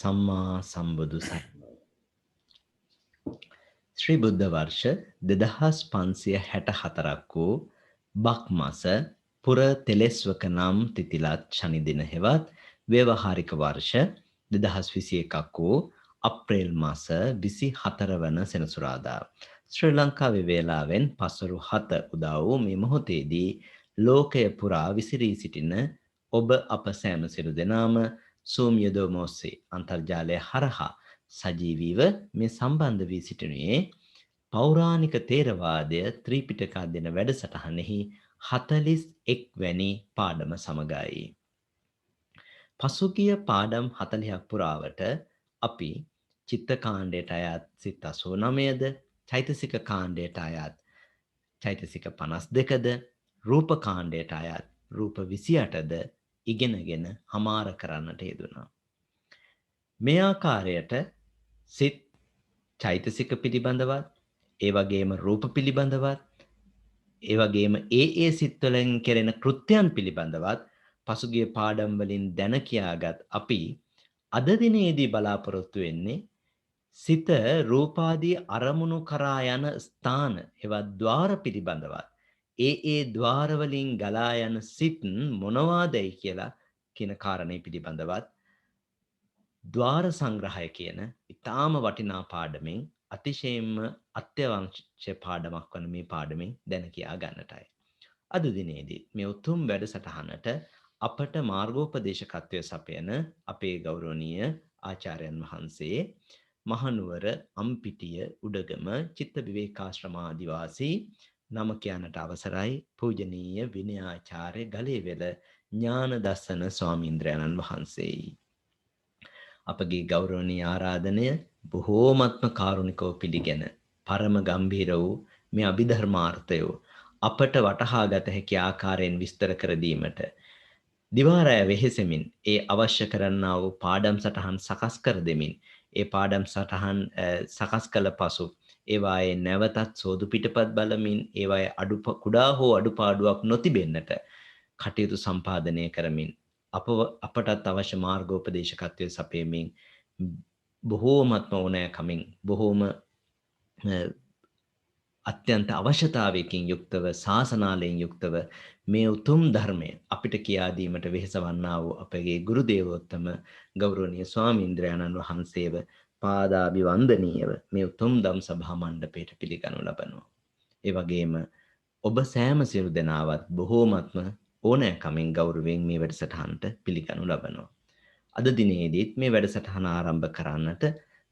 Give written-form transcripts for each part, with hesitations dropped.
සම්මා සම්බුදු සරණයි. ශ්‍රී බුද්ධ වර්ෂ 2564ක් වූ බක් මස පුර තෙලෙස්වක නම් තිතිලත් ශනි දින හෙවත් ව්‍යවහාරික වර්ෂ 2021ක් වූ අප්‍රේල් මාස 24 වන සෙනසුරාදා ශ්‍රී ලංකාවේ වේලාවෙන් පසළු 7 උදා වූ මේ මොහොතේදී ලෝකය පුරා විසිරී සිටින ඔබ අප සෑම සියලු දෙනාම Zoom යොදවන ඔස්සේ අන්තර්ජාලය හරහා සජීවීව මේ සම්බන්ධ වී සිටිනුයේ පෞරාණික තේරවාදය ත්‍රිපිටක අධ්‍යයන වැඩසටහනෙහි 41 වැනි පාඩම සමගයි. පසුගිය පාඩම් 40ක් පුරාවට අපි චිත්ත කාණ්ඩයට අයත් සිත් 89ද, චෛතසික කාණ්ඩයට අයත් චෛතසික 52ද, රූප කාණ්ඩයට අයත් රූප 28ද ඉගෙනගෙන හමාර කරන්නට යෙදුණා. මේ ආකාරයට සිත් චෛතසික පිළිබඳවත්, ඒ වගේම රූප පිළිබඳවත්, ඒ වගේම ඒ සිත්වලින් කෙරෙන කෘත්‍යයන් පිළිබඳවත් පසුගිය පාඩම් වලින් දැන කියාගත් අපි අද දිනේදී බලාපොරොත්තු වෙන්නේ සිත රූපාදී අරමුණු කරා යන ස්ථාන එවත් ద్వාර පිළිබඳවත් ඒ ద్వාර වලින් ගලා යන සිත් මොනවාදයි කියලා කියන කාරණේ පිළිබඳවත් ద్వාර සංග්‍රහය කියන ඊටාම වටිනා පාඩමෙන් අතිශයින්ම අත්‍යවශ්‍ය පාඩමක් වන මේ පාඩමෙන් දැන කියා ගන්නටයි. අද දිනේදී මේ උතුම් වැඩසටහනට අපට මාර්ගෝපදේශකත්වය සපයන අපේ ගෞරවනීය ආචාර්යයන් වහන්සේ මහනුවර අම්පිටිය උඩගම චිත්ත විවේකාශ්‍රමාදිවාසී නම කියන්නට අවසරයි පූජනීය විනයාචාර්ය ගලේවෙල ඥාන දස්සන ස්වාමීන්ද්‍රයන්න් වහන්සේයි. අපගේ ගෞරවනීය ආරාධනය බොහෝමත්ම කාරුණිකව පිළිගෙන පරම ගම්භීර වූ මේ අභිධර්මාර්ථය අපට වටහා ගත හැකි ආකාරයෙන් විස්තර කර දීමට දිවාරය වෙහෙසෙමින් ඒ අවශ්‍ය කරන්නා වූ පාඩම් සටහන් සකස් කර දෙමින් ඒ පාඩම් සටහන් සකස් කළ පසු ඒවායේ නැවතත් සෝදු පිටපත් බලමින් ඒවායේ කුඩා හෝ අඩුපාඩුවක් නොතිබෙන්නට කටයුතු සම්පාදනය කරමින් අපටත් අවශ්‍ය මාර්ගෝපදේශකත්වය සපයමින් බොහෝමත්ම ඕනෑකමින් බොහෝම අත්‍යන්ත අවශ්‍යතාවයකින් යුක්තව ශාසනාලයෙන් යුක්තව මේ උතුම් ධර්මය අපිට කියා දීමට වෙහෙස වන්නා වූ අපගේ ගුරු දේවෝත්තම ගෞරවනීය ස්වාමීන්ද්‍රයන්න් වහන්සේව පාදාභිවන්දනීයව මේ උතුම් ධම් සභා මණ්ඩපයට පිළිගනු ලබනවා. ඒ වගේම ඔබ සෑම සියලු දෙනාවත් බොහෝමත්ම ඕනෑකමින් ගෞරවයෙන් මේ වැඩසටහනට පිළිගනු ලබනවා. අද දිනේදීත් මේ වැඩසටහන ආරම්භ කරන්නට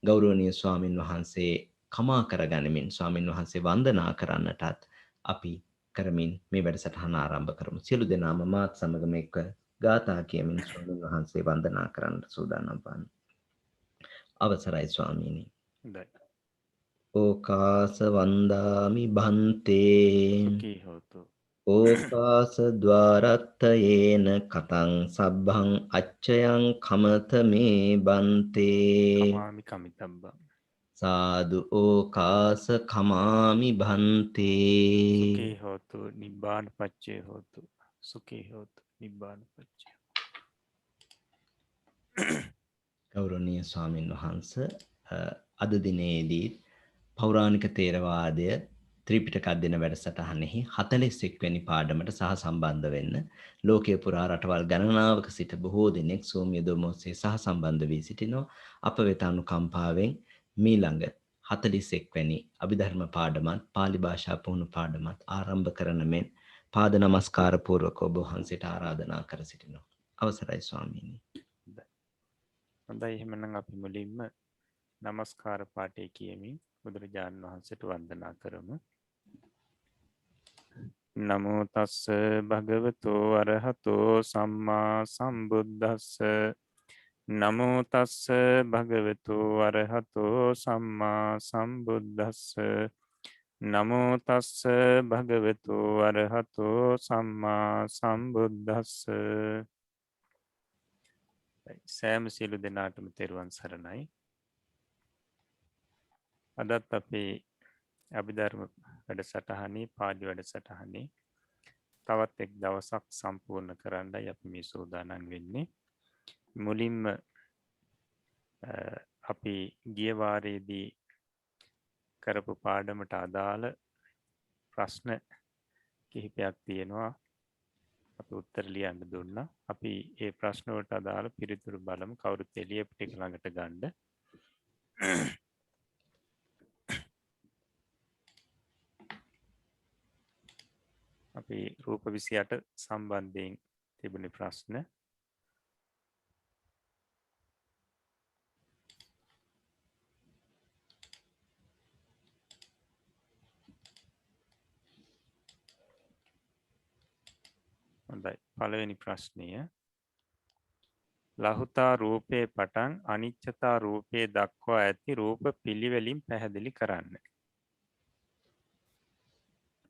ගෞරවනීය ස්වාමින් වහන්සේ කමා කරගනිමින් ස්වාමින් වහන්සේ වන්දනා කරන්නටත් අපි කරමින් මේ වැඩසටහන ආරම්භ කරමු. සියලු දෙනාම මාත් සමගම එක්ව ගාථා කියමින් ස්වාමින් වහන්සේ වන්දනා කරන්නට සූදානම් වන්න. අවසරයි ස්වාමීනි. හොඳයි. ඕකාස වන්දාමි භන්තේ සුඛී හෝතු. ඕකාස ద్వාරත්තයේන කතං සබ්බං අච්චයං කමත මේ බන්තේ කමාමි කමිතබ්බං. සාදු ඕකාස කමාමි භන්තේ. සුඛී හෝතු නිබ්බාන පච්චේ හෝතු. සුඛී හෝතු නිබ්බාන පච්චේ. ගෞරවනීය ස්වාමින් වහන්සේ අද දිනේදී පෞරාණික තේරවාදය ත්‍රිපිටක අධ්‍යයන වැඩසටහනෙහි 41 වෙනි පාඩමට සහ සම්බන්ධ වෙන්න ලෝකයේ පුරා රටවල් ගණනාවක සිට බොහෝ දෙනෙක් Zoom යොදවන ඔස්සේ සහ සම්බන්ධ වී සිටිනවා. අප වෙත අනුකම්පාවෙන් මීළඟ 41 වෙනි අභිධර්ම පාඩමත් පාලි භාෂා පුහුණු පාඩමත් ආරම්භ කරන මෙන් පාද නමස්කාර පූර්වක ඔබ වහන්සේට ආරාධනා කර සිටිනවා. අවසරයි ස්වාමීනි. හොඳයි, එහෙමනම් අපි මුලින්ම නමස්කාර පාඨය කියමින් බුදුරජාණන් වහන්සේට වන්දනා කරමු. නමෝ තස්ස භගවතෝ අරහතෝ සම්මා සම්බුද්දස්ස. නමෝ තස්ස භගවතෝ අරහතෝ සම්මා සම්බුද්දස්ස. නමෝ තස්ස භගවතෝ අරහතෝ සම්මා සම්බුද්දස්ස. සෑම සියලු දෙනාටම තෙරුවන් සරණයි. අදත් අපේ අභිධර්ම වැඩසටහනේ පාලි වැඩසටහනේ තවත් එක් දවසක් සම්පූර්ණ කරන්නයි අපි මේ සූදානම් වෙන්නේ. මුලින්ම අපි ගිය වාරයේදී කරපු පාඩමට අදාළ ප්‍රශ්න කිහිපයක් තියෙනවා. අපි උත්තර ලියන්න දුන්නා. අපි ඒ ප්‍රශ්න වලට අදාළ පිළිතුරු බලමු. කවුරුත් එළිය ටික ළඟට ගන්න. අපි රූප 28 සම්බන්ධයෙන් තිබුණේ ප්‍රශ්න. හොඳයි. පළවෙනි ප්‍රශ්නය. ලහුතා රූපේ පටන් අනිච්චතා රූපේ දක්වා ඇති රූප පිළිවෙලින් පැහැදිලි කරන්න.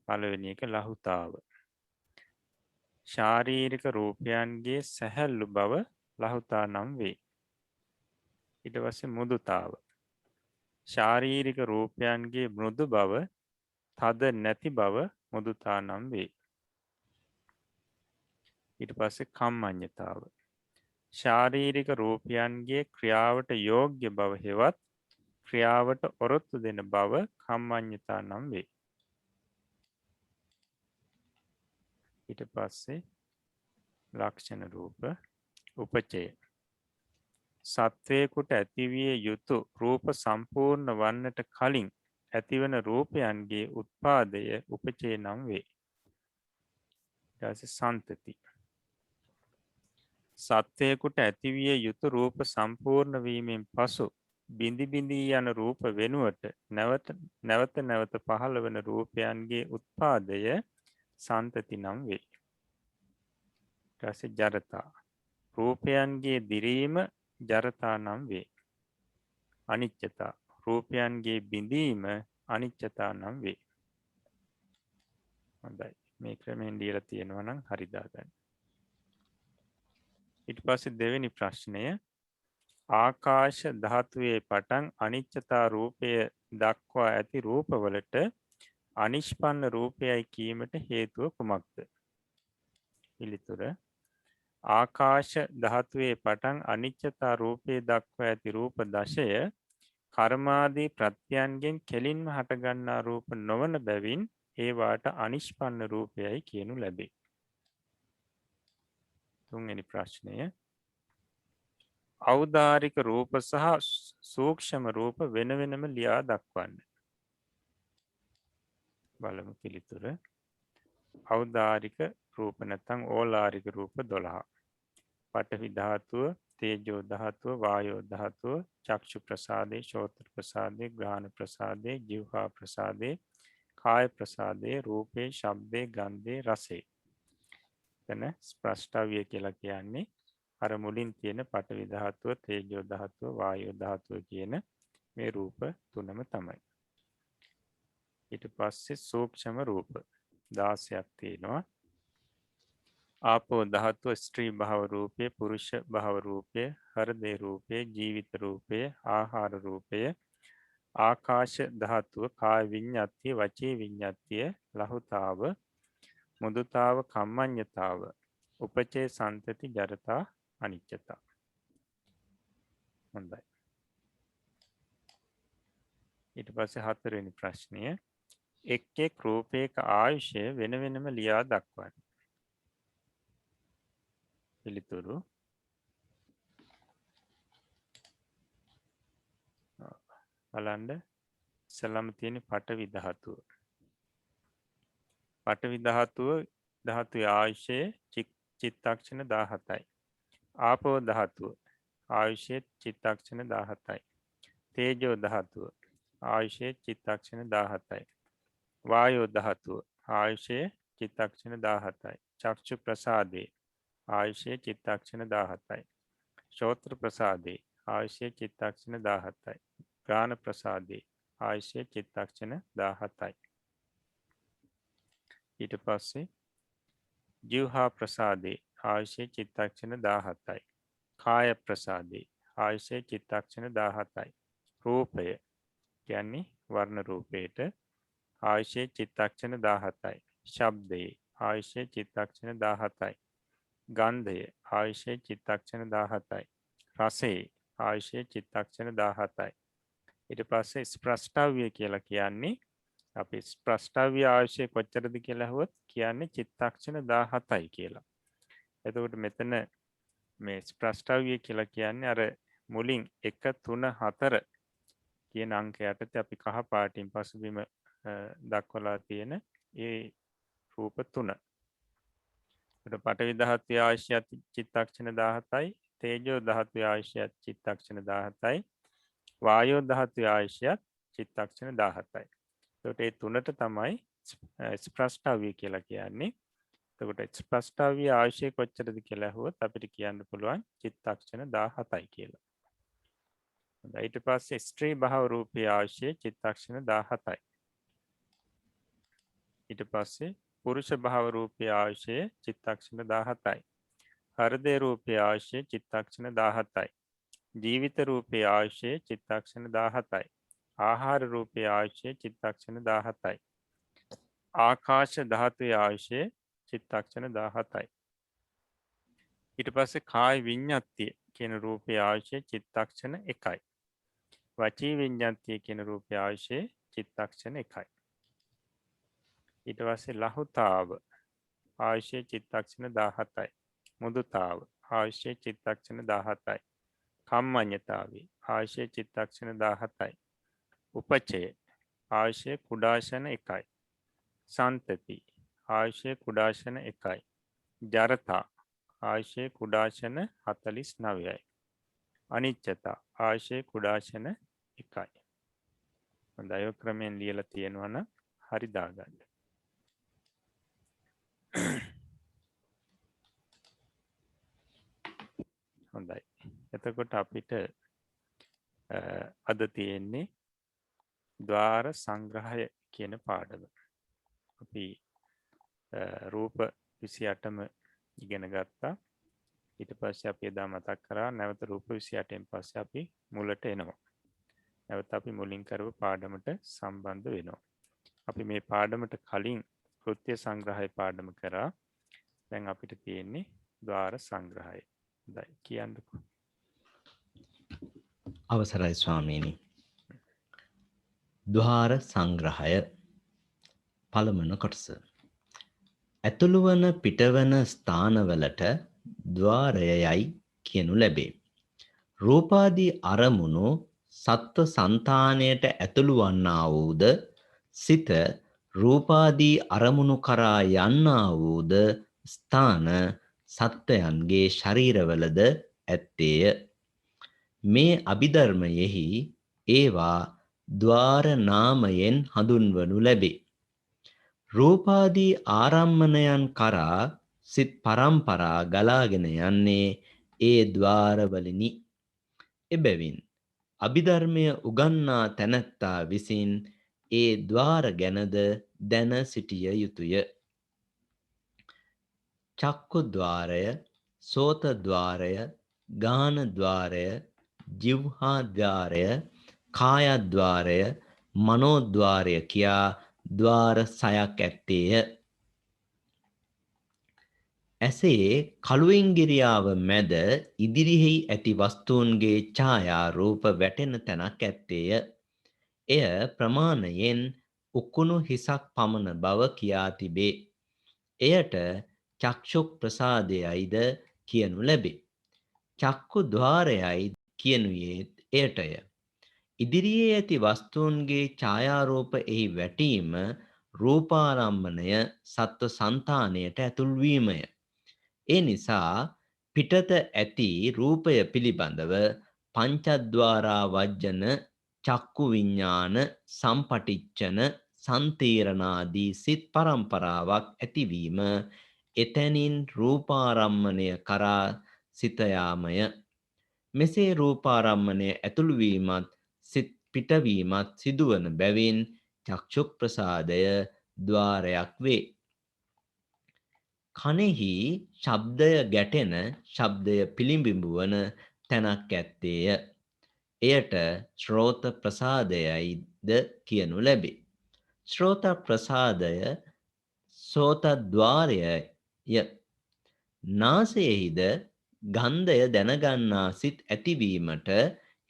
පළවෙනි එක ලහුතාව. ශාරීරික රූපයන්ගේ සැහැල්ලු බව ලහුතා නම් වේ. ඊට පස්සේ මුදුතාව. ශාරීරික රූපයන්ගේ මෘදු බව තද නැති බව මුදුතා නම් වේ. ඊට පස්සේ කම්මඤ්ඤතාව. ශාරීරික රූපයන්ගේ ක්‍රියාවට යෝග්‍ය බව හෙවත් ක්‍රියාවට ඔරොත්තු දෙන බව කම්මඤ්ඤතා නම් වේ. ඊට පස්සේ ලක්ෂණ රූප උපචය. සත්වයකුට ඇතිවිය යුතු රූප සම්පූර්ණ වන්නට කලින් ඇතිවන රූපයන්ගේ උත්පාදය උපචය නම් වේ. ඊට පස්සේ සන්තති. සත්වයකුට ඇතිවිය යුතු රූප සම්පූර්ණ වීමෙන් පසු බිඳි බිඳී යන රූප වෙනුවට නැවත නැවත පහළ වන රූපයන්ගේ උත්පාදය සන්තති නම් වේ. ඊට පස්සේ ජරතා. රූපයන්ගේ දිරීම ජරතා නම් වේ. අනිච්චතා. රූපයන්ගේ බිඳීම අනිච්චතා නම් වේ. හොඳයි. මේ ක්‍රමෙන් දීලා තියෙනවා නම් හරි දාගන්න. ඊට පස්සේ දෙවෙනි ප්‍රශ්නය. ආකාශ ධාතුවේ පටන් අනිච්චතා රූපය දක්වා ඇති රූපවලට අනිෂ්පන්න රූපයයි කීමට හේතුව කුමක්ද? පිළිතුර. ආකාශ ධාතුවේ පටන් අනිච්චතා රූපය දක්වා ඇති රූප දශය කර්මාදී ප්‍රත්‍යයන්ගෙන් කෙලින්ම හටගන්නා රූප නොවන බැවින් ඒවාට අනිෂ්පන්න රූපයයි කියනු ලැබේ. තුන්වෙනි ප්‍රශ්නය. ඖදාරික රූප සහ සූක්ෂම රූප වෙන වෙනම ලියා දක්වන්න. බලමු පිළිතුර. ඖදාරික රූප නැත්නම් ඕලාරික රූප 12. පඨවි ධාතුව, තේජෝ ධාතුව, වායෝ ධාතුව, චක්ෂු ප්‍රසාදේ, ශෝත ප්‍රසාදේ, ගාන ප්‍රසාදේ, જીවහා ප්‍රසාදේ, කාය ප්‍රසාදේ, රූපේ, ශබ්දේ, ගන්ධේ, රසේ. එතන ස්ප්‍රෂ්ඨව්‍ය කියලා කියන්නේ අර මුලින් තියෙන පඨවි ධාතුව, තේජෝ ධාතුව, වායෝ ධාතුව කියන මේ රූප තුනම තමයි. ඊට පස්සේ සූක්ෂම රූප 16ක් තියෙනවා. ආපෝ ධාතුව ස්ත්‍රී භාව රූපය, පුරුෂ භාව රූපය, හෘදේ රූපය, ජීවිත රූපය, ආහාර රූපය, ආකාශ ධාතුව, කාය විඤ්ඤාතිය, වචී විඤ්ඤාතිය, ලහුතාව, මුදුතාව, කම්මඤ්ඤතාව, උපචේ සන්තති, ජරතා, අනිච්චතා. හොඳයි. ඊට පස්සේ හතරවෙනි ප්‍රශ්නය. එක් එක් රූපයක ආයුෂය වෙන වෙනම ලියා දක්වන්න. පිළිතුරු. බලන්න ඉස්සලම තියෙන පඨවි ධාතුව. පඨවි ධාතුවේ ආයුෂය චිත්තක්ෂණ 17යි. ආපෝ ධාතුව ආයුෂය චිත්තක්ෂණ 17යි. තේජෝ ධාතුව ආයුෂය චිත්තක්ෂණ 17යි. වායෝ ධාතුව ආයුෂය චිත්තක්ෂණ 17යි. චක්ෂු ප්‍රසාදේ ආයුෂය චිත්තක්ෂණ 17යි. ශෝත්‍ර ප්‍රසාදේ ආයුෂය චිත්තක්ෂණ 17යි. ගාන ප්‍රසාදේ ආයුෂය චිත්තක්ෂණ 17යි. ඊට පස්සේ જીවහා ප්‍රසාදේ ආයුෂය චිත්තක්ෂණ 17යි. කාය ප්‍රසාදේ ආයුෂය චිත්තක්ෂණ 17යි. රූපය කියන්නේ වර්ණ රූපේට ආයුෂය චිත්තක්ෂණ 17යි. ශබ්දේ ආයුෂය චිත්තක්ෂණ 17යි. ගන්ධය ආයුෂය චිත්තක්ෂණ 17යි. රසේ ආයුෂය චිත්තක්ෂණ 17යි. ඊට පස්සේ ස්ප්‍රස්ටව්‍ය කියලා කියන්නේ අපි ස්ප්‍රස්ටව්‍ය ආයුෂය කොච්චරද කියලා ඇහුවොත් කියන්නේ චිත්තක්ෂණ 17යි කියලා. එතකොට මෙතන මේ ස්ප්‍රස්ටව්‍ය කියලා කියන්නේ අර මුලින් 1 3 4 කියන අංක යටතේ අපි කහ පාටින් පසුබිම දක්වලා තියෙන ඒ රූප 3. ඒකට පඨවි ධාතුවේ ආයුෂයත් චිත්තක්ෂණ 17යි, තේජෝ ධාතුවේ ආයුෂයත් චිත්තක්ෂණ 17යි, වායෝ ධාතුවේ ආයුෂයත් චිත්තක්ෂණ 17යි. එතකොට මේ තුනට තමයි ස්ප්‍රස්ටව්‍ය කියලා කියන්නේ. එතකොට ස්ප්‍රස්ටව්‍ය ආයුෂය කොච්චරද කියලා අහුවොත් අපිට කියන්න පුළුවන් චිත්තක්ෂණ 17යි කියලා. හොඳයි ඊට පස්සේ ස්ත්‍රී භාව රූපී ආයුෂය චිත්තක්ෂණ 17යි. ඊට පස්සේ පුරුෂ භාව රූපී ආයුෂය චිත්තක්ෂණ 17යි. හෘදය රූපී ආයුෂය චිත්තක්ෂණ 17යි. ජීවිත රූපී ආයුෂය චිත්තක්ෂණ 17යි. ආහාර රූපී ආයුෂය චිත්තක්ෂණ 17යි. ආකාශ ධාතුවේ ආයුෂය චිත්තක්ෂණ 17යි. ඊට පස්සේ කාය විඤ්ඤාතිය කියන රූපේ ආයුෂය චිත්තක්ෂණ 1යි. වචී විඤ්ඤාතිය කියන රූපේ ආයුෂය චිත්තක්ෂණ 1යි. ඊට පස්සේ ලහුතාව ආයුෂය චිත්තක්ෂණ 17යි. මුදුතාව ආයුෂය චිත්තක්ෂණ 17යි. කම්මඤ්ඤතාවේ ආයුෂය චිත්තක්ෂණ 17යි. උපචය ආයුෂය කුඩාශන 1යි. සන්තති ආයුෂය කුඩාශන 1යි. ජරතා ආයුෂය කුඩාශන 49යි. අනිච්චතා ආයුෂය කුඩාශන 1යි. හොඳයි ඔය ක්‍රමයෙන් ලියලා තියෙනවා නම් හරි දාගන්න. හොඳයි. එතකොට අපිට අද තියෙන්නේ ద్వාර සංග්‍රහය කියන පාඩම. අපි රූප 28ම ඉගෙන ගත්තා. ඊට පස්සේ අපි එදා මතක් කරා නැවත රූප 28න් පස්සේ අපි මුලට එනවා. නැවත අපි මුලින් කරපු පාඩමට සම්බන්ධ වෙනවා. අපි මේ පාඩමට කලින් කෘත්‍ය සංග්‍රහය පාඩම කරා. දැන් අපිට තියෙන්නේ ద్వාර සංග්‍රහය. හොඳයි කියන්නකෝ. අවසරයි ස්වාමීනි. ద్వාර සංග්‍රහය පළමන කොටස. ඇතුළු වන පිටවන ස්ථානවලට ద్వාරයයි කියනු ලැබේ. රූපාදී අරමුණු සත්ව సంతාණයට ඇතුළු වන්නා වූද සිත රූපාදී අරමුණු කරා යන්නා වූද ස්ථාන සත්වයන්ගේ ශරීරවලද ඇත්තේය. මේ අභිධර්මයෙහි ඒවා ద్వාර නාමයෙන් හඳුන්වනු ලැබේ. රූපාදී ආරම්මණයන් කරා සිත් පරම්පරා ගලාගෙන යන්නේ ඒ ద్వාරවලිනි. එබැවින් අභිධර්මය උගන්නා තැනැත්තා විසින් ඒ ద్వාර ගැනද දැන සිටිය යුතුය. චක්කු ద్వාරය, සෝත ద్వාරය, ගාන ద్వාරය, જીවහා ద్వාරය, කාය ద్వාරය, මනෝ ద్వාරය කියා ద్వාර 6ක් ඇත්තේය. ඇසේ කළුඉංගිරියාව මැද ඉදිරියෙහි ඇති වස්තුන්ගේ ඡායා රූප වැටෙන තැනක් ඇත්තේය. එය ප්‍රමාණයෙන් උකුණු හිසක් පමණ බව කියා තිබේ. එයට චක්ෂු ප්‍රසාදයයිද කියනු ලැබේ. චක්කු ద్వාරයයි කියනුයේ එයටය. ඉදිරියේ ඇති වස්තුන්ගේ ඡායාරූප එහි වැටීම රූපාරම්මණය සත්ව సంతාණයට ඇතුල් වීමය. ඒ නිසා පිටත ඇති රූපය පිළිබඳව පංචද්වාරා වජ්ජන චක්කු විඥාන සම්පටිච්ඡන සම්තීරණාදී සිත් පරම්පරාවක් ඇතිවීම එතැනින් රූපාරම්මණය කරා සිත යාමය. මෙසේ රූපාරම්මණය ඇතුළු වීමත් සිත් පිටවීමත් සිදුවන බැවින් චක්ෂු ප්‍රසාදය ద్వාරයක් වේ. කනෙහි ශබ්දය ගැටෙන ශබ්දය පිළිඹිඹු වන තැනක් ඇත්තේය. එයට ශ්‍රෝත ප්‍රසාදයයිද කියනු ලැබේ. ශ්‍රෝත ප්‍රසාදය සෝත ద్వාරයය. නාසයෙහිද ගන්ධය දැනගන්නා සිත් ඇතිවීමට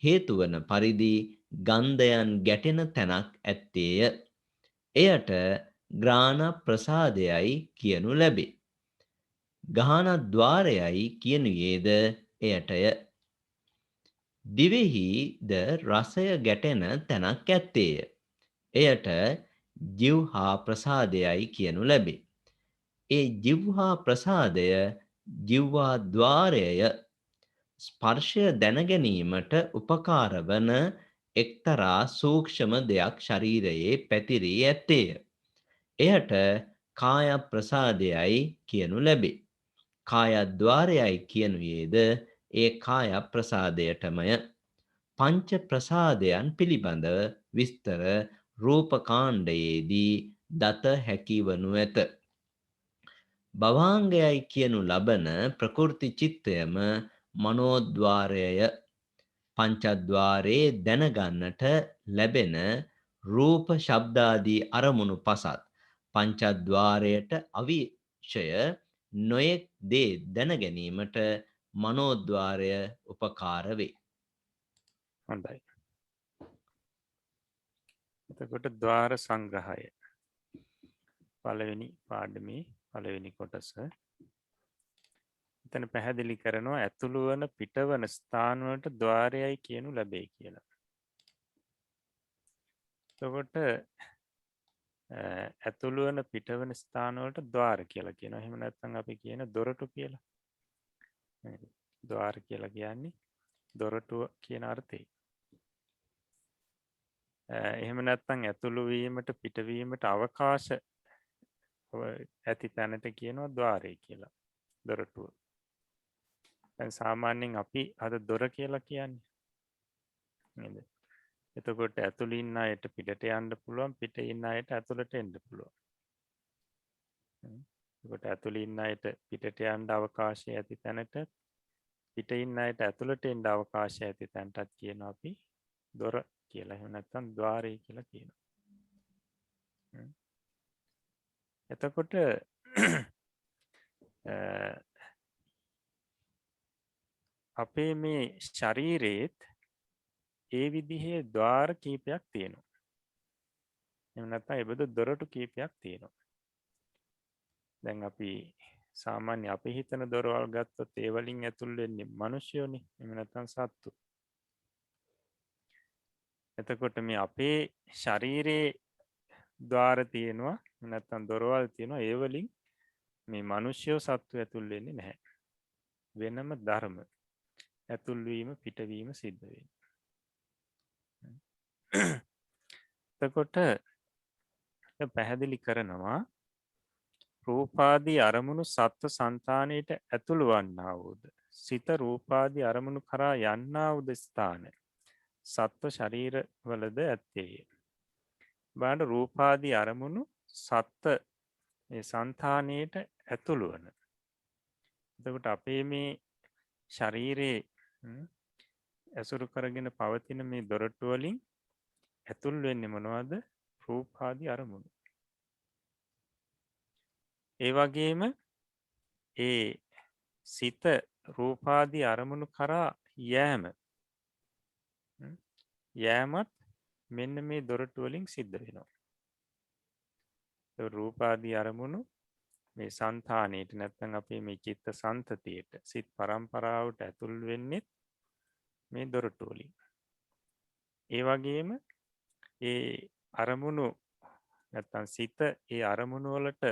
හේතු වන පරිදි ගන්ධයන් ගැටෙන තැනක් ඇත්තේය. එයට ග්‍රාණ ප්‍රසාදයයි කියනු ලැබේ. ගාහනද්වාරයයි කියනුයේද එයටය. දිවෙහිද රසය ගැටෙන තැනක් ඇත්තේය. එයට ජිව්හා ප්‍රසාදයයි කියනු ලැබේ. ඒ ජිව්හා ප්‍රසාදය ජිව්වා ద్వාරයය. ස්පර්ශය දැනගැනීමට උපකාර වන එක්තරා සූක්ෂම දෙයක් ශරීරයේ පැතිරී ඇත්තේය. එයට කාය ප්‍රසාදයයි කියනු ලැබේ. කායද්්වාරයයි කියනුයේද ඒ කාය ප්‍රසාදයටමය. පංච ප්‍රසාදයන් පිළිබඳව විස්තර රූපකාණ්ඩයේදී දත හැකිවනු ඇත. භවාංගයයි කියනු ලබන ප්‍රකෘති චිත්තයම මනෝද්වාරයය. පංචද්වාරයේ දැනගන්නට ලැබෙන රූප ශබ්දාදී අරමුණු පසත් පංචද්වාරයට අවිෂය නොයෙක් දේ දැනගැනීමට මනෝද්වාරය උපකාර වේ. හොඳයි. එතකොට ద్వාර සංග්‍රහය පළවෙනි පාඩමේ පළවෙනි කොටස. එතන පැහැදිලි කරනවා ඇතුළු වන පිටවන ස්ථාන වලට ద్వාරයයි කියනු ලැබේ කියලා. එතකොට ඇතුළු වන පිටවන ස්ථාන වලට ద్వාර කියලා කියනවා. එහෙම නැත්නම් අපි කියන දොරටු කියලා. ద్వාර කියලා කියන්නේ දොරටුව කියන අර්ථය. එහෙම නැත්නම් ඇතුළු වීමට පිටවීමට අවකාශ ඇති තැනට කියනවා ద్వාරය කියලා. දොරටුව. දැන් සාමාන්‍යයෙන් අපි අද දොර කියලා කියන්නේ. නේද? එතකොට ඇතුළේ ඉන්න අයට පිටට යන්න පුළුවන්, පිටේ ඉන්න අයට ඇතුළට එන්න පුළුවන්. එතකොට ඇතුළේ ඉන්න අයට පිටට යන්න අවකාශය ඇති තැනට, පිටේ ඉන්න අයට ඇතුළට එන්න අවකාශය ඇති තැනටත් කියනවා අපි දොර කියලා. එහෙම නැත්නම් ద్వාරය කියලා කියනවා. එතකොට අපේ මේ ශරීරයේත් ඒ විදිහේ ద్వාර කීපයක් තියෙනවා. එහෙම නැත්නම් ඒබඳු දොරටු කීපයක් තියෙනවා. දැන් අපි සාමාන්‍ය අපි හිතන දොරවල් ගත්තොත් ඒ වලින් ඇතුල් වෙන්නේ මිනිස්සුනේ. එහෙම නැත්නම් සත්තු. එතකොට මේ අපේ ශරීරයේ ద్వාර තියෙනවා. නැත්නම් දොරවල් තියෙනවා. ඒ වලින් මේ මිනිස්සු සත්තු ඇතුල් වෙන්නේ නැහැ. වෙනම ධර්ම ඇතුල් වීම පිටවීම සිද්ධ වෙනවා. එතකොට පැහැදිලි කරනවා රූපාදී අරමුණු සත්ව సంతානයට ඇතුළු වන්නා වූද සිත රූපාදී අරමුණු කරා යන්නා වූද ස්ථාන සත්ව ශරීර වලද ඇත්තේය. බාහිර රූපාදී අරමුණු සත්ව මේ సంతානයට ඇතුළු වන. එතකොට අපේ මේ ශරීරයේ ඇසුරු කරගෙන පවතින මේ දොරටු වලින් ඇතුල් වෙන්නේ මොනවද? රූපාදී අරමුණු. ඒ වගේම ඒ සිත රූපාදී අරමුණු කරා යෑමත් මෙන්න මේ දොරටු වලින් සිද්ධ වෙනවා. රූපාදී අරමුණු මේ సంతානෙට නැත්නම් අපේ මේ චිත්ත සංතතියට සිත් පරම්පරාවට ඇතුල් වෙන්නේ මේ දොරටු වලින්. ඒ වගේම ඒ අරමුණු නැත්නම් සිත ඒ අරමුණු වලට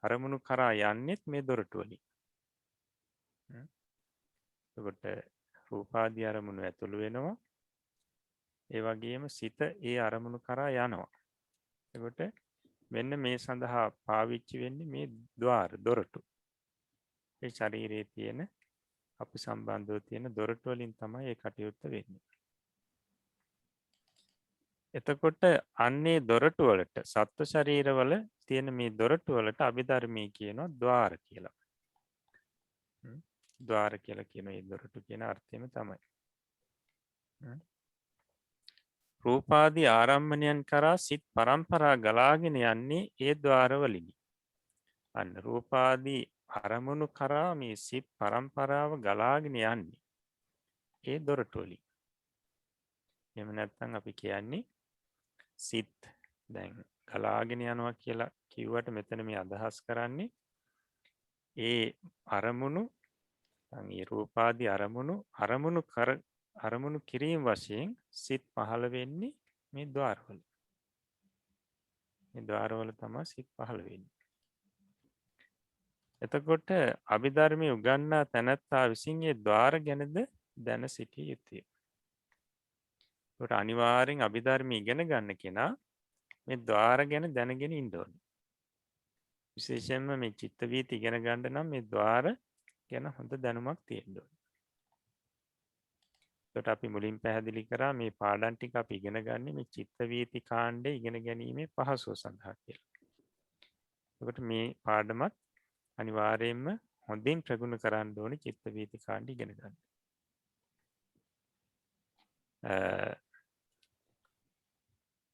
අරමුණු කරා යන්නේත් මේ දොරටු වලින්. එතකොට රූපාදී අරමුණු ඇතුළු වෙනවා. ඒ වගේම සිත ඒ අරමුණු කරා යනවා. එතකොට මෙන්න මේ සඳහා පාවිච්චි වෙන්නේ මේ ద్వාර දොරටු. ඒ ශරීරයේ තියෙන අපි සම්බන්ධව තියෙන දොරටු වලින් තමයි ඒ කටයුත්ත වෙන්නේ. එතකොට අන්නේ දොරටු වලට සත්ව ශරීරවල තියෙන මේ දොරටු වලට අභිධර්මයේ කියනවා ద్వාර කියලා. ద్వාර කියලා කියන මේ දොරටු කියන අර්ථයම තමයි. රූපාදී ආරම්මණයන් කරා සිත් පරම්පරා ගලාගෙන යන්නේ ඒ ద్వාර වලිනි. අන්න රූපාදී අරමුණු කරා මේ සිත් පරම්පරාව ගලාගෙන යන්නේ ඒ දොරටු වලින්. එහෙම නැත්නම් අපි කියන්නේ සිත් දැන් ගලාගෙන යනවා කියලා කිව්වට මෙතන මේ අදහස් කරන්නේ ඒ අරමුණු ඒ රූපාදී අරමුණු කිරීම වශයෙන් සිත් පහළ වෙන්නේ මේ ద్వාරවල. මේ ద్వාරවල තමයි සිත් පහළ වෙන්නේ. එතකොට අභිධර්මයේ උගන්නා තැනැත්තා විසින් මේ ద్వාර ගැනද දැන සිටිය යුතුය. ඒකට අනිවාර්යෙන් අභිධර්මයේ ඉගෙන ගන්න කෙනා මේ ద్వාර ගැන දැනගෙන ඉන්න ඕනේ. විශේෂයෙන්ම මේ චිත්ත වීති ඉගෙන ගන්න නම් මේ ద్వාර ගැන හොඳ දැනුමක් තියෙන්න ඕනේ. ඒකට අපි මුලින් පැහැදිලි කරා මේ පාඩම් ටික අපි ඉගෙන ගන්නේ මේ චිත්ත වීති කාණ්ඩය ඉගෙන ගැනීමේ පහසුව සඳහා කියලා. ඒකට මේ පාඩමත් අනිවාර්යයෙන්ම හොඳින් ප්‍රගුණ කරන්න ඕනේ චිත්ත වීති කාණ්ඩය ඉගෙන ගන්න.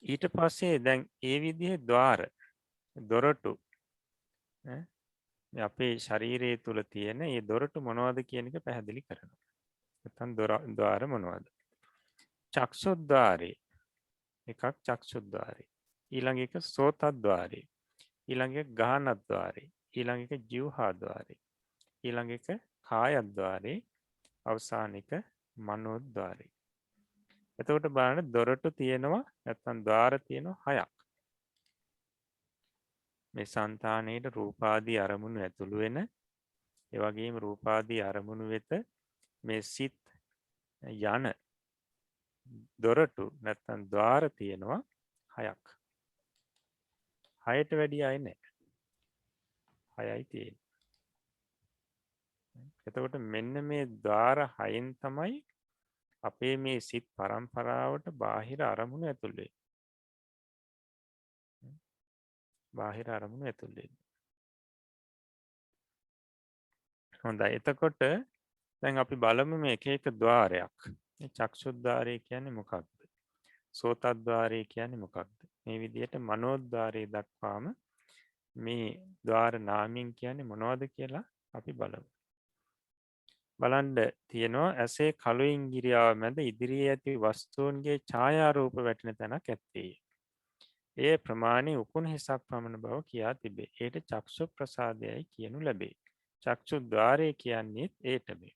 ඊට පස්සේ දැන් ඒ විදිහේ ద్వාර දොරටු අපේ ශරීරයේ තුල තියෙන මේ දොරටු මොනවද කියන එක පැහැදිලි කරනවා. නැත්නම් ద్వාර මොනවද? චක්ෂුද්්වාරේ එකක් චක්ෂුද්්වාරේ. ඊළඟ එක සෝතද්්වාරේ. ඊළඟ එක ගාහනද්්වාරේ. ඊළඟ එක ජීවහාද්්වාරේ. ඊළඟ එක කායද්්වාරේ. අවසාන එක මනෝද්්වාරේ. එතකොට බලන්න දොරටු තියෙනවා නැත්නම් ద్వාර තියෙනවා 6ක්. මේ సంతානයේ රූපාදී අරමුණු ඇතුළු වෙන ඒ වගේම රූපාදී අරමුණු වෙත මේ සිත් යන දොරටු නැත්නම් ద్వාර තියෙනවා 6ක්. 6ට වැඩි අය නැහැ. 6යි තියෙන්නේ. එතකොට මෙන්න මේ ద్వාර 6න් තමයි අපේ මේ සිත් පරම්පරාවට බාහිර අරමුණු ඇතුල් වෙන්නේ. බාහිර අරමුණු ඇතුල් වෙන්නේ. හොඳයි. එතකොට දැන් අපි බලමු මේ එක එක ద్వාරයක්. මේ චක්ෂුද්්වාරය කියන්නේ මොකක්ද? සෝතද්්වාරය කියන්නේ මොකක්ද? මේ විදිහට මනෝද්්වාරය දක්වාම මේ ద్వාර නාමයෙන් කියන්නේ මොනවද කියලා අපි බලමු. බලන්න තියෙනවා ඇසේ කළු ඉංගිරියාව මැද ඉදිරියේ ඇති වස්තුන්ගේ ඡායාරූප වැටෙන තැනක් ඇත්තේය. ඒ ප්‍රමාණය උකුණු හිසක් පමණ බව කියා තිබේ. ඒට චක්ෂු ප්‍රසාදයයි කියනු ලැබේ. චක්ෂුද්්වාරය කියන්නේත් ඒට මේ.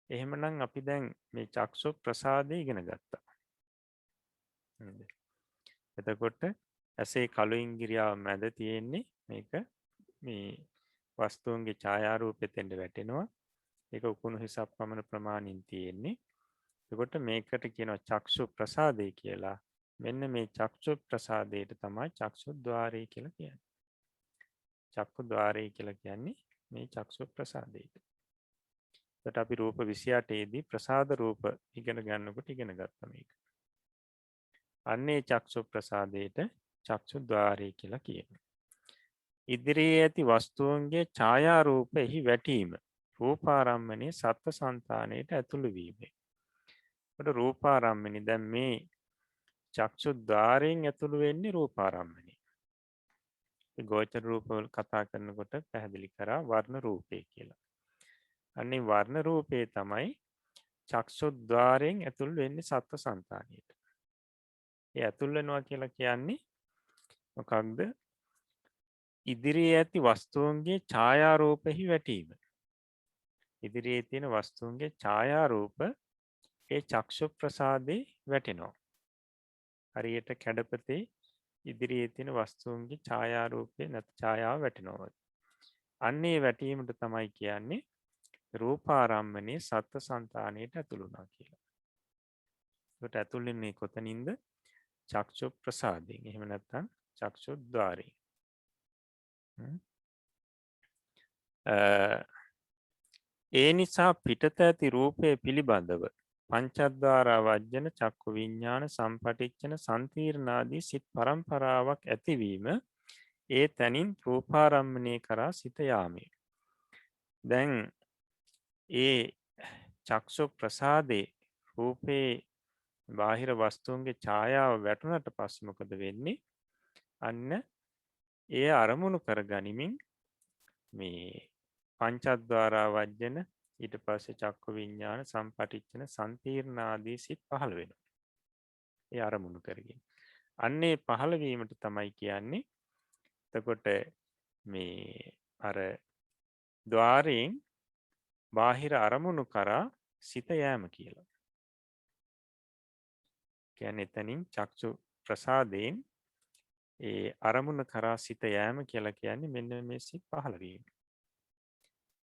එහෙමනම් අපි දැන් මේ චක්ෂු ප්‍රසාදය ඉගෙන ගත්තා. එතකොට ඇසේ කළු ඉංගිරියාව මැද තියෙන්නේ මේක මේ වස්තුන්ගේ ඡායාරූපෙතෙන්ට වැටෙනවා. ඒක උකුණු හිසක් පමණ ප්‍රමාණින් තියෙන්නේ. එතකොට මේකට කියනවා චක්ෂු ප්‍රසාදය කියලා. මෙන්න මේ චක්ෂු ප්‍රසාදයට තමයි චක්ෂුද්්වාරය කියලා කියන්නේ. චක්කුද්්වාරය කියලා කියන්නේ මේ චක්ෂු ප්‍රසාදයට. එතකොට අපි රූප 28 දී ප්‍රසාද රූප ඉගෙන ගන්නකොට ඉගෙන ගත්තා මේක. අන්නේ චක්ෂු ප්‍රසාදයට චක්ෂුද්්වාරය කියලා කියනවා. ඉදිරියේ ඇති වස්තුන්ගේ ඡායාරූප එහි වැටීම රූපාරම්මණයේ සත්ත්ව సంతානයට ඇතුළු වීමයි. ඒකට රූපාරම්මණය දැන් මේ චක්ෂුද්්වාරයෙන් ඇතුළු වෙන්නේ රූපාරම්මණය. ගෝචර රූපවල කතා කරනකොට පැහැදිලි කරා වර්ණ රූපේ කියලා. අන්නේ වර්ණ රූපේ තමයි චක්ෂුද්්වාරයෙන් ඇතුළු වෙන්නේ සත්ත්ව సంతානයට. ඒ ඇතුල් වෙනවා කියලා කියන්නේ මොකක්ද? ඉදිරියේ ඇති වස්තුන්ගේ ඡායාරූපෙහි වැටීම. ඉදිරියේ තියෙන වස්තුන්ගේ ඡායාරූප ඒ චක්ෂු ප්‍රසාදේ වැටෙනවා. හරියට කැඩපතේ ඉදිරියේ තියෙන වස්තුන්ගේ ඡායාරූපේ නැත් ඡායාව වැටෙනවා. අන්නේ වැටීමට තමයි කියන්නේ රූපාරම්මණයේ සත්ත්ව సంతානයට ඇතුළු වුණා කියලා. ඒකට ඇතුල් වෙන්නේ කොතනින්ද? චක්ෂු ප්‍රසාදයෙන්. එහෙම නැත්නම් චක්ෂුද්්වාරයෙන්. ඒ නිසා පිටත ඇති රූපය පිළිබඳව පංචද්වාරා වජ්ජන චක්කු විඤ්ඤාණ සම්පටිච්ඡන සම්තීර්ණාදී සිත් පරම්පරාවක් ඇතිවීම ඒ තැනින් රූපාරම්මණය කරා සිත යාමේ. දැන් ඒ චක්ෂු ප්‍රසාදේ රූපේ බාහිර වස්තුන්ගේ ඡායාව වැටුණට පස්සේ මොකද වෙන්නේ? අන්න ඒ අරමුණු කර ගනිමින් මේ පංචද්වාරා වජ්ජන ඊට පස්සේ චක්කු විඤ්ඤාණ සම්පටිච්ඡන සම්තිර්ණාදී සිත් 15 වෙනවා. ඒ අරමුණු කරගෙන. අන්නේ 15 වීමට තමයි කියන්නේ. එතකොට මේ අර ద్వාරයෙන් බාහිර අරමුණු කරා සිත යෑම කියලා. කියන්නේ එතනින් චක්ෂු ප්‍රසාදයෙන් ඒ අරමුණ කරා සිත යෑම කියලා කියන්නේ මෙන්න මේ සිත් 15 වීම.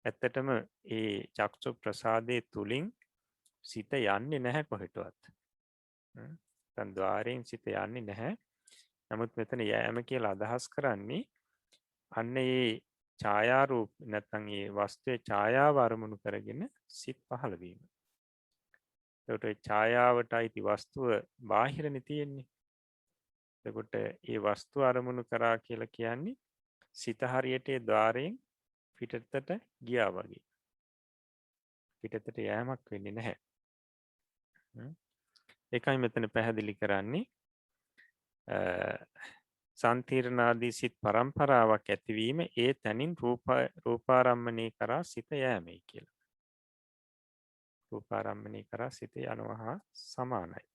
ඇත්තටම ඒ චක්ෂු ප්‍රසාදයේ තුලින් සිත යන්නේ නැහැ කොහෙටවත්. දැන් ద్వාරයෙන් සිත යන්නේ නැහැ. නමුත් මෙතන යෑම කියලා අදහස් කරන්නේ අන්න ඒ ඡායාරූප නැත්නම් ඒ වස්තුවේ ඡායාව අරමුණු කරගෙන සිත් 15 වීම. ඒකට ඒ ඡායාවට අයිති වස්තුව බාහිරනේ තියෙන්නේ. එතකොට ඒ වස්තුව අරමුණු කරා කියලා කියන්නේ සිත හරියට ඒ ద్వාරයෙන් පිටතට ගියා වගේ. පිටතට යෑමක් වෙන්නේ නැහැ. ඒකයි මෙතන පැහැදිලි කරන්නේ සම්තිර්ණාදී සිත් පරම්පරාවක් ඇතිවීම ඒ තැනින් රූපාරම්මණය කරා සිත යෑමයි කියලා. රූපාරම්මණය කරා සිත යනවා හා සමානයි.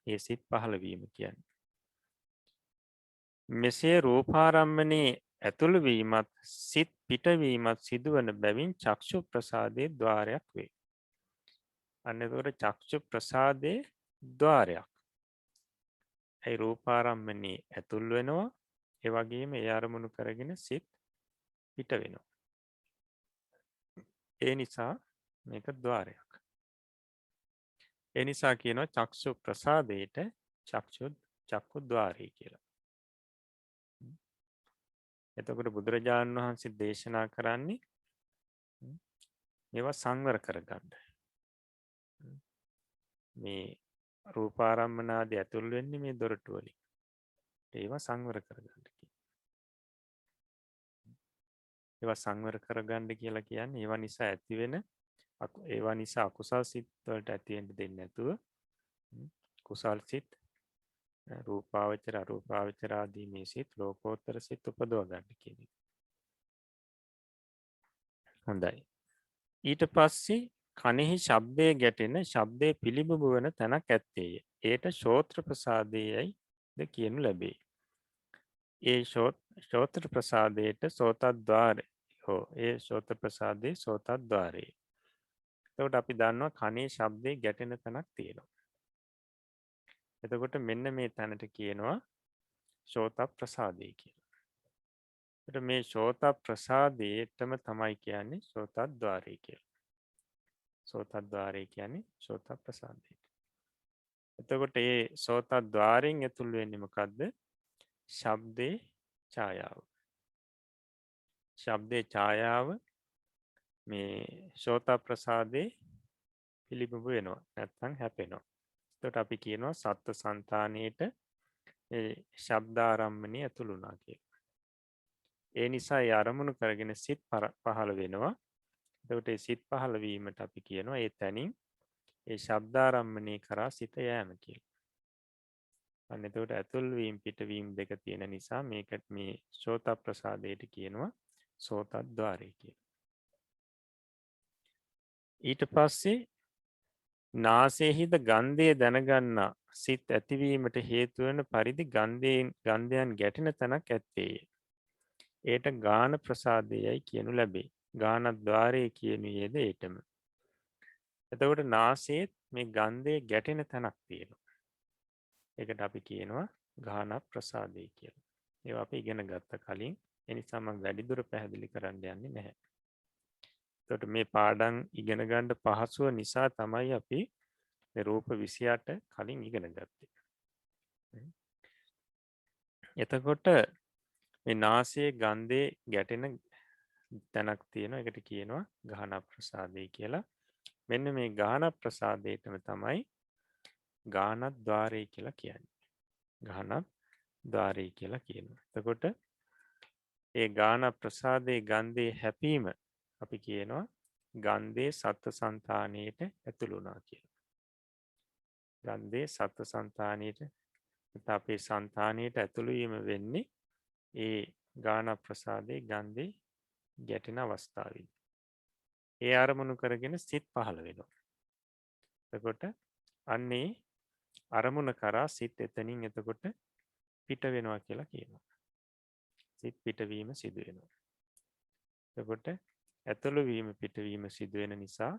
ඒ සිත් 15 වීම කියන්නේ. මෙසේ රූපාරම්මණයේ ඇතුළු වීමත් සිත් පිටවීමත් සිදුවන බැවින් චක්ෂු ප්‍රසාදයේ ద్వාරයක් වේ. අන්න එතකොට චක්ෂු ප්‍රසාදයේ ద్వාරයක්. ඒ රූපාරම්මණයේ ඇතුල් වෙනවා. ඒ වගේම ඒ අරමුණු කරගෙන සිත් පිට වෙනවා. ඒ නිසා මේක ద్వාරයක්. ඒ නිසා කියනවා චක්ෂු ප්‍රසාදයට චක්කු ద్వාරය කියලා. එතකොට බුදුරජාණන් වහන්සේ දේශනා කරන්නේ මේවා සංවර කරගන්න. මේ රූපාරම්මනාදී ඇතුල් වෙන්නේ මේ දොරටු වලින්. ඒවා සංවර කරගන්න කියනවා. ඒවා සංවර කරගන්න කියලා කියන්නේ ඒවා නිසා ඇතිවෙන ඒවා නිසා අකුසල් සිත් වලට ඇති වෙන්න දෙන්නේ නැතුව කුසල් සිත් රූපාවචර අරූපාවචර ආදී මේ සිත් ලෝකෝත්තර සිත් උපදව ගන්න කියන එක. හොඳයි. ඊට පස්සේ කනෙහි ශබ්දය ගැටෙන ශබ්දය පිළිබිඹු වන තැනක් ඇත්තේය. ඒට ශෝත්‍ර ප්‍රසාදයයි ද කියනු ලැබේ. ඒ ශෝත්‍ර ප්‍රසාදයට සෝතද්්වාරය හෝ ඒ ශෝත්‍ර ප්‍රසාදයේ සෝතද්්වාරයේ. එතකොට අපි දන්නවා කනේ ශබ්දය ගැටෙන තැනක් තියෙනවා. එතකොට මෙන්න මේ තැනට කියනවා ශෝත ප්‍රසාදය කියලා. එතකොට මේ ශෝත ප්‍රසාදයටම තමයි කියන්නේ සෝතද්්වාරය කියලා. සෝතද්්වාරය කියන්නේ ශෝත ප්‍රසාදයට. එතකොට ඒ සෝතද්්වාරයෙන් ඇතුල් වෙන්නේ මොකද්ද? ශබ්දේ ඡායාව. ශබ්දේ ඡායාව මේ ශෝත ප්‍රසාදේ පිළිබිඹු වෙනවා. නැත්නම් හැපෙනවා. එතකොට අපි කියනවා සත්ත්ව సంతානයේට ඒ ශබ්දාරම්මණය ඇතුළු වුණා කියලා. ඒ නිසා ඒ අරමුණු කරගෙන සිත් පහළ වෙනවා. එතකොට ඒ සිත් පහළ වීමට අපි කියනවා ඒ තැනින් ඒ ශබ්දාරම්මණය කරා සිත යෑම කියලා. අන්න එතකොට ඇතුල් වීම පිටවීම දෙක තියෙන නිසා මේකට මේ ශෝත ප්‍රසාදයට කියනවා සෝතද්්වාරය කියලා. ඊට පස්සේ නාසයෙහිද ගන්ධය දැනගන්නා සිත් ඇතිවීමට හේතුවන පරිදි ගන්ධයන් ගැටෙන තැනක් ඇත්තේය. ඒට ගාන ප්‍රසාදයයි කියනු ලැබේ. ගානද්්වාරය කියනුයේද ඒටම. එතකොට නාසයේත් මේ ගන්ධය ගැටෙන තැනක් තියෙනවා. ඒකට අපි කියනවා ගාන ප්‍රසාදය කියලා. ඒවා අපි ඉගෙන ගත්ත කලින්. එනිසා මම වැඩිදුර පැහැදිලි කරන්න යන්නේ නැහැ. එතකොට මේ පාඩම් ඉගෙන ගන්න පහසුව නිසා තමයි අපි රූප 28 කලින් ඉගෙන ගත්තේ. එතකොට මේ නාසයේ ගන්ධයේ ගැටෙන තැනක් තියෙනවා. ඒකට කියනවා ගාන ප්‍රසාදය කියලා. මෙන්න මේ ගාන ප්‍රසාදයටම තමයි ගානද්්වාරය කියලා කියන්නේ. ගානද්්වාරය කියලා කියනවා. එතකොට ඒ ගාන ප්‍රසාදයේ ගන්ධයේ හැපීම අපි කියනවා ගන්ධයේ සත්ත්ව సంతානයේට ඇතුළු වුණා කියලා. ගන්ධයේ සත්ත්ව సంతානයේට අපේ సంతානයේට ඇතුළු වීම වෙන්නේ ඒ ගාන ප්‍රසාදයේ ගන්ධේ ගැටෙන අවස්ථාවේදී. ඒ අරමුණු කරගෙන සිත් පහළ වෙනවා. එතකොට අන්නේ අරමුණ කරා සිත් එතනින් එතකොට පිට වෙනවා කියලා කියනවා. සිත් පිටවීම සිදු වෙනවා. එතකොට ඇතුළු වීම පිටවීම සිදු වෙන නිසා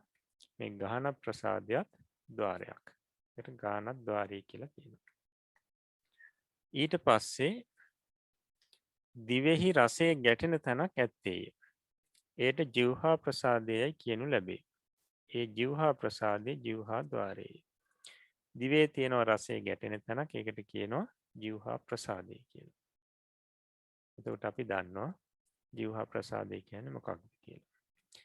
මේ ගාහන ප්‍රසාදයක් ద్వාරයක්. ඒකට ගාහන ద్వාරය කියලා කියනවා. ඊට පස්සේ දිවෙහි රසය ගැටෙන තැනක් ඇත්තේය. ඒට ජීවහා ප්‍රසාදයයි කියනු ලැබේ. ඒ ජීවහා ප්‍රසාදය ජීවහා ద్వාරයයි. දිවේ තියෙනවා රසය ගැටෙන තැනක් ඒකට කියනවා ජීවහා ප්‍රසාදය කියලා. එතකොට අපි දන්නවා ජීවහා ප්‍රසාදය කියන්නේ මොකක්ද කියලා.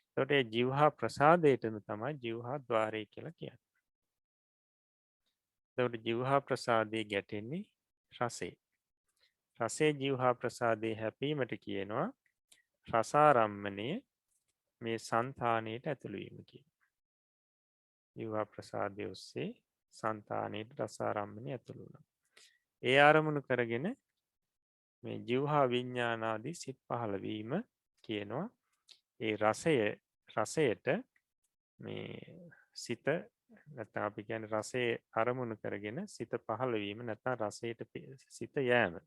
එතකොට ඒ ජීවහා ප්‍රසාදයටම තමයි ජීවහා ద్వාරය කියලා කියන්නේ. එතකොට ජීවහා ප්‍රසාදයේ ගැටෙන්නේ රසය. රසේ ජීවහා ප්‍රසාදයේ හැපීමට කියනවා රසාරම්මණය මේ సంతානයට ඇතුළු වීම කියලා. ජීවහා ප්‍රසාදය ඔස්සේ సంతානයට රසාරම්මණය ඇතුළු වෙනවා. ඒ ආරමුණු කරගෙන මේ ජීවහා විඥානාදී සිත් පහළ වීම කියනවා. ඒ රසයට මේ සිත නැත්නම් අපි කියන්නේ රසයේ අරමුණු කරගෙන සිත පහළ වීම නැත්නම් රසයට සිත යෑම.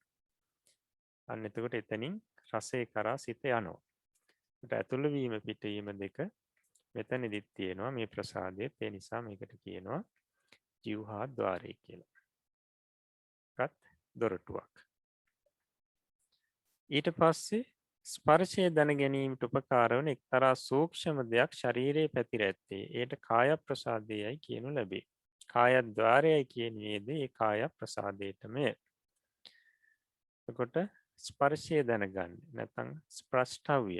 අන්න එතකොට එතනින් රසය කරා සිත යනවා. ඒකට ඇතුළු වීම පිටවීම දෙක මෙතනදිත් තියෙනවා මේ ප්‍රසාදයේ. ඒ නිසා මේකට කියනවා ජීවහා ద్వාරය කියලා. ඒකත් දොරටුවක්. ඊට පස්සේ ස්පර්ශය දැන ගැනීමට උපකාර වන එක්තරා සූක්ෂම දෙයක් ශරීරයේ පැතිර ඇත්තේ. ඒට කාය ප්‍රසාදයයි කියනු ලැබේ. කාය ద్వාරයයි කියන්නේද ඒ කාය ප්‍රසාදයටමය. එතකොට ස්පර්ශය දැනගන්න නැත්නම් ස්ප්‍රෂ්ඨව්‍ය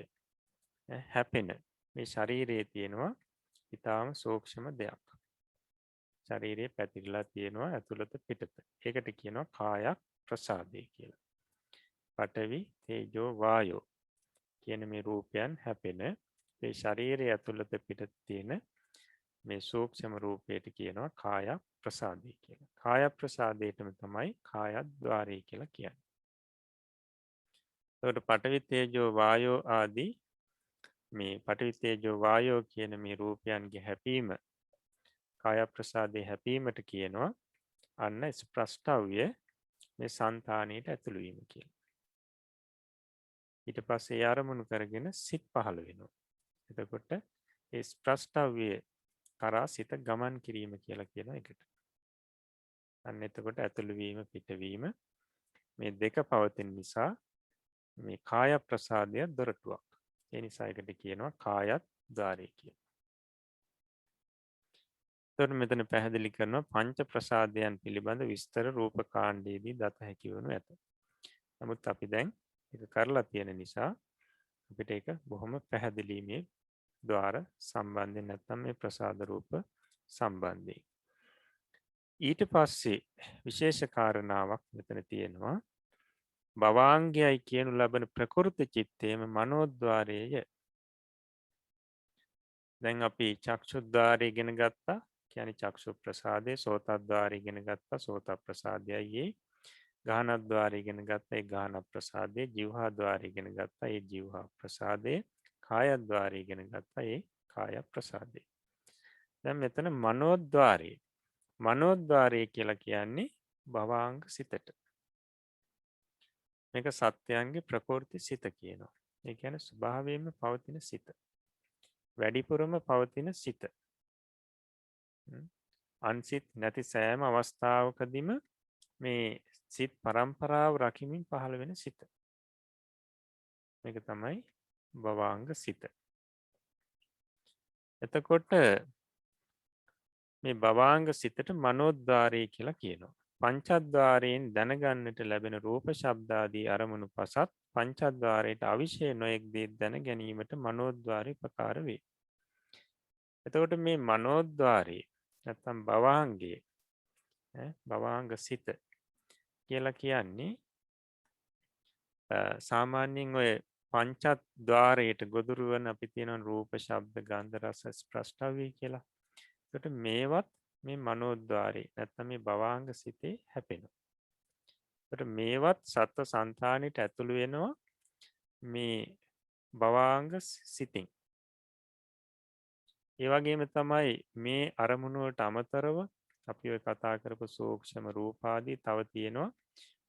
හැපෙන මේ ශරීරයේ තියෙනවා ඊටාම සූක්ෂම දෙයක්. ශරීරයේ පැතිරලා තියෙනවා ඇතුළත පිටත. ඒකට කියනවා කාය ප්‍රසාදය කියලා. පඨවි තේජෝ වායෝ කියන මේ රූපයන් හැපෙන මේ ශරීරය ඇතුළත පිටත තියෙන මේ සූක්ෂම රූපයට කියනවා කාය ප්‍රසාදය කියලා. කාය ප්‍රසාදයටම තමයි කාය ద్వාරය කියලා කියන්නේ. එතකොට පඨවි තේජෝ වායෝ ආදී මේ පඨවි තේජෝ වායෝ කියන මේ රූපයන්ගේ හැපීම කාය ප්‍රසාදයේ හැපීමට කියනවා අන්න ස්ප්‍රෂ්ඨව්‍ය මේ సంతානයට ඇතුළු වීම කියලා. ඊට පස්සේ ආරමුණු කරගෙන සිත් පහළ වෙනවා. එතකොට ඒ ස්ප්‍රෂ්ඨව්‍ය කරා සිත ගමන් කිරීම කියලා කියන එකට. අන්න එතකොට ඇතුළු වීම පිටවීම මේ දෙක පවතින නිසා මේ කාය ප්‍රසාදය දොරටුවක්. ඒ නිසා එකට කියනවා කායත් ద్వාරය කියලා. එතකොට මෙතන පැහැදිලි කරනවා පංච ප්‍රසාදයන් පිළිබඳ විස්තර රූප කාණ්ඩයේදී දත හැකි වනු ඇත. නමුත් අපි දැන් ඒක කරලා තියෙන නිසා අපිට ඒක බොහොම පැහැදිලි මේ ద్వාර සම්බන්ධයෙන් නැත්නම් මේ ප්‍රසාද රූප සම්බන්ධයෙන්. ඊට පස්සේ විශේෂ කාරණාවක් මෙතන තියෙනවා. භවාංගයයි කියනු ලබන ප්‍රකෘති චිත්තයේම මනෝද්වාරයේය. දැන් අපි චක්ෂුද්වාරය ඉගෙන ගත්තා. කියන්නේ චක්ෂු ප්‍රසාදයේ සෝතද්වාරය ඉගෙන ගත්තා. සෝත ප්‍රසාදයයි ගාහනද්වාරය ඉගෙන ගත්තා. ඒ ගාහන ප්‍රසාදයේ જીවහාද්වාරය ඉගෙන ගත්තා. ඒ જીවහා ප්‍රසාදයේ කායද්වාරය ඉගෙන ගත්තා. ඒ කාය ප්‍රසාදය. දැන් මෙතන මනෝද්වාරය. මනෝද්වාරය කියලා කියන්නේ භවාංග සිතට. මේක සත්‍යයන්ගේ ප්‍රකෘති සිත කියනවා. ඒ කියන්නේ ස්වභාවයෙන්ම පවතින සිත. වැඩිපුරම පවතින සිත. අන්සිත් නැති සෑම අවස්ථාවකදීම මේ සිත් පරම්පරාව රකිමින් පහළ වෙන සිත. මේක තමයි භවාංග සිත. එතකොට මේ භවාංග සිතට මනෝද්වාරය කියලා කියනවා. පංචද්වාරයෙන් දැනගන්නට ලැබෙන රූප ශබ්දාදී අරමුණු පසත් පංචද්වාරයට අවිෂය නොයෙක් දේ දැන ගැනීමට මනෝද්වාරය උපකාර වේ. එතකොට මේ මනෝද්වාරය නැත්නම් භවාංගයේ භවාංග සිත කියලා කියන්නේ සාමාන්‍යයෙන් ඔය පංචද්වාරයට ගොදුරු වන අපි තියෙන රූප ශබ්ද ගන්ධ රස ස්පර්ශ කියලා. ඒකට මේවත් මේ මනෝද්වාරේ නැත්නම් මේ භවාංග සිතේ හැපෙනවා. ඒකට මේවත් සත්ව సంతානෙට ඇතුළු වෙනවා මේ භවාංග සිතින්. ඒ වගේම තමයි මේ අරමුණුවට අමතරව අපි ඔය කතා කරපු සූක්ෂම රූපාදී තව තියෙනවා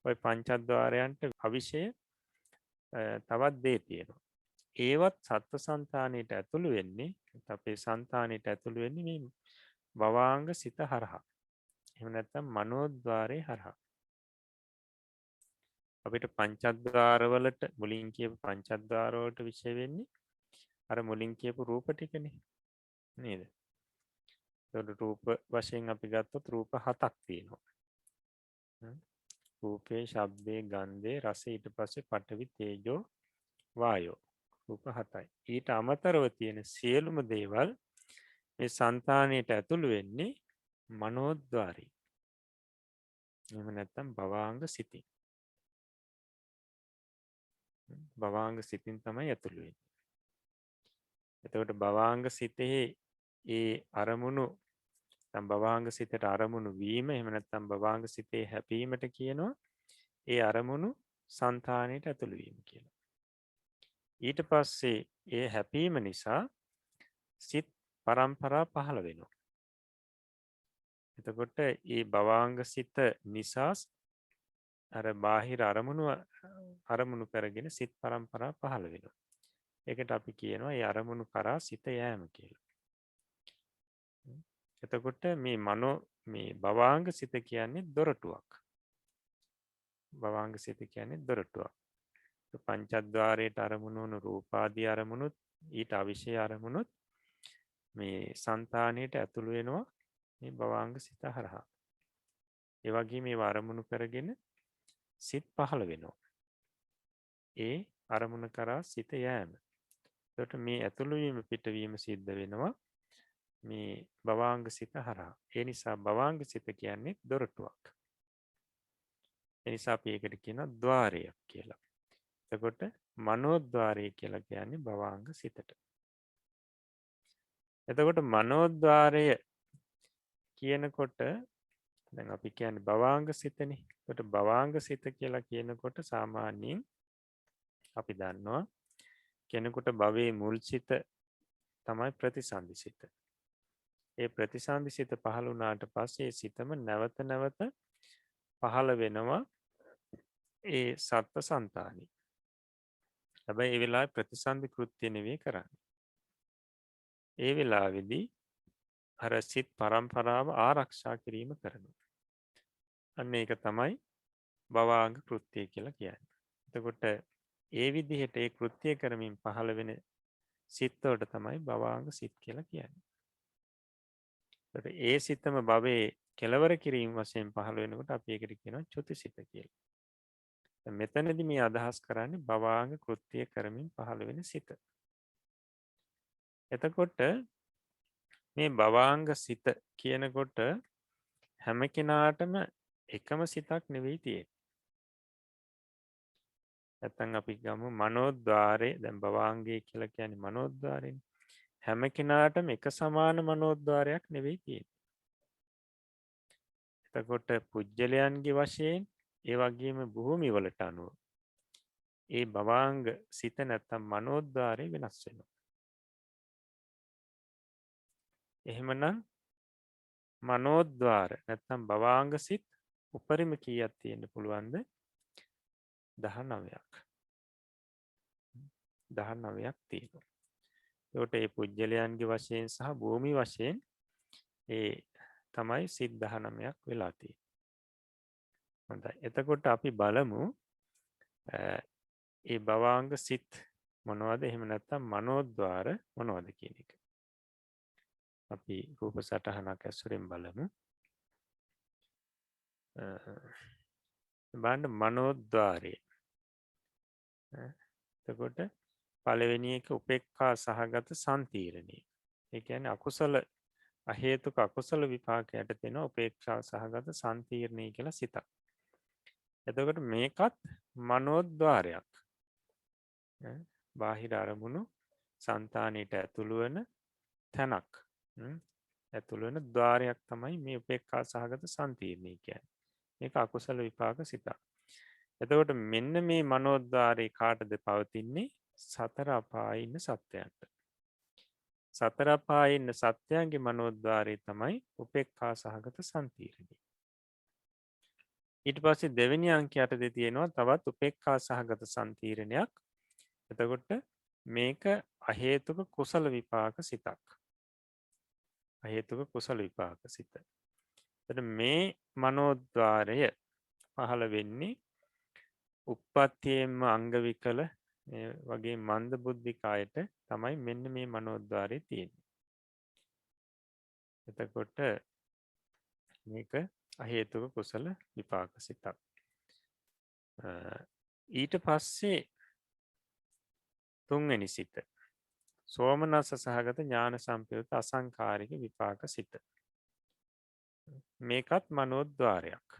ඔය පංචද්වාරයන්ට අවිෂය තවත් දේ තියෙනවා. ඒවත් සත්ව සන්තානයට ඇතුළු වෙන්නේ අපේ සන්තානයට ඇතුළු වෙන්නේ මේ භවාංග සිත හරහා. එහෙම නැත්නම් මනෝද්වාරය හරහා. අපිට පංචද්වාරවලට මුලින් කියපු පංචද්වාරවලට විෂය වෙන්නේ අර මුලින් කියපු රූප ටිකනේ නේද? එතකොට රූප වශයෙන් අපි ගත්තොත් රූප 7ක් තියෙනවා. රූපේ, ශබ්දේ, ගන්ධේ, රසේ ඊට පස්සේ පඨවි, තේජෝ, වායෝ. රූප 7යි. ඊට අමතරව තියෙන සියලුම දේවල් මේ సంతාණයට ඇතුළු වෙන්නේ මනෝද්වාරී. එහෙම නැත්නම් භවාංග සිතින්. භවාංග සිතින් තමයි ඇතුළු වෙන්නේ. එතකොට භවාංග සිතෙහි ඒ අරමුණු භවාංග සිතට අරමුණු වීම එහෙම නැත්නම් භවාංග සිතේ හැපීමට කියනවා ඒ අරමුණු సంతාණයට ඇතුළු වීම කියලා. ඊට පස්සේ ඒ හැපීම නිසා සිත් පරම්පරා පහළ වෙනවා. එතකොට ඒ භවාංග සිත නිසා අර බාහිර අරමුණු කරගෙන සිත් පරම්පරා පහළ වෙනවා. ඒකට අපි කියනවා ඒ අරමුණු කරා සිත යෑම කියලා. එතකොට මේ භවාංග සිත කියන්නේ දොරටුවක්. භවාංග සිත කියන්නේ දොරටුවක්. පංචද්වාරයට අරමුණු වන රූපාදී අරමුණුත් ඊට අවිෂය අරමුණුත් මේ సంతාණයට ඇතුළු වෙනවා මේ භවාංග සිත හරහා. ඒ වගේ මේ අරමුණු කරගෙන සිත් පහළ වෙනවා. ඒ අරමුණ කරා සිත යෑම. එතකොට මේ ඇතුළු වීම පිටවීම සිද්ධ වෙනවා මේ භවාංග සිත හරහා. ඒ නිසා භවාංග සිත කියන්නේ දොරටුවක්. ඒ නිසා අපි ඒකට කියනවා ద్వාරයක් කියලා. එතකොට මනෝද්වාරය කියලා කියන්නේ භවාංග සිතට. එතකොට මනෝද්වාරය කියනකොට දැන් අපි කියන්නේ භවාංග සිතනේ. එතකොට භවාංග සිත කියලා කියනකොට සාමාන්‍යයෙන් අපි දන්නවා කෙනෙකුට භවයේ මුල් සිත තමයි ප්‍රතිසන්දි සිත. ඒ ප්‍රතිසන්දි සිත පහළ වුණාට පස්සේ සිතම නැවත නැවත පහළ වෙනවා ඒ සත්ව సంతානෙ. හැබැයි ඒ වෙලාවේ ප්‍රතිසන්දි කෘත්‍ය නෙවෙයි කරන්නේ. ඒ වෙලාවේදී අර සිත් පරම්පරාව ආරක්ෂා කිරීම කරනවා. අන්න ඒක තමයි භවාංග කෘත්‍යය කියලා කියන්නේ. එතකොට ඒ විදිහට ඒ කෘත්‍ය කරමින් පහළ වෙන සිත්වලට තමයි භවාංග සිත් කියලා කියන්නේ. එතකොට ඒ සිතම භවයේ කෙලවර කිරීම වශයෙන් පහළ වෙනකොට අපි ඒකට කියනවා චුතිසිත කියලා. මෙතනදී මේ අදහස් කරන්නේ භවාංග කෘත්‍ය කරමින් පහළ වෙන සිත. එතකොට මේ භවාංග සිත කියනකොට හැම කෙනාටම එකම සිතක් නෙවෙයි තියෙන්නේ. නැත්නම් අපි ගමු මනෝද්වාරේ දැන් භවාංගය කියලා කියන්නේ මනෝද්වාරේනේ. හැම කෙනාටම එක සමාන මනෝද්වාරයක් නෙවෙයි තියෙන්නේ. එතකොට පුජ්‍යලයන්ගේ වශයෙන් ඒ වගේම භූමි වලට අනුව ඒ භවාංග සිත නැත්නම් මනෝද්වාරේ වෙනස් වෙනවා. එහෙමනම් මනෝද්වාර නැත්නම් භවාංග සිත් උපරිම කීයක් තියෙන්න පුළුවන්ද? 19ක්. 19ක් තියෙනවා. ඒකට ඒ පුජ්‍යලයන්ගේ වශයෙන් සහ භූමි වශයෙන් ඒ තමයි සිත් 19ක් වෙලා තියෙන්නේ. හොඳයි. එතකොට අපි බලමු ඒ භවාංග සිත් මොනවද? එහෙම නැත්නම් මනෝද්වාර මොනවද කියන එක. අපි රූප සටහනක් ඇසුරෙන් බලමු. බලන්න මනෝද්වාරය. එතකොට පළවෙනි එක උපේක්ඛා සහගත සම්තීරණය. ඒ කියන්නේ අකුසල අහේතුක අකුසල විපාකයට දෙන උපේක්ෂා සහගත සම්තීරණය කියලා සිතක්. එතකොට මේකත් මනෝද්වාරයක්. බාහිර අරමුණු సంతානෙට ඇතුළු වෙන තැනක්. ඇතුළු වෙන ద్వාරයක් තමයි මේ උපේක්ඛා සහගත සම්තීරණය කියන්නේ. මේක අකුසල විපාක සිතක්. එතකොට මෙන්න මේ මනෝද්වාරේ කාටද පවතින්නේ? සතර අපායේ ඉන්න සත්වයන්ට. සතර අපායේ ඉන්න සත්වයන්ගේ මනෝද්වාරය තමයි උපේක්ඛා සහගත සම්තිරණය. ඊට පස්සේ දෙවෙනි අංකය යටතේ තියෙනවා තවත් උපේක්ඛා සහගත සම්තිරණයක්. එතකොට මේක අහේතුක කුසල විපාක සිතක්. අහේතුක කුසල විපාක සිත. එතකොට මේ මනෝද්වාරය පහළ වෙන්නේ උප්පත්තියෙන්ම අංග විකල වගේ මන්ද බුද්ධික අයට තමයි මෙන්න මේ මනෝද්වාරය තියෙන්නේ. එතකොට මේක අහේතුක කුසල විපාක සිතක්. ඊට පස්සේ තුන්වෙනි සිත සෝමනස්ස සහගත ඥාන සම්පයුක්ත අසංකාරික විපාක සිත. මේකත් මනෝද්වාරයක්.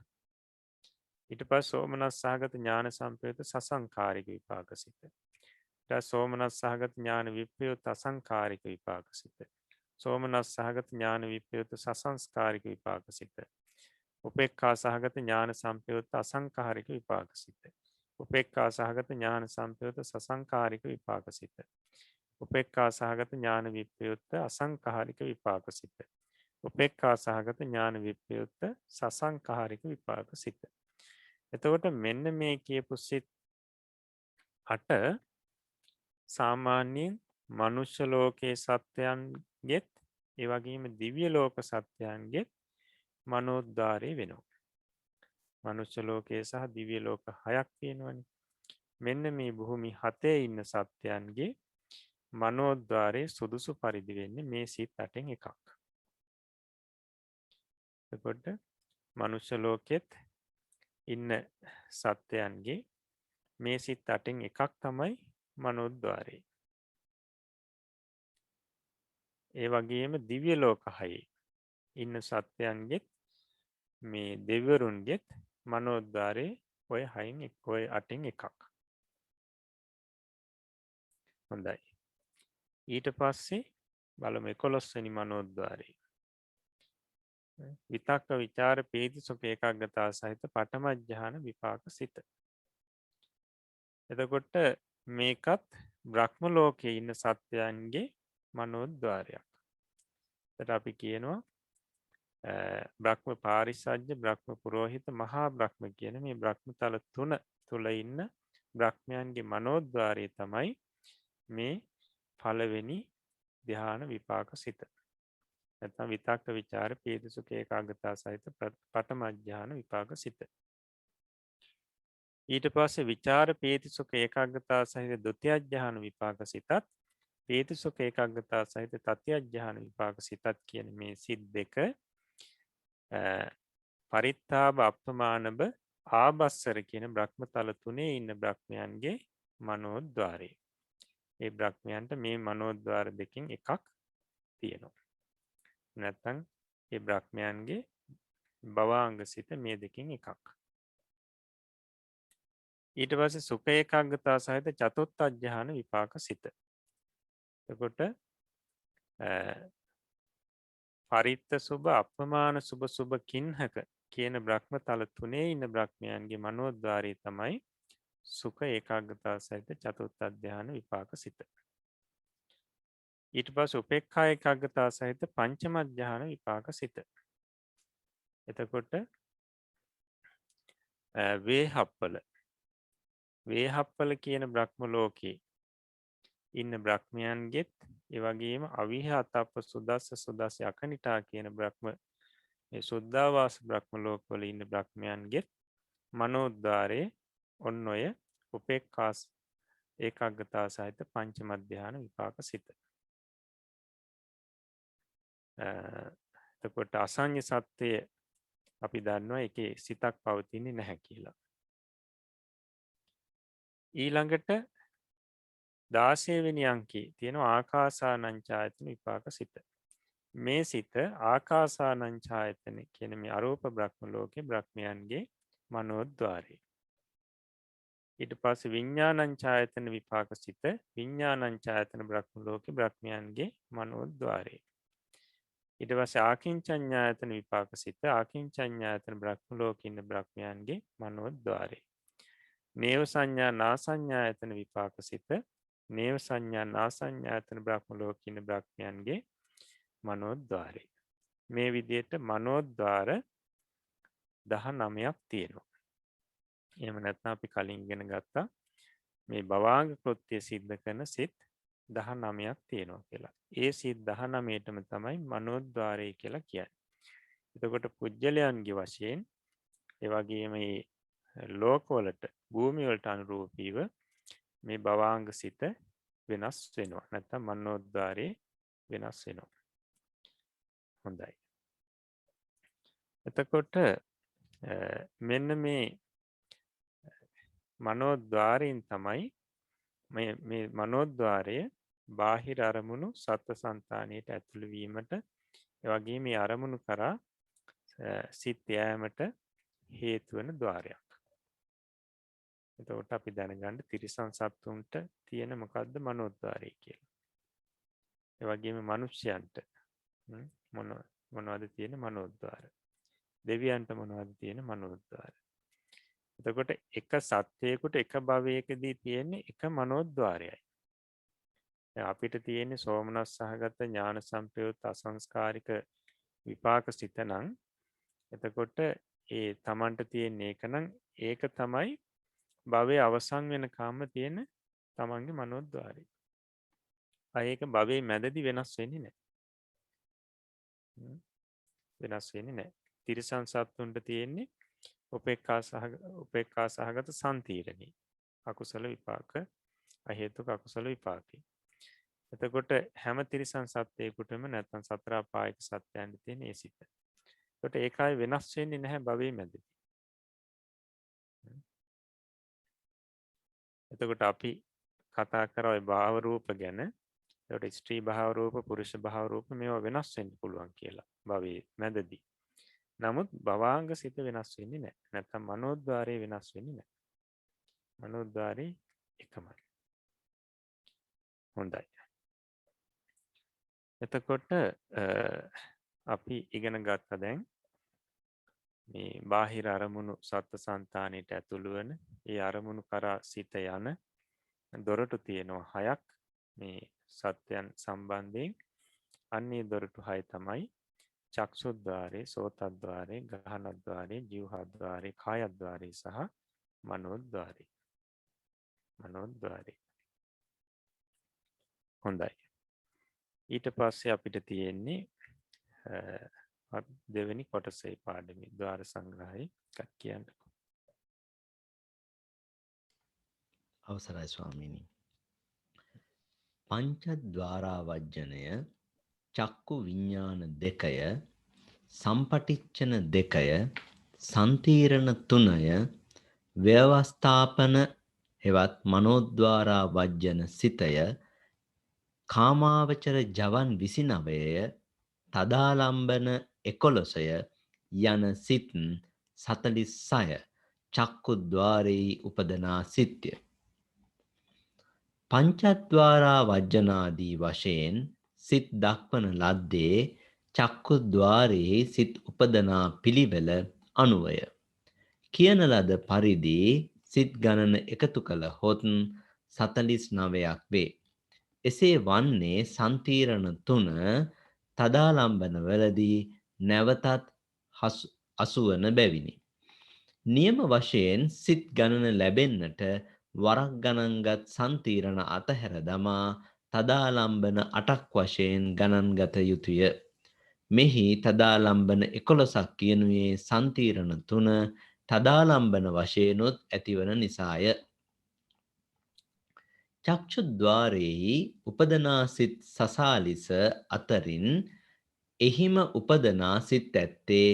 ඊට පස්සේ සෝමනස්ස සහගත ඥාන සම්පයුක්ත සසංකාරික විපාක සිත. ඊට සෝමනස්ස සහගත ඥාන විප්‍රයුක්ත අසංකාරික විපාක සිත. සෝමනස්ස සහගත ඥාන විප්‍රයුක්ත සසංස්කාරික විපාක සිත. උපේක්ඛා සහගත ඥාන සම්පයුක්ත අසංකාරික විපාක සිත. උපේක්ඛා සහගත ඥාන සම්පයුක්ත සසංකාරික විපාක සිත. උපේක්ඛා සහගත ඥාන විප්‍රයුක්ත අසංකාරික විපාක සිත. උපේක්ඛා සහගත ඥාන විප්‍රයුක්ත සසංකාරික විපාක සිත. එතකොට මෙන්න මේ කියපු සිත් 8 සාමාන්‍යයෙන් මනුෂ්‍ය ලෝකයේ සත්වයන්ගෙත් ඒ වගේම දිව්‍ය ලෝක සත්වයන්ගෙත් මනෝද්වාරය වෙනවා. මනුෂ්‍ය ලෝකයේ සහ දිව්‍ය ලෝක 6ක් තියෙනවනේ. මෙන්න මේ භූමි 7 ඉන්න සත්වයන්ගේ මනෝද්වාරයේ සුදුසු පරිදි වෙන්නේ මේ සිත් 8න් එකක්. එතකොට මනුෂ්‍ය ලෝකෙත් ඉන්න සත්වයන්ගේ මේ සිත් 8න් එකක් තමයි මනෝද්වාරය. ඒ වගේම දිව්‍ය ලෝක 6 ඉන්න සත්වයන්ගෙත් මේ දෙවිවරුන්ගෙත් මනෝද්වාරයේ ඔය 6න් ඔය 8න් එකක්. හොඳයි. ඊට පස්සේ බලමු 11 වෙනි මනෝද්වාරය. විතක්ක විචාර පීති සුඛ ඒකාග්‍රතාව සහිත පඨම ධ්‍යාන විපාක සිත. එතකොට මේකත් බ්‍රහ්ම ලෝකයේ ඉන්න සත්වයන්ගේ මනෝද්වාරයක්. එතකොට අපි කියනවා බ්‍රහ්ම පාරිසජ්‍ය බ්‍රහ්ම පුරෝහිත මහා බ්‍රහ්ම කියන මේ බ්‍රහ්මතල 3 තුල ඉන්න බ්‍රහ්මයන්ගේ මනෝද්වාරය තමයි මේ පළවෙනි ධ්‍යාන විපාක සිත. නැත්නම් විතක්ක විචාර පීති සුඛ ඒකාග්‍රතාව සහිත පඨම ධ්‍යාන විපාක සිත. ඊට පස්සේ විචාර පීති සුඛ ඒකාග්‍රතාව සහිත ဒုတိ ය ධ්‍යාන විපාක සිතත් පීති සුඛ ඒකාග්‍රතාව සහිත තතිය ධ්‍යාන විපාක සිතත් කියන මේ සිත් දෙක පරිත්තාභ අප්‍රමාණබ ආබස්සර කියන බ්‍රහ්මතල 3 ඉන්න බ්‍රහ්මයන්ගේ මනෝද්වාරය. ඒ බ්‍රහ්මයන්ට මේ මනෝද්වාර දෙකෙන් එකක් තියෙනවා. නැත්නම් ඒ බ්‍රහ්මයන්ගේ භවාංග සිත මේ දෙකෙන් එකක්. ඊට පස්සේ සුඛ ඒකාග්‍රතාව සහිත චතුර්ථ ධ්‍යාන විපාක සිත. එතකොට පරිත්ත සුභ අප්‍රමාණ සුභ සුභ කින්හක කියන බ්‍රහ්මතල 3 ඉන්න බ්‍රහ්මයන්ගේ මනෝද්වාරය තමයි සුඛ ඒකාග්‍රතාව සහිත චතුර්ථ ධ්‍යාන විපාක සිත. ඊට පස්සේ උපේක්ඛා ඒකාග්‍රතාව සහිත පංචම ධ්‍යාන විපාක සිත. එතකොට වේහප්පල කියන බ්‍රහ්ම ලෝකේ ඉන්න බ්‍රහ්මයන්ගෙත් ඒ වගේම අවිහ අතප්ප සුදස්ස යකනිටා කියන බ්‍රහ්ම මේ සුද්ධාවාස බ්‍රහ්ම ලෝකවල ඉන්න බ්‍රහ්මයන්ගෙත් මනෝද්වාරයේ ඔන්න ඔය උපේක්ඛා ඒකාග්‍රතාව සහිත පංචම ධ්‍යාන විපාක සිත. එතකොට අසඤ්ඤ සත්‍යය අපි දන්නවා ඒකේ සිතක් පවතින්නේ නැහැ කියලා. ඊළඟට 16 වෙනි අංකයේ තියෙන ආකාසානංචායතන විපාක සිත. මේ සිත ආකාසානංචායතන කියන මේ අරූප බ්‍රහ්ම ලෝකේ බ්‍රහ්මයන්ගේ මනෝද්වාරය. ඊට පස්සේ විඥානංචායතන විපාක සිත විඥානංචායතන බ්‍රහ්ම ලෝකේ බ්‍රහ්මයන්ගේ මනෝද්වාරය. ඊට පස්සේ ආකින්චඤ්ඤායතන විපාක සිත ආකින්චඤ්ඤායතන බ්‍රහ්ම ලෝකේ ඉන්න බ්‍රහ්මයන්ගේ මනෝද්වාරය. නේව සංඥා නා සංඥායතන විපාක සිත නේව සංඥා නාසඤ්ඤායතන බ්‍රහ්ම ලෝක කියන බ්‍රහ්මයන්ගේ මනෝද්වාරය. මේ විදිහට මනෝද්වාර 19ක් තියෙනවා. එහෙම නැත්නම් අපි කලින් ඉගෙන ගත්තා මේ භවාංග කෘත්‍ය සිද්ධ කරන සිත් 19ක් තියෙනවා කියලා. ඒ සිත් 19ටම තමයි මනෝද්වාරය කියලා කියන්නේ. එතකොට පුජ්‍යලයන්ගේ වශයෙන් ඒ වගේම මේ ලෝකවලට භූමිය වලට අනුරූපීව මේ භවාංග සිත වෙනස් වෙනවා. නැත්නම් මනෝද්වාරේ වෙනස් වෙනවා. හොඳයි. එතකොට මෙන්න මේ මනෝද්වාරයෙන් තමයි මේ මනෝද්වාරය බාහිර අරමුණු සත්ත්ව సంతානයට ඇතුළු වීමට ඒ වගේම මේ අරමුණු කරා සිත් යෑමට හේතු වෙන ద్వාරයක්. එතකොට අපි දැනගන්න තිරිසන් සත්තුන්ට තියෙන මොකද්ද මනෝද්වාරය කියලා. ඒ වගේම මිනිස්යන්ට මොනවද තියෙන මනෝද්වාර? දෙවියන්ට මොනවද තියෙන මනෝද්වාර? එතකොට එක සත්‍යයකට එක භවයකදී තියෙන්නේ එක මනෝද්වාරයයි. අපිට තියෙන්නේ සෝමනස් සහගත ඥාන සම්ප්‍රයුක්ත අසංස්කාරික විපාක සිත නම් එතකොට ඒ තමන්ට තියෙන එක නම් ඒක තමයි භවයේ අවසන් වෙනකම්ම තියෙන තමන්ගේ මනෝද්වාරය. ඒක භවයේ මැදදී වෙනස් වෙන්නේ නැහැ. වෙනස් වෙන්නේ නැහැ. තිරිසන් සත්තුන්ට තියෙන්නේ උපේක්ඛා සහගත සම්තීරණී. අකුසල විපාක අහේතුක අකුසල විපාකේ. එතකොට හැම තිරිසන් සත්වයකටම නැත්නම් සතර අපායක සත්‍යයන්ට තියෙන ඒ සිත. එතකොට ඒකයි වෙනස් වෙන්නේ නැහැ භවයේ මැදදී. එතකොට අපි කතා කරා ඔය භාව රූප ගැන. එතකොට ස්ත්‍රී භාව රූප, පුරුෂ භාව රූප මේවා වෙනස් වෙන්න පුළුවන් කියලා භවයේ මැදදී. නමුත් භවාංග සිත වෙනස් වෙන්නේ නැහැ. නැත්නම් මනෝද්වාරය වෙනස් වෙන්නේ නැහැ. මනෝද්වාරේ එකමයි. හොඳයි. එතකොට අපි ඉගෙන ගත්තා දැන් මේ බාහිර අරමුණු සත්ත්ව సంతානෙට ඇතුළු වෙන ඒ අරමුණු කරා සිත යන දොරටු තියෙනවා 6ක් මේ සත්‍යයන් සම්බන්ධයෙන්. අන්නේ දොරටු 6 තමයි චක්ෂුද්්වාරේ, සෝතද්්වාරේ, ගහනද්්වාරේ, ජීවහද්්වාරේ, කායද්්වාරේ සහ මනෝද්්වාරේ. මනෝද්්වාරේ. හොඳයි. ඊට පස්සේ අපිට තියෙන්නේ දෙවෙනි කොටසේ පාඩමේ ద్వාර සංග්‍රහය එකක් කියන්නකෝ. අවසරයි ස්වාමීනි. පංචද්වාරා වජ්ජනය, චක්කු විඤ්ඤාණ දෙකය, සම්පටිච්ඡන දෙකය, සම්තීරණ තුනය, ව්‍යවස්ථාපන හෙවත් මනෝද්වාරා වජ්ජන සිතය, කාමාවචර ජවන් 29ය, තදාලම්බන 11ය යන සිත් 46 චක්කුද්්වාරෙහි උපදනා සිත්ය. පංචද්වාරා වජ්ජනාදී වශයෙන් සිත් දක්වන ලද්දේ චක්කුද්්වාරෙහි සිත් උපදනා පිළිවෙල අනුවය. කියන ලද පරිදි සිත් ගණන එකතු කළහොත් 49ක් වේ. එසේ වන්නේ සම්තීරණ 3 තදාලම්බන වලදී නැවතත් 80 වන බැවිනි. නියම වශයෙන් සිත් ගණන ලැබෙන්නට වරක් ගණන්ගත් සම්තීරණ අතහැර දමා තදාලම්බන 8ක් වශයෙන් ගණන්ගත යුතුය. මෙහි තදාලම්බන 11ක් කියනුයේ සම්තීරණ 3 තදාලම්බන වශයෙන්ුත් ඇතිවන නිසාය. චක්ෂුද්්වාරෙහි උපදනා සිත් 46 අතරින් එහිම උපදනා සිත් ඇත්තේ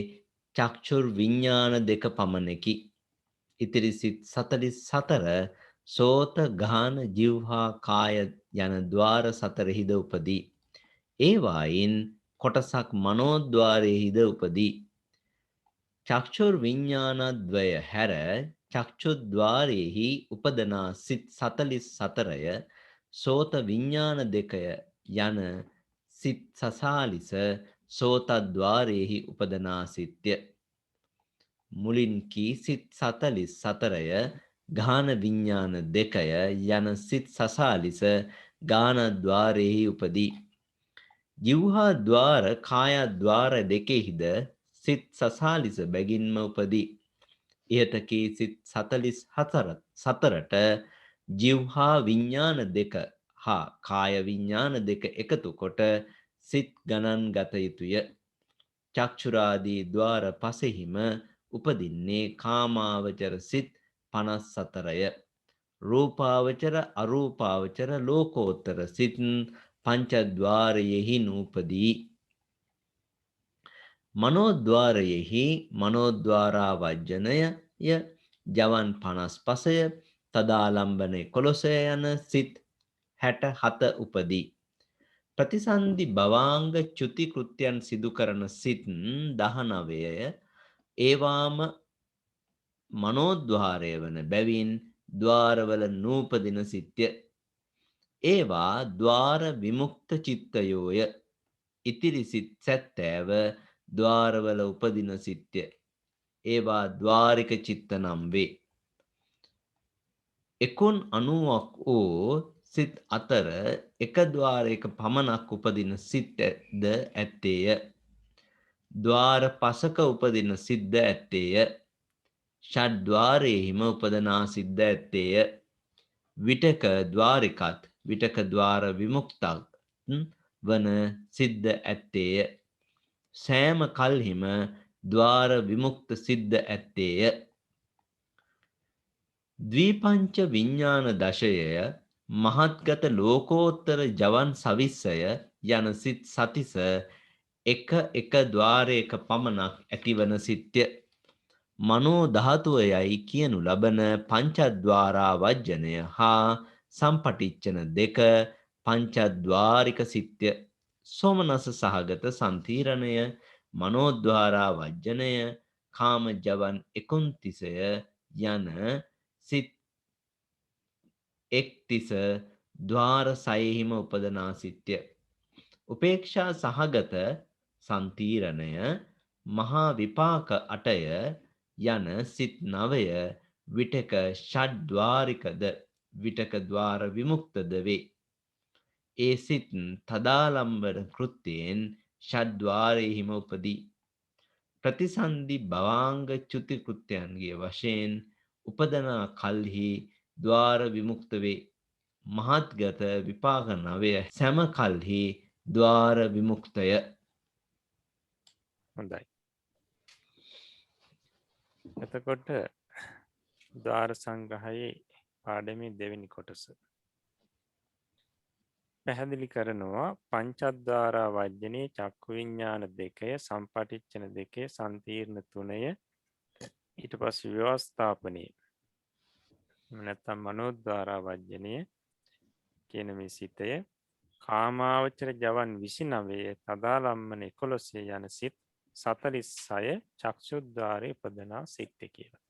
චක්ෂුර් විඤ්ඤාණ දෙක පමණකි. ඉතිරි සිත් 44 සෝත ගාන ජීවහා කාය යන ద్వාර සතරෙහිද උපදී. ඒවායින් කොටසක් මනෝද්වාරයෙහිද උපදී. චක්ෂුර් විඤ්ඤාණද්වය හැර චක්ෂුද්්වාරයෙහි උපදනා සිත් 44ය සෝත විඤ්ඤාණ දෙකය යන සිත් 46 සෝතද්්වාරයෙහි උපදනා සිත්ය. මුලින් කී සිත් 44ය ගාන විඤ්ඤාණ දෙකය යන සිත් සසාලිස ගානද්වාරෙහි උපදී. ජිව්හා ద్వාර කායද්වාර දෙකෙහිද සිත් සසාලිස බැගින්ම උපදී. ඉහත කී සිත් 44ට ජිව්හා විඤ්ඤාණ දෙක හා කාය විඤ්ඤාණ දෙක එකතු කොට සිත් ගණන් ගත යුතුය. චක්ෂුරාදී ద్వාර පසෙහිම උපදින්නේ කාමාවචර සිත් 54ය. රූපාවචර අරූපාවචර ලෝකෝත්තර සිත් පංචද්වාරයෙහි නූපදී. මනෝද්වාරයෙහි මනෝද්වාරා වජ්ජනය ජවන් 55ය තදාලම්බන 11 යන සිත් 67 උපදී. ප්‍රතිසන්දි භවාංග චුති කෘත්‍යයන් සිදු කරන සිත් 19ය. ඒවාම මනෝද්වාරය වන බැවින් ద్వාරවල නූපදින සිත්ය. ඒවා ద్వාර විමුක්ත චිත්තයෝය. ඉතිරි සිත් 70 ద్వාරවල උපදින සිත්ය. ඒවා ద్వාරික චිත්ත නම් වේ. 90ක් වූ සිත් අතර එක ద్వාරයක පමණක් උපදින සිත්ද ඇත්තේය. ద్వාර පසක උපදින සිත්ද ඇත්තේය. ෂඩ්ද්වාරයෙහිම උපදනා සිත්ද ඇත්තේය. විටක ద్వාරිකත් විටක ద్వාර විමුක්තත් වන සිත්ද ඇත්තේය. සෑම කල්හිම ద్వාර විමුක්ත සිත්ද ඇත්තේය. ද්විපංච විඤ්ඤාණ දශය මහත්ගත ලෝකෝත්තර ජවන් සවිස්සය යන සිත් සතිස එක ద్వාරයක පමණක් ඇතිවන සිත්ය. මනෝ ධාතුව යයි කියනු ලබන පංචද්වාරා වජ්ජනය හා සම්පටිච්ඡන දෙක පංචද්වාරික සිත්ය. සෝමනස සහගත සම්තිරණය මනෝද්වාරා වජ්ජනය කාම ජවන් 29 යන සිත් 31 ద్వාර සයෙහිම උපදනා සිත්ය. උපේක්ෂා සහගත සම්තිරණය මහා විපාක 8 යන සිත් 9 විටක ෂඩ්ද්වාරිකද විටක ద్వාර විමුක්තද වේ. ඒ සිත් තදාලම්බන කෘත්‍යයෙන් ෂඩ්ද්වාරයෙහිම උපදී. ප්‍රතිසන්දි භවාංග චුති කෘත්‍යයන්ගේ වශයෙන් උපදනා කල්හි ద్వාර විමුක්ත වේ. මහත්ගත විපාක 9 සෑම කල්හි ద్వාර විමුක්තය. හොඳයි. එතකොට ద్వාර සංග්‍රහයේ පාඩමේ දෙවෙනි කොටස පැහැදිලි කරනවා. පංචද්වාරා වජ්ජනයේ චක්කු විඤ්ඤාණ දෙකය සම්පටිච්ඡන දෙකේ සම්තිර්ණ 3ය ඊට පස්සේ ව්‍යවස්ථාපනයේ නැත්නම් මනෝද්වාරා වජ්ජනයේ කියන මේ සිතය කාමාවචර ජවන් 29 තදාලම්මන 11 යන සිත් 46 චක්ෂුද්වාරයේ උපදනා සිත් කියලා.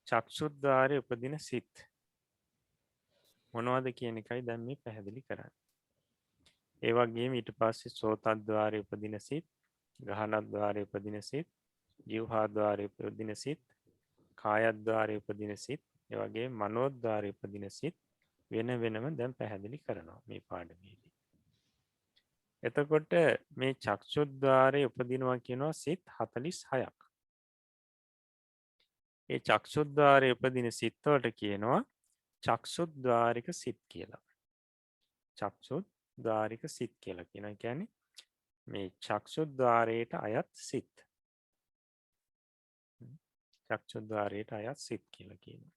චක්ෂුද්වාරයේ උපදින සිත් මොනවද කියන එකයි දැන් මේ පැහැදිලි කරන්නේ. ඒ වගේම ඊට පස්සේ සෝතද්වාරයේ උපදින සිත්, ගහනද්වාරයේ උපදින සිත්, ජීවහාද්වාරයේ උපදින සිත්, කායද්වාරයේ උපදින සිත්, ඒ වගේම මනෝද්වාරයේ උපදින සිත් වෙන වෙනම දැන් පැහැදිලි කරනවා මේ පාඩමේදී. එතකොට මේ චක්ෂුද්වාරයේ උපදිනවා කියනවා සිත් 46ක්. ඒ චක්ෂුද්වාරයේ උපදින සිත් වලට කියනවා චක්ෂුද්වාරික සිත් කියලා. චක්ෂුද්වාරික සිත් කියලා කියනවා. කියන්නේ මේ චක්ෂුද්වාරයට අයත් සිත්. චක්ෂුද්වාරයට අයත් සිත් කියලා කියනවා.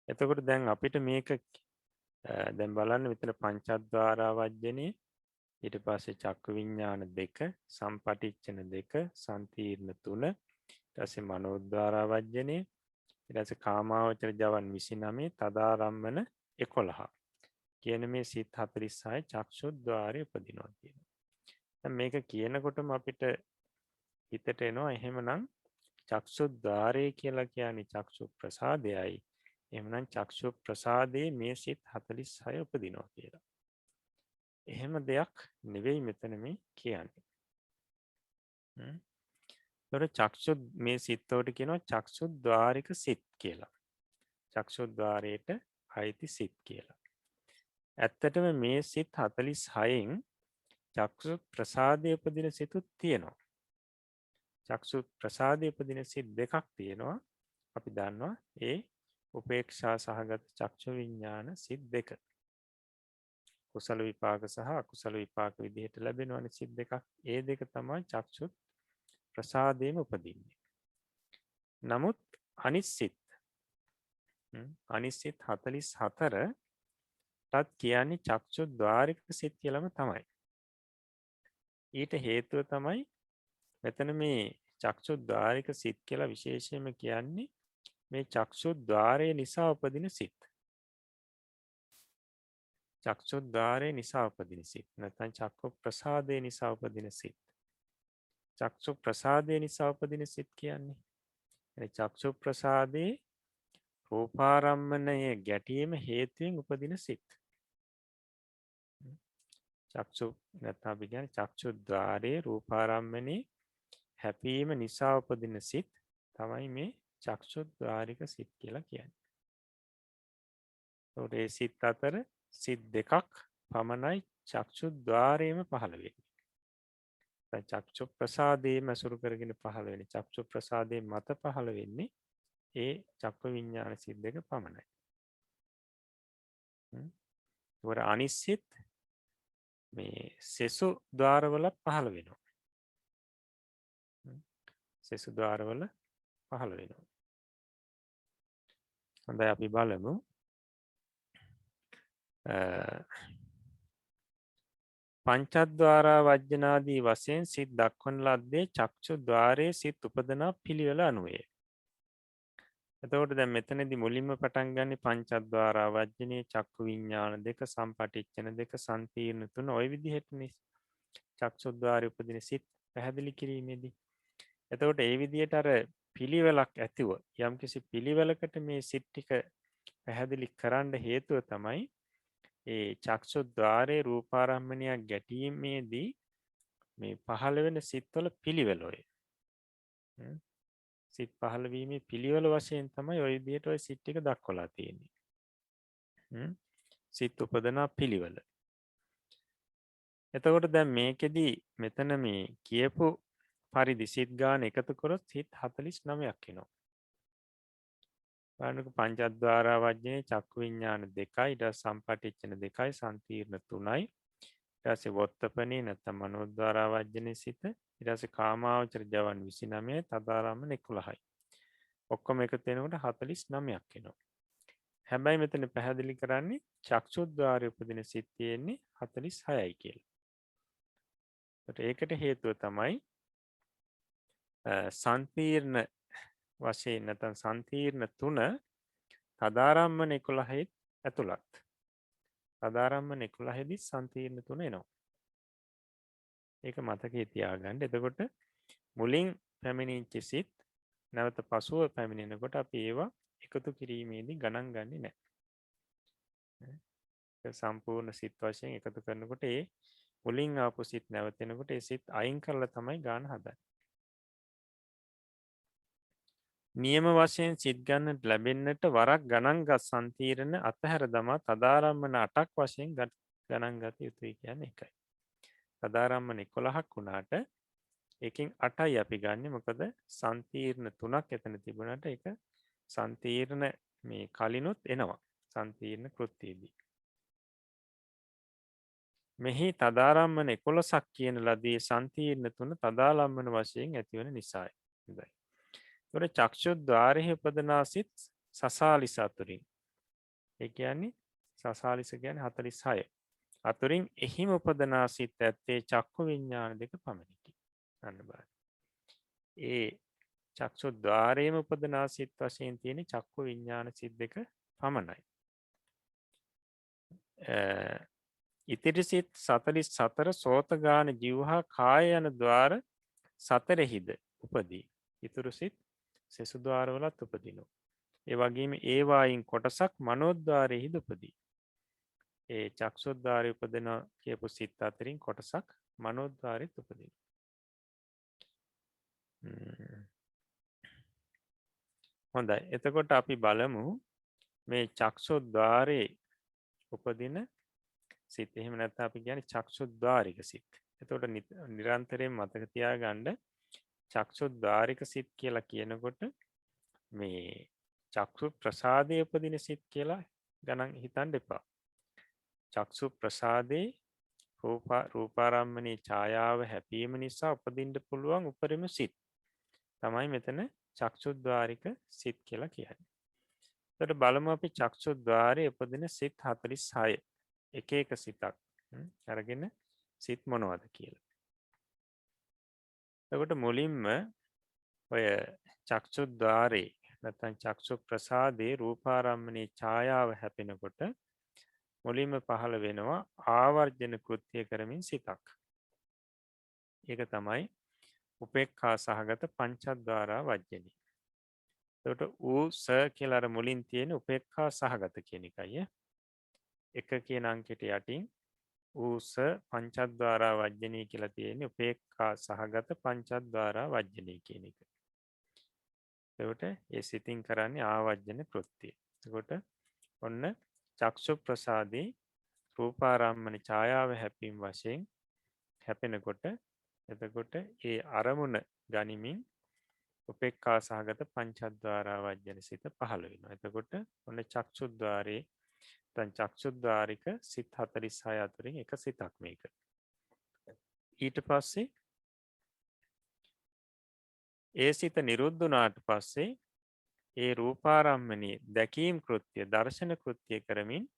එතකොට දැන් අපිට මේක දැන් බලන්න මෙතන පංචද්වාරා වජ්ජනයේ ඊට පස්සේ චක්කු විඤ්ඤාණ 2 සම්පටිච්ඡන 2 සම්තිර්ණ 3 ඊට පස්සේ මනෝද්වාරා වජ්ජනයේ ඊට පස්සේ කාමාවචර ජවන් 29 තදාරම්මන 11 කියන මේ සිත් 46 චක්ෂුද්වාරයේ උපදිනවා කියනවා. දැන් මේක කියනකොටම අපිට හිතට එනවා එහෙමනම් චක්ෂුද්වාරය කියලා කියන්නේ චක්ෂු ප්‍රසාදයයි. එහෙමනම් චක්ෂු ප්‍රසාදයේ මේ සිත් 46 උපදිනවා කියලා. එහෙම දෙයක් නෙවෙයි මෙතන මේ කියන්නේ. චක්ෂු මේ සිත් වලට කියනවා චක්ෂුද්වාරික සිත් කියලා. චක්ෂුද්වාරයට අයිති සිත් කියලා. ඇත්තටම මේ සිත් 46න් චක්ෂු ප්‍රසාදයේ උපදින සිතුත් තියෙනවා. චක්ෂු ප්‍රසාදයේ උපදින සිත් දෙකක් තියෙනවා. අපි දන්නවා ඒ උපේක්ෂා සහගත චක්ෂු විඥාන සිත් දෙක. කුසල විපාක සහ අකුසල විපාක විදිහට ලැබෙනවනේ සිත් දෙකක්. ඒ දෙක තමයි චක්ෂු ප්‍රසාදයේම උපදින්නේ. නමුත් අනිත් සිත් 44 තත් කියන්නේ චක්ෂු ద్వාරික සිත් කියලාම තමයි. ඊට හේතුව තමයි මෙතන මේ චක්ෂු ద్వාරික සිත් කියලා විශේෂයෙන්ම කියන්නේ මේ චක්ෂු ద్వාරය නිසා උපදින සිත්. චක්ෂු ద్వාරය නිසා උපදින සිත්. නැත්නම් චක්කු ප්‍රසාදය නිසා උපදින සිත්. චක්ෂු ප්‍රසාදය නිසා උපදින සිත් කියන්නේ චක්ෂු ප්‍රසාදයේ රූපාරම්මණය ගැටීම හේතුවෙන් උපදින සිත්. චක්ෂු නැත්නම් අපි කියන්නේ චක්ෂු ద్వාරයේ රූපාරම්මණේ හැපීම නිසා උපදින සිත් තමයි මේ චක්ෂු ద్వාරික සිත් කියලා කියන්නේ. ඒ සිත් අතර සිත් දෙකක් පමණයි චක්ෂු ద్వාරයේම පහළ වෙන්නේ. චක්ෂු ප්‍රසාදයේම අසුරු කරගෙන පහළ වෙන්නේ චක්ෂු ප්‍රසාදයේ මත පහළ වෙන්නේ ඒ චක්ක විඥාන සිත් දෙක පමණයි. ඒවර අනිසිත මේ සෙසු ద్వාරවල පහළ වෙනවා. සෙසු ద్వාරවල පහළ වෙනවා. හොඳයි අපි බලමු. පංචද්වාරා වජ්ජනාදී වශයෙන් සිත් දක්වන ලද්දේ චක්ෂු ద్వාරයේ සිත් උපදනා පිළිවෙල අනුවය. එතකොට දැන් මෙතනදී මුලින්ම පටන් ගන්න පංචද්වාරා වජ්ජනේ චක්කු විඥාන දෙක සම්පටිච්ඡන දෙක සම්පීර්ණ තුන ওই විදිහටනේ චක්ෂුද්වාරය උපදින සිත් පැහැදිලි කිරීමේදී. එතකොට ඒ විදිහට අර පිළිවෙලක් ඇතිව යම්කිසි පිළිවෙලකට මේ සිත් ටික පැහැදිලි කරන්න හේතුව තමයි ඒ චක්ෂුද්වාරයේ රූපාරම්මණයක් ගැටීමේදී මේ පහළ වෙන සිත්වල පිළිවෙල ඔය. සිත් පහළවීමේ පිළිවෙල වශයෙන් තමයි ওই විදිහට ওই සිත් ටික දක්වලා තියෙන්නේ. සිත් උපදනා පිළිවෙල. එතකොට දැන් මේකෙදි මෙතන මේ කියපු පරිදි සිත් ගාන එකතු කරොත් සිත් 49ක් එනවා. බලන්නක පංචද්වාරා වජ්ජනේ චක්කු විඥාන 2යි ඊට සම්පටිච්ඡන 2යි සම්පීර්ණ 3යි ඊට පස්සේ වොත්තපනේ නැත්නම් මනෝද්වාරා වජ්ජනේ සිත ඊට පස්සේ කාමාවචර ජවන් 29යි තදාරම්මන 11යි. ඔක්කොම එකතු වෙනකොට 49ක් එනවා. හැබැයි මෙතන පැහැදිලි කරන්නේ චක්ෂුද්වාරයේ උපදින සිත් තියෙන්නේ 46යි කියලා. ඒකට හේතුව තමයි සම්පීර්ණ වශයෙන් නැත්නම් සම්පීර්ණ 3 තදාරම්මන 11යි ඇතුළත්. තදාරම්මන 11යිදී සම්පීර්ණ 3 එනවා. ඒක මතකයේ තියාගන්න. එතකොට මුලින් පැමිණිච්ච සිත් නැවත පසුව පැමිණෙනකොට අපි ඒවා එකතු කිරීමේදී ගණන් ගන්නේ නැහැ. සම්පූර්ණ සිත් වශයෙන් එකතු කරනකොට ඒ මුලින් ආපු සිත් නැවතෙනකොට ඒ සිත් අයින් කරලා තමයි ගාන හදන්නේ. නියම වශයෙන් සිත් ගන්නට ලැබෙන්නට වරක් ගණන්ගත් සම්තිරණ අතහැර දමා තදාරම්මන 8ක් වශයෙන් ගණන් ගත යුතුයි කියන්නේ එකයි. තදාරම්මන 11ක් වුණාට එකකින් 8යි අපි ගන්නෙ මොකද සම්තිර්ණ 3ක් එතන තිබුණාට ඒක සම්තිර්ණ මේ කලිනුත් එනවා සම්තිර්ණ කෘත්‍යයේදී. මෙහි තදාරම්මන 11ක් කියන ලදී සම්තිර්ණ 3 තදාලම්මන වශයෙන් ඇතිවන නිසායි. හොඳයි. ඒතකොට චක්ෂුද්වාරයේ උපදනා සිත් සසාලිස අතුරින්. ඒ කියන්නේ සසාලිස කියන්නේ 46. අතුරින් එහිම උපදනා සිත් ඇත්තේ චක්කු විඥාන දෙක පමණකි. අන්න බලන්න. ඒ චක්ෂුද්වාරයේම උපදනා සිත් වශයෙන් තියෙන චක්කු විඥාන සිත් දෙක පමණයි. ඉතිරි සිත් 44 සෝතගාන ජීවහා කාය යන ద్వාර 4හිද උපදී. ඉතුරු සිත් සෙසු ద్వාරවලත් උපදිනවා. ඒ වගේම ඒ වයින් කොටසක් මනෝද්වාරයේහිද උපදී. ඒ චක්ෂුද්වාරයේ උපදින කියපු සිත් අතරින් කොටසක් මනෝද්වාරෙත් උපදිනවා. හොඳයි. එතකොට අපි බලමු මේ චක්ෂුද්්වාරයේ උපදින සිත්. එහෙම නැත්නම් අපි කියන්නේ චක්ෂුද්්වාරික සිත්. එතකොට නිරන්තරයෙන් මතක තියාගන්න චක්ෂුද්්වාරික සිත් කියලා කියනකොට මේ චක්ෂු ප්‍රසාදයේ උපදින සිත් කියලා ගණන් හිතන්න එපා. චක්ෂු ප්‍රසාදේ රූපාරම්මණී ඡායාව හැපීම නිසා උපදින්න පුළුවන් උපරිම සිත් තමයි මෙතන චක්ෂුද්්වාරික සිත් කියලා කියන්නේ. එතකොට බලමු අපි චක්ෂුද්්වාරයේ උපදින සිත් 46 එක එක සිතක් අරගෙන සිත් මොනවද කියලා. එතකොට මුලින්ම ඔය චක්ෂුද්්වාරේ නැත්නම් චක්ෂු ප්‍රසාදේ රූපාරම්මණී ඡායාව හැපෙනකොට මුලින්ම පහළ වෙනවා ආවර්ජන කෘත්‍ය කරමින් සිතක්. ඒක තමයි උපේක්ඛා සහගත පංචද්වාරා වජ්ජනී. එතකොට ඌ ස කියලා අර මුලින් තියෙන උපේක්ඛා සහගත කියන එකයි. එක කියන අංකයට යටින් ඌස පංචද්වාරා වජ්ජනී කියලා තියෙන්නේ උපේක්ඛා සහගත පංචද්වාරා වජ්ජනී කියන එක. එතකොට ඒ සිතින් කරන්නේ ආවර්ජන කෘත්‍යය. එතකොට ඔන්න චක්ෂු ප්‍රසාදී රූපාරම්මන ඡායාව හැපීම් වශයෙන් හැපෙනකොට එතකොට ඒ අරමුණ ගනිමින් උපේක්ඛා සහගත පංචද්වාරා වජ්ජන සිත පහළ වෙනවා. එතකොට ඔන්න චක්ෂුද්්වාරේ දැන් චක්ෂුද්්වාරික සිත් 46 අතරින් එක සිතක් මේක. ඊට පස්සේ ඒ සිත නිරුද්ධ වුණාට පස්සේ ඒ රූපාරම්මණී දැකීම් කෘත්‍ය දර්ශන කෘත්‍ය කරමින්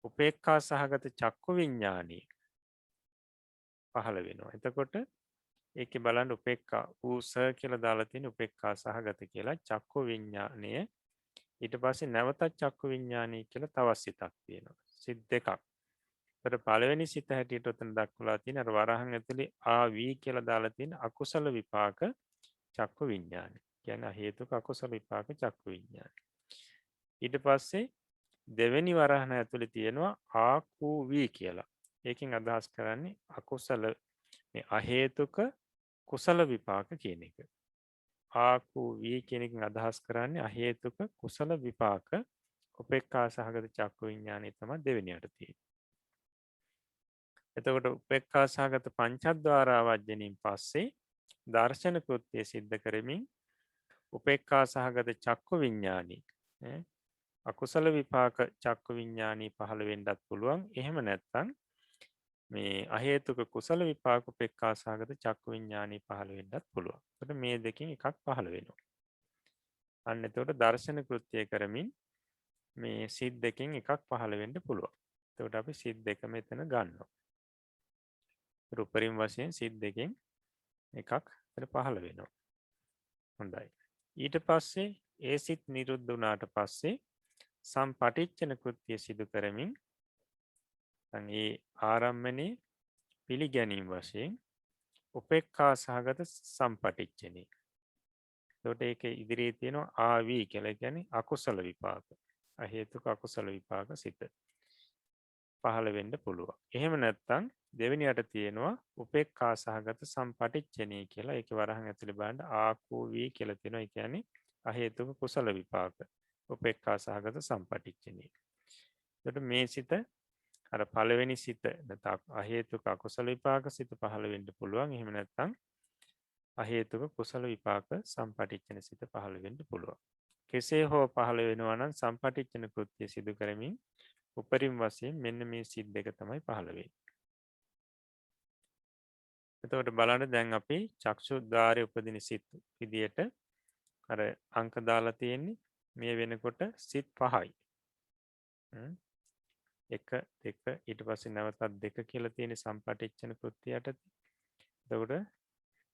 උපේක්ඛා සහගත චක්කු විඤ්ඤාණී පහළ වෙනවා. එතකොට ඒකේ බලන්න උපේක්ඛා ඌස කියලා දාලා තියෙන උපේක්ඛා සහගත කියලා චක්කු විඤ්ඤාණය. ඊට පස්සේ නැවතත් චක්කු විඤ්ඤාණී කියලා තවත් සිතක් තියෙනවා. සිත් දෙකක්. ඒතර පළවෙනි සිත හැටියට උතන දක්වලා තියෙන අර වරහන් ඇතුලේ ආවි කියලා දාලා තියෙන අකුසල විපාක චක්කු විඤ්ඤාණය. කියන්නේ හේතුක අකුසල විපාක චක්කු විඤ්ඤාණය. ඊට පස්සේ දෙවෙනි වරහන ඇතුලේ තියෙනවා ආකූ වී කියලා. ඒකෙන් අදහස් කරන්නේ අකුසල මේ අහේතුක කුසල විපාක කියන එක. ආකූ වී කියන එකෙන් අදහස් කරන්නේ අහේතුක කුසල විපාක උපේක්ඛා සහගත චක්කු විඤ්ඤාණය තමයි දෙවෙනියට තියෙන්නේ. එතකොට උපේක්ඛා සහගත පංචද්වාරා වජ්ජනින් පස්සේ දර්ශන කෘත්‍ය සිද්ධ කරමින් උපේක්ඛා සහගත චක්කු විඤ්ඤාණී අකුසල විපාක චක්කු විඤ්ඤාණී පහළ වෙන්නත් පුළුවන්. එහෙම නැත්නම් මේ අහේතුක කුසල විපාක උපේක්ඛා සහගත චක්කු විඤ්ඤාණී පහළ වෙන්නත් පුළුවන්. එතකොට මේ දෙකෙන් එකක් පහළ වෙනවා. අන්න එතකොට දර්ශන කෘත්‍ය කරමින් මේ සිත් දෙකෙන් එකක් පහළ වෙන්න පුළුවන්. එතකොට අපි සිත් දෙක මෙතන ගන්නවා. උපරිම වශයෙන් සිත් දෙකෙන් එකක් එතන පහළ වෙනවා. හොඳයි. ඊට පස්සේ ඒ සිත් නිරුද්ධ වුණාට පස්සේ සම්පටිච්ඡන කෘත්‍ය සිදු කරමින් ඒ ආරම්මනේ පිළිගැනීම වශයෙන් උපේක්ඛා සහගත සම්පටිච්ඡනේ. එතකොට ඒක ඉදිරියේ තියෙනවා ආවි කියලා කියන්නේ අකුසල විපාක. අහේතුක අකුසල විපාක සිත පහළ වෙන්න පුළුවන්. එහෙම නැත්නම් දෙවෙනියට තියෙනවා උපේක්ඛා සහගත සම්පටිච්ඡනේ කියලා. ඒකේ වරහන් ඇතුලේ බලන්න ආකූ වී කියලා තියෙනවා. ඒ කියන්නේ අහේතුක කුසල විපාක උපේක්ඛා සහගත සම්පටිච්ඡනේ. එතකොට මේ සිත අර පළවෙනි සිත නැත්නම් අහේතුක අකුසල විපාක සිත පහළ වෙන්න පුළුවන්. එහෙම නැත්නම් අහේතුක කුසල විපාක සම්පටිච්ඡන සිත පහළ වෙන්න පුළුවන්. කෙසේ හෝ පහළ වෙනවා නම් සම්පටිච්ඡන කෘත්‍ය සිදු කරමින් උපරිම වශයෙන් මෙන්න මේ සිත් දෙක තමයි පහළ වෙන්නේ. එතකොට බලන්න දැන් අපි චක්ෂුද්්වාරයේ උපදින සිත් විදියට අර අංක දාලා තියෙන්නේ මේ වෙනකොට සිත් 5යි. 1 2 ඊට පස්සේ නැවතත් 2 කියලා තියෙන සම්පටිච්ඡන කෘත්‍යයට. එතකොට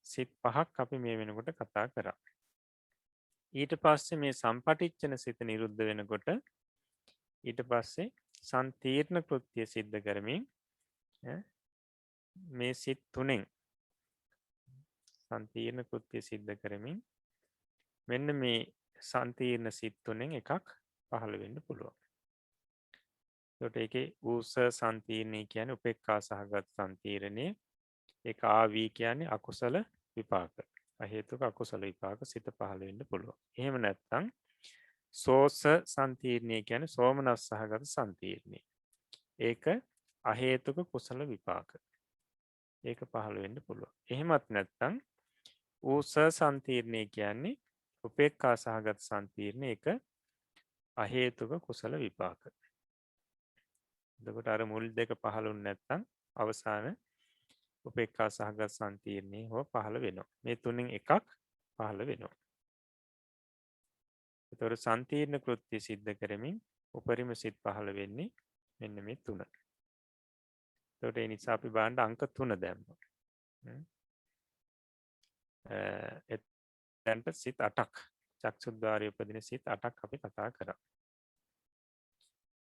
සිත් 5ක් අපි මේ වෙනකොට කතා කරා. ඊට පස්සේ මේ සම්පටිච්ඡන සිත නිරුද්ධ වෙනකොට ඊට පස්සේ සන්තීර්ණ කෘත්‍ය සිද්ධ කරමින් මේ සිත් තුනෙන් සන්තීර්ණ කෘත්‍ය සිද්ධ කරමින් මෙන්න මේ සන්තීර්ණ සිත් තුනෙන් එකක් පහළ වෙන්න පුළුවන්. ඒකට ඒකේ ඌස සන්තීර්ණී කියන්නේ උපේක්ඛා සහගත සන්තීර්ණේ. ඒක ආවි කියන්නේ අකුසල විපාක. අහේතුක අකුසල විපාක සිත පහළ වෙන්න පුළුවන්. එහෙම නැත්නම් සෝස සන්තීර්ණය කියන සෝමනස් සහගත සන්තීර්ණය. ඒක අහේතුක කුසල විපාක. ඒක පහළ වෙන්න පුළුව. එහෙමත් නැත්තං ඌස සන්තීර්ණය කියන්නේ උපේක්කා සහගත සන්තීර්ණය එක අහේතුක කුසල විපාක. දකට අර මුල් දෙක පහළුන් නැත්තං අවසාන උපේක්කා සහගත සන්තීර්ණය හෝ පහළ වෙනවා. මේ තුනින් එකක් පහළ වෙනවා. තොර සන්තීර්ණ කෘත්තිය සිද්ධ කරමින් උපරිම සිත් පහළ වෙන්නේ මෙන්න මේ තුන. තොට නිසා අපි බාණ්ඩ අංක තුන දැම්ම. එතැන්ට සිත් අටක් චක්ෂුද්වාරය උපදින සිත් අටක් අපි කතා කර.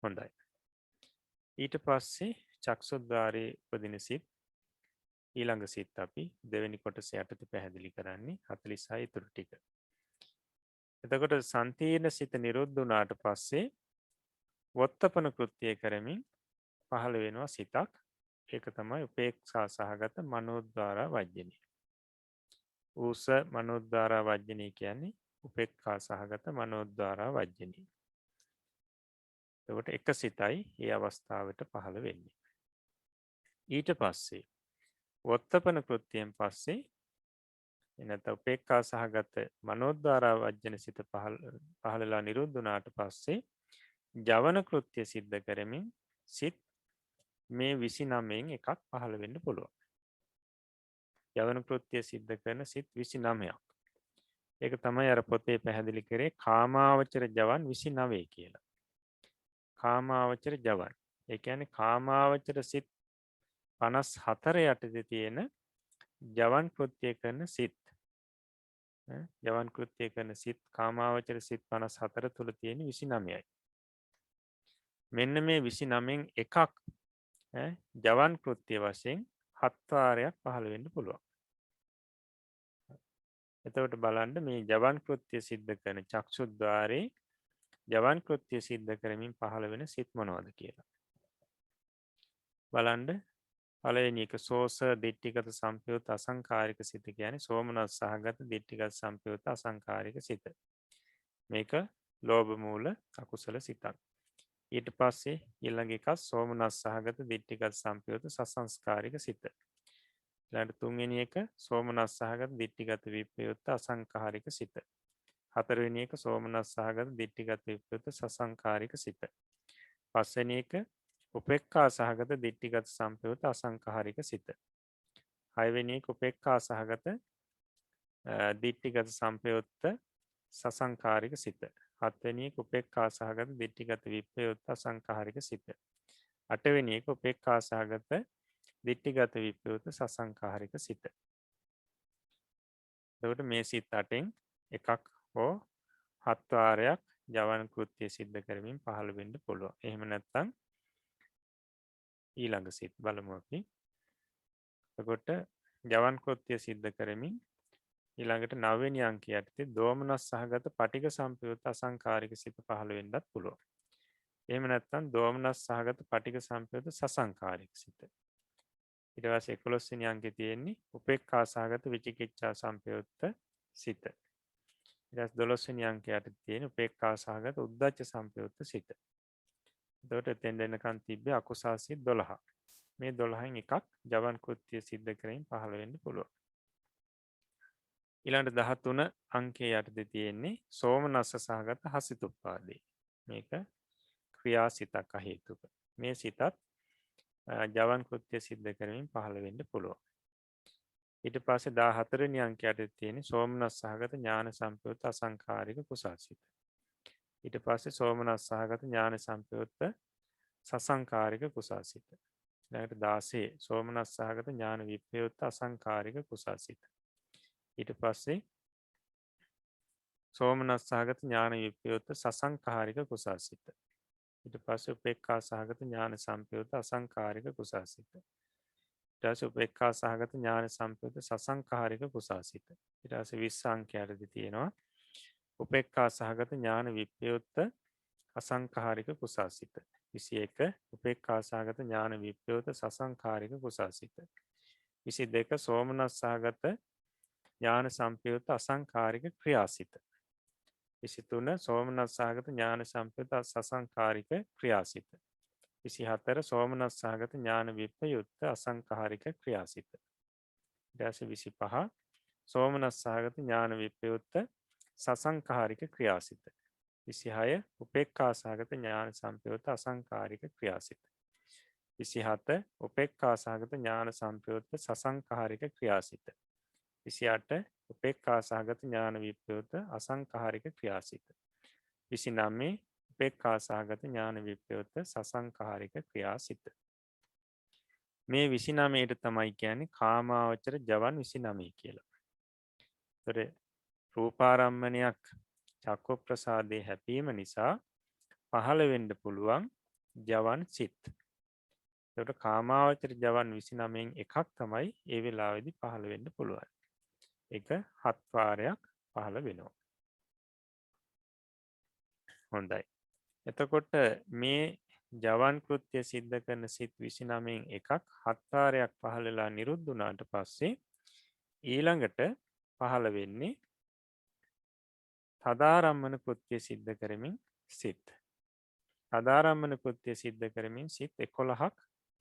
හොඳයි. ඊට පස්සේ චක්ෂුද්වාරය උපදින සිත් ඊළඟ සිත් අපි දෙවැනි කොටස යටත පැහැදිලි කරන්නේ 46 ඉතුරු ටික. එතකොට සන්තීර්ණ සිත නිරුද්ධ වුණාට පස්සේ වොත්තපන කෘත්‍යය කරමින් පහළ වෙනවා සිතක්. ඒක තමයි උපේක්ෂා සහගත මනෝද්වාරා වජ්ජනය. ඌස මනෝද්වාරා වජ්ජනය කියන්නේ උපෙක්ඛා සහගත මනෝද්වාරා වජ්ජනය. එතකොට එක සිතයි ඒ අවස්ථාවට පහළ වෙන්නේ. ඊට පස්සේ වොත්තපන කෘත්‍යයෙන් පස්සේ එනත උපේක්ඛා සහගත මනෝද්වාරා වජ්ජන සිත පහළලා නිරුද්ධ වුණාට පස්සේ ජවන කෘත්‍ය සිද්ධ කරමින් සිත් මේ 29න් එකක් පහළ වෙන්න පුළුවන්. යවන කෘත්‍යය සිද්ධ කරන සිත් 29ක්. ඒක තමයි අර පොතේ පැහැදිලි කරේ කාමාවචර ජවන් 29 කියලා. කාමාවචර ජවන්. ඒ කියන්නේ කාමාවචර සිත් 54 යටතේ තියෙන ජවන් කෘත්‍ය කරන සිත්. ජවන් කෘත්‍ය කරන සිත් කාමාවචර සිත් 54 තුල තියෙන 29යි. මෙන්න මේ 29න් එකක් ජවන් කෘත්‍ය වශයෙන් 7 වාරයක් පහළ වෙන්න පුළුවන්. එතකොට බලන්න මේ ජවන් කෘත්‍ය සිද්ධ කරන චක්ෂුද්වාරේ ජවන් කෘත්‍ය සිද්ධ කරමින් පහළ වෙන සිත් මොනවද කියලා. බලන්න පළවෙනි එක සෝස දිට්ඨිගත සම්පයුත් අසංකාරික සිත කියන්නේ සෝමනස් සහගත දිට්ඨිගත සම්පයුත් අසංකාරික සිත. මේක ලෝභ මූල අකුසල සිතක්. ඊට පස්සේ ඊළඟ එක සෝමනස් සහගත දිට්ඨිගත සම්පයුත් සසංස්කාරික සිත. ඊළඟ තුන්වෙනි එක සෝමනස් සහගත දිට්ඨිගත විප්‍රයුක්ත අසංකාරික සිත. හතරවෙනි එක සෝමනස් සහගත දිට්ඨිගත විප්‍රයුක්ත සසංකාරික සිත. පස්වෙනි එක උපේක්ඛා සහගත දිට්ඨිගත සම්පයුක්ත අසංකාරික සිත. හයවෙනි එක උපේක්ඛා සහගත දිට්ඨිගත සම්පයුක්ත සසංකාරික සිත. හත්වෙනි එක උපේක්ඛා සහගත දිට්ඨිගත විප්‍රයුක්ත අසංකාරික සිත. අටවෙනි එක උපේක්ඛා සහගත දිට්ඨිගත විප්‍රයුක්ත සසංකාරික සිත. එතකොට මේ සිත් අටෙන් එකක් හෝ 7 වාරයක් ජවන් කෘත්‍ය සිද්ධ කරමින් පහළ වෙන්න පුළුවන්. එහෙම නැත්නම් ඊළඟ සිත් බලමු අපි. එතකොට ජවන් කෘත්‍ය සිද්ධ කරමින් ඊළඟට 9 වෙනි අංකය යටතේ දෝමනස් සහගත පටිඝ සම්පයුක්ත අසංකාරික සිත පහළ වෙන්නත් පුළුවන්. එහෙම නැත්නම් දෝමනස් සහගත පටිඝ සම්පයුක්ත සසංකාරික සිත. ඊට පස්සේ 11 වෙනි අංකේ තියෙන්නේ උපේක්ඛා සහගත විචිකිච්ඡා සම්පයුක්ත සිත. ඊට පස්සේ 12 වෙනි අංකයට තියෙන උපේක්ඛා සහගත උද්ධච්ච සම්පයුක්ත සිත. එතකොට එතෙන් දෙනකන් තිබ්බේ අකුසල් සිත් 12. මේ 12න් එකක් ජවන් කෘත්‍ය සිද්ධ කරමින් පහළ වෙන්න පුළුවන්. ඊළඟ 13 අංකයේ යටතේ තියෙන්නේ සෝමනස්ස සහගත හසිතුප්පාදේ. මේක ක්‍රියාසිතක් අහේතුක. මේ සිතත් ජවන් කෘත්‍ය සිද්ධ කරමින් පහළ වෙන්න පුළුවන්. ඊට පස්සේ 14 වෙනි අංකයට තියෙන සෝමනස් සහගත ඥාන සම්පයුක්ත අසංකාරික කුසල්සිත. ඊට පස්සේ සෝමනස් සහගත ඥාන සම්පයුක්ත සසංකාරික කුසල්සිත. ඊළඟට 16 සෝමනස් සහගත ඥාන විප්‍රයුක්ත අසංකාරික කුසල්සිත. ඊට පස්සේ සෝමනස් සහගත ඥාන විප්‍රයුක්ත සසංකාරික කුසල්සිත. ඊට පස්සේ උපේක්ඛා සහගත ඥාන සම්පයුක්ත අසංකාරික කුසල්සිත. ඊට පස්සේ උපේක්ඛා සහගත ඥාන සම්පයුක්ත සසංකාරික කුසල්සිත. ඊට පස්සේ 20 අංකයටදී තියෙනවා උපේක්ඛා සහගත ඥාන විප්‍රයුක්ත අසංකාරික කුසල්සිත. 21 උපේක්ඛා සහගත ඥාන විප්‍රයුක්ත සසංකාරික කුසල්සිත. 22 සෝමනස් සහගත ඥාන සම්පයුක්ත අසංකාරික ක්‍රියාසිත. 23 සෝමනස් සහගත ඥාන සම්පයුත අසංකාරික ක්‍රියාසිත. 24 සෝමනස් සහගත ඥාන විප්‍රයුක්ත අසංකාරික ක්‍රියාසිත. ඊට පස්සේ 25 සෝමනස් සහගත ඥාන විප්‍රයුක්ත සසංකාරික ක්‍රියාසිත. 26 උපේක්ඛා සහගත ඥාන සම්පයුක්ත අසංකාරික ක්‍රියාසිත. 27 උපේක්ඛා සහගත ඥාන සම්පයුක්ත සසංකාරික ක්‍රියාසිත. 28 උපේක්ඛා සහගත ඥාන විප්‍රයුක්ත අසංකාරික ක්‍රියාසිත. 29 උපේක්ඛා සහගත ඥාන විප්‍රයුක්ත සසංකාරික ක්‍රියාසිත. මේ 29ට තමයි කියන්නේ කාමාවචර ජවන් 29 කියලා. ඒතර රූපාරම්මණයක් චක්ක ප්‍රසාදේ හැපීම නිසා පහළ වෙන්න පුළුවන් ජවන් සිත්. ඒකට කාමාවචර ජවන් 29න් එකක් තමයි ඒ වෙලාවේදී පහළ වෙන්න පුළුවන්. ඒක 7 වාරයක් පහළ වෙනවා. හොඳයි. එතකොට මේ ජවන් කෘත්‍ය සිද්ධ කරන සිත් 29න් එකක් 7 වාරයක් පහළ වෙලා නිරුද්ධ වුණාට පස්සේ ඊළඟට පහළ වෙන්නේ තදාරම්මන කෘත්‍ය සිද්ධ කරමින් සිත්. තදාරම්මන කෘත්‍ය සිද්ධ කරමින් සිත් 11ක්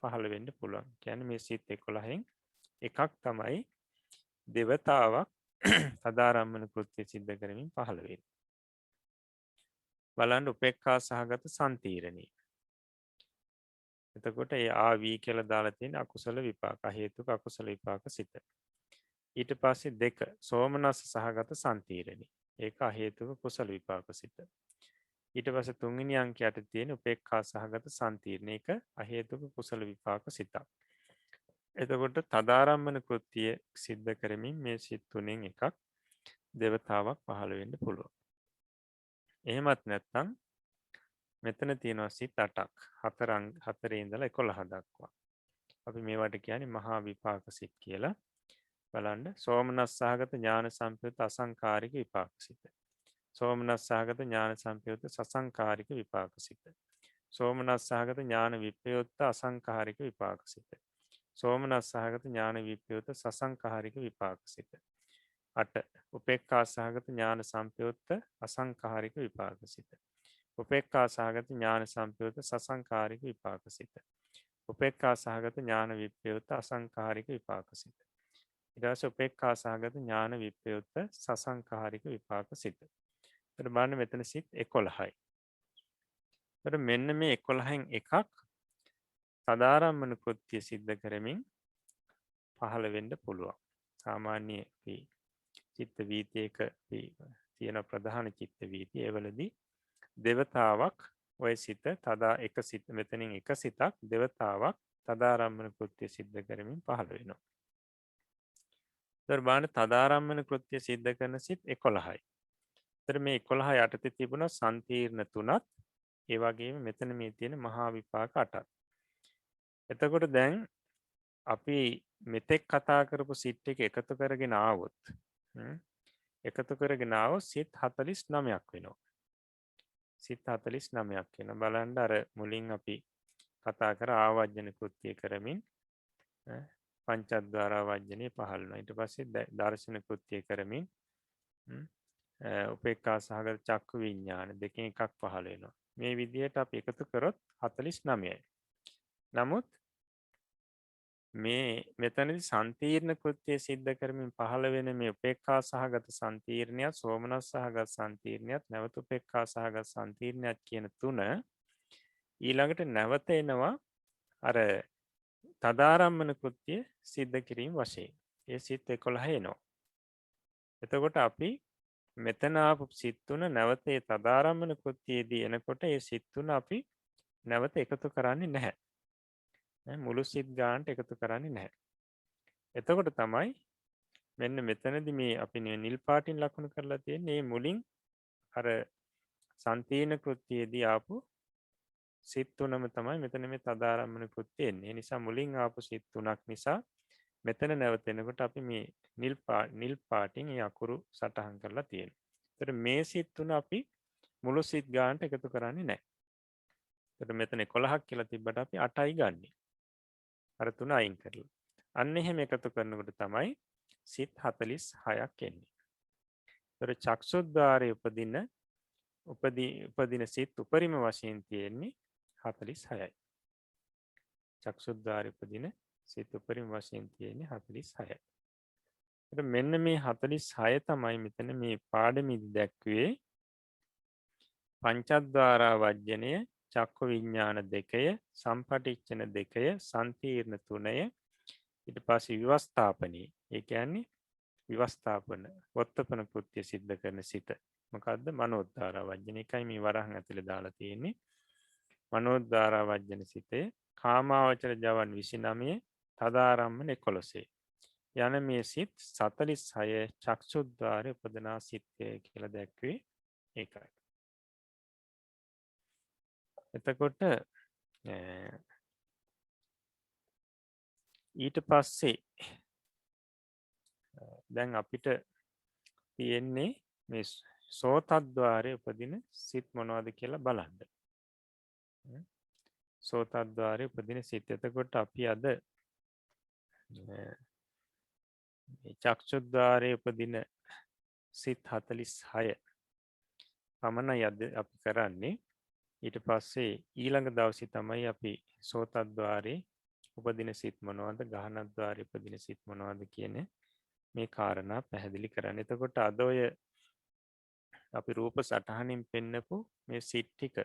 පහළ වෙන්න පුළුවන්. කියන්නේ මේ සිත් 11න් එකක් තමයි දෙවතාවක් තදාරම්මන කෘත්‍ය සිද්ධ කරමින් පහළ වෙන්නේ. බලන්න උපේක්ඛා සහගත සම්තීරණී. එතකොට ඒ ආවී කියලා දාලා තියෙන අකුසල විපාක හේතුක අකුසල විපාක සිත. ඊට පස්සේ 2 සෝමනස්ස සහගත සම්තීරණී. ඒක හේතුක කුසල විපාක සිත. ඊට පස්සේ 3 වෙනි අංකයට තියෙන උපේක්ඛා සහගත සම්තීරණී. ඒක අහේතුක කුසල විපාක සිතක්. එතකොට තදාරම්මන කෘත්‍ය සිද්ධ කරමින් මේ සිත් තුනෙන් එකක් දෙවතාවක් පහළ වෙන්න පුළුවන්. එහෙමත් නැත්නම් මෙතන තියෙනවා සිත් 8ක්. 4 ඉඳලා 11 දක්වා. අපි මේවට කියන්නේ මහා විපාක සිත් කියලා. බලන්න සෝමනස් සහගත ඥාන සම්පයුක්ත අසංකාරික විපාක සිත. සෝමනස් සහගත ඥාන සම්පයුක්ත සසංකාරික විපාක සිත. සෝමනස් සහගත ඥාන විප්‍රයුක්ත අසංකාරික විපාක සිත. සෝමනස් සහගත ඥාන විප්‍රයුක්ත සසංකාරික විපාක සිත. 8 උපේක්ඛා සහගත ඥාන සම්පයුක්ත අසංකාරික විපාක සිත. උපේක්ඛා සහගත ඥාන සම්පයුක්ත සසංකාරික විපාක සිත. උපේක්ඛා සහගත ඥාන විප්‍රයුක්ත අසංකාරික විපාක සිත. ඊට පස්සේ උපේක්ඛා සහගත ඥාන විප්‍රයුක්ත සසංකාරික විපාක සිත. එතකොට බලන්න මෙතන සිත් 11යි. එතකොට මෙන්න මේ 11න් එකක් සදාරම්මන කෘත්‍ය සිද්ධ කරමින් පහළ වෙන්න පුළුවන්. සාමාන්‍ය අපි චිත්ත වීතියක තියෙන ප්‍රධාන චිත්ත වීතිය ඒවලදී දෙවතාවක් ඔය සිත තදා එක සිත මෙතනින් එක සිතක් දෙවතාවක් තදාරම්මන කෘත්‍ය සිද්ධ කරමින් පහළ වෙනවා. බලන්න තදාරම්මන කෘත්‍ය සිද්ධ කරන සිත් 11යි. ඒතර මේ 11 යටතේ තිබුණා සම්තිර්ණ 3ක්. ඒ වගේම මෙතන මේ තියෙන මහා විපාක 8ක්. එතකොට දැන් අපි මෙතෙක් කතා කරපු සිත් එක එකතු කරගෙන ආවොත් එකතු කරගෙන ආවොත් සිත් 49ක් වෙනවා. සිත් 49ක් වෙනවා. බලන්න අර මුලින් අපි කතා කර ආවර්ජන කෘත්‍ය කරමින් පංචද්වාර වජ්ජනේ පහළ වෙනවා. ඊට පස්සේ දර්ශන කෘත්‍ය කරමින් උපේක්ඛා සහගත චක්කු විඥාන දෙකෙන් එකක් පහළ වෙනවා. මේ විදිහට අපි එකතු කරොත් 49යි. නමුත් මේ මෙතනදී සම්තිර්ණ කෘත්‍ය සිද්ධ කරමින් පහළ වෙන මේ උපේක්ඛා සහගත සම්තිර්ණයත් සෝමනස් සහගත සම්තිර්ණයත් නැවත උපේක්ඛා සහගත සම්තිර්ණයත් කියන තුන ඊළඟට නැවත එනවා අර තදාරම්මන කෘත්‍ය සිද්ධ කිරීම වශයෙන්. ඒ සිත් 11 එනවා. එතකොට අපි මෙතන ආපු සිත් තුන නැවත ඒ තදාරම්මන කෘත්‍යයේදී එනකොට ඒ සිත් තුන අපි නැවත එකතු කරන්නේ නැහැ. මුළු සිත් ගානට එකතු කරන්නේ නැහැ. එතකොට තමයි මෙන්න මෙතනදී මේ අපි නිල් පාටින් ලකුණු කරලා තියෙන්නේ මේ මුලින් අර සම්තිර්ණ කෘත්‍යයේදී ආපු සිත් තුනම තමයි මෙතන මේ තදාරම්මන කෘත්‍ය එන්නේ. ඒ නිසා මුලින් ආපු සිත් තුනක් නිසා මෙතන නැවතෙනකොට අපි මේ නිල් පාටින් මේ අකුරු සටහන් කරලා තියෙනවා. ඒතර මේ සිත් තුන අපි මුළු සිත් ගානට එකතු කරන්නේ නැහැ. ඒතර මෙතන 11ක් කියලා තිබ්බට අපි 8යි ගන්නෙ. අර තුන අයින් කරලා. අන්න එහෙම එකතු කරනකොට තමයි සිත් 46ක් එන්නේ. ඒතර චක්සුද්්වාරයේ උපදින උපදින සිත් උපරිම වශයෙන් තියෙන්නේ 46යි. චක්සුද්්වාරය උපදින සිත් උපරිම වශයෙන් තියෙන්නේ 46යි. මෙන්න මේ 46 තමයි මෙතන මේ පාඩමේදී දැක්වේ පංචද්වාරා වජ්ජනය, චක්ක විඤ්ඤාණ දෙකය, සම්පටිච්ඡන දෙකය, සම්තිර්ණ තුනය, ඊට පස්සේ විවස්ථාපනී. ඒ කියන්නේ විවස්ථාපන වොත්තපන කෘත්‍ය සිද්ධ කරන සිත. මොකද්ද? මනෝද්වාරා වජ්ජන. එකයි මේ වරහන් ඇතුලේ දාලා තියෙන්නේ. මනෝද්වාරා වජ්ජන සිතේ කාමාවචර ජවන් 29, තදාරම්මන 11. යන මේ සිත් 46 චක්ෂුද්්වාරය උපදනා සිත්ය කියලා දැක්වේ ඒකයි. එතකොට ඊට පස්සේ දැන් අපිට තියෙන්නේ මේ සෝතද්්වාරය උපදින සිත් මොනවද කියලා බලන්න. සෝතද්්වාරය උපදින සිත්. එතකොට අපි අද චක්ෂුද්්වාරය උපදින සිත් 46 පමණයි අද අපි කරන්නේ. ඊට පස්සේ ඊළඟ දවසේ තමයි අපි සෝතද්්වාරයේ උපදින සිත් මොනවද, ගහනද්්වාරයේ උපදින සිත් මොනවද කියන මේ කාරණා පැහැදිලි කරන්න. එතකොට අද ඔය අපි රූප සටහනින් පෙන්නපු මේ සිත් ටික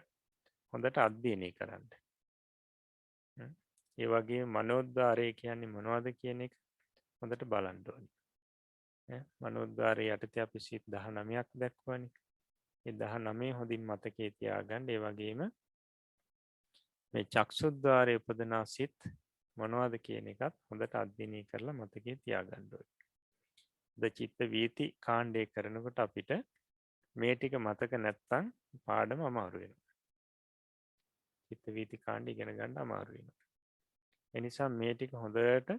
හොඳට අධ්‍යයනය කරන්න. ඒ වගේ මනෝද්වාරය කියන්නේ මොනවද කියන එක හොඳට බලන්න ඕනේ. මනෝද්වාරයේ යටතේ අපි සිත් 19ක් දැක්වනේ. ඒ 19 හොඳින් මතකයේ තියාගන්න. ඒ වගේම මේ චක්ෂුද්්වාරයේ උපදනා සිත් මොනවද කියන එකත් හොඳට අධ්‍යයනය කරලා මතකයේ තියාගන්න ඕනේ. ද චිත්ත වීති කාණ්ඩය කරනකොට අපිට මේ ටික මතක නැත්තම් පාඩම අමාරු වෙනවා. චිත්ත වීති කාණ්ඩය ඉගෙන ගන්න අමාරු වෙනවා. ඒ නිසා මේ ටික හොඳට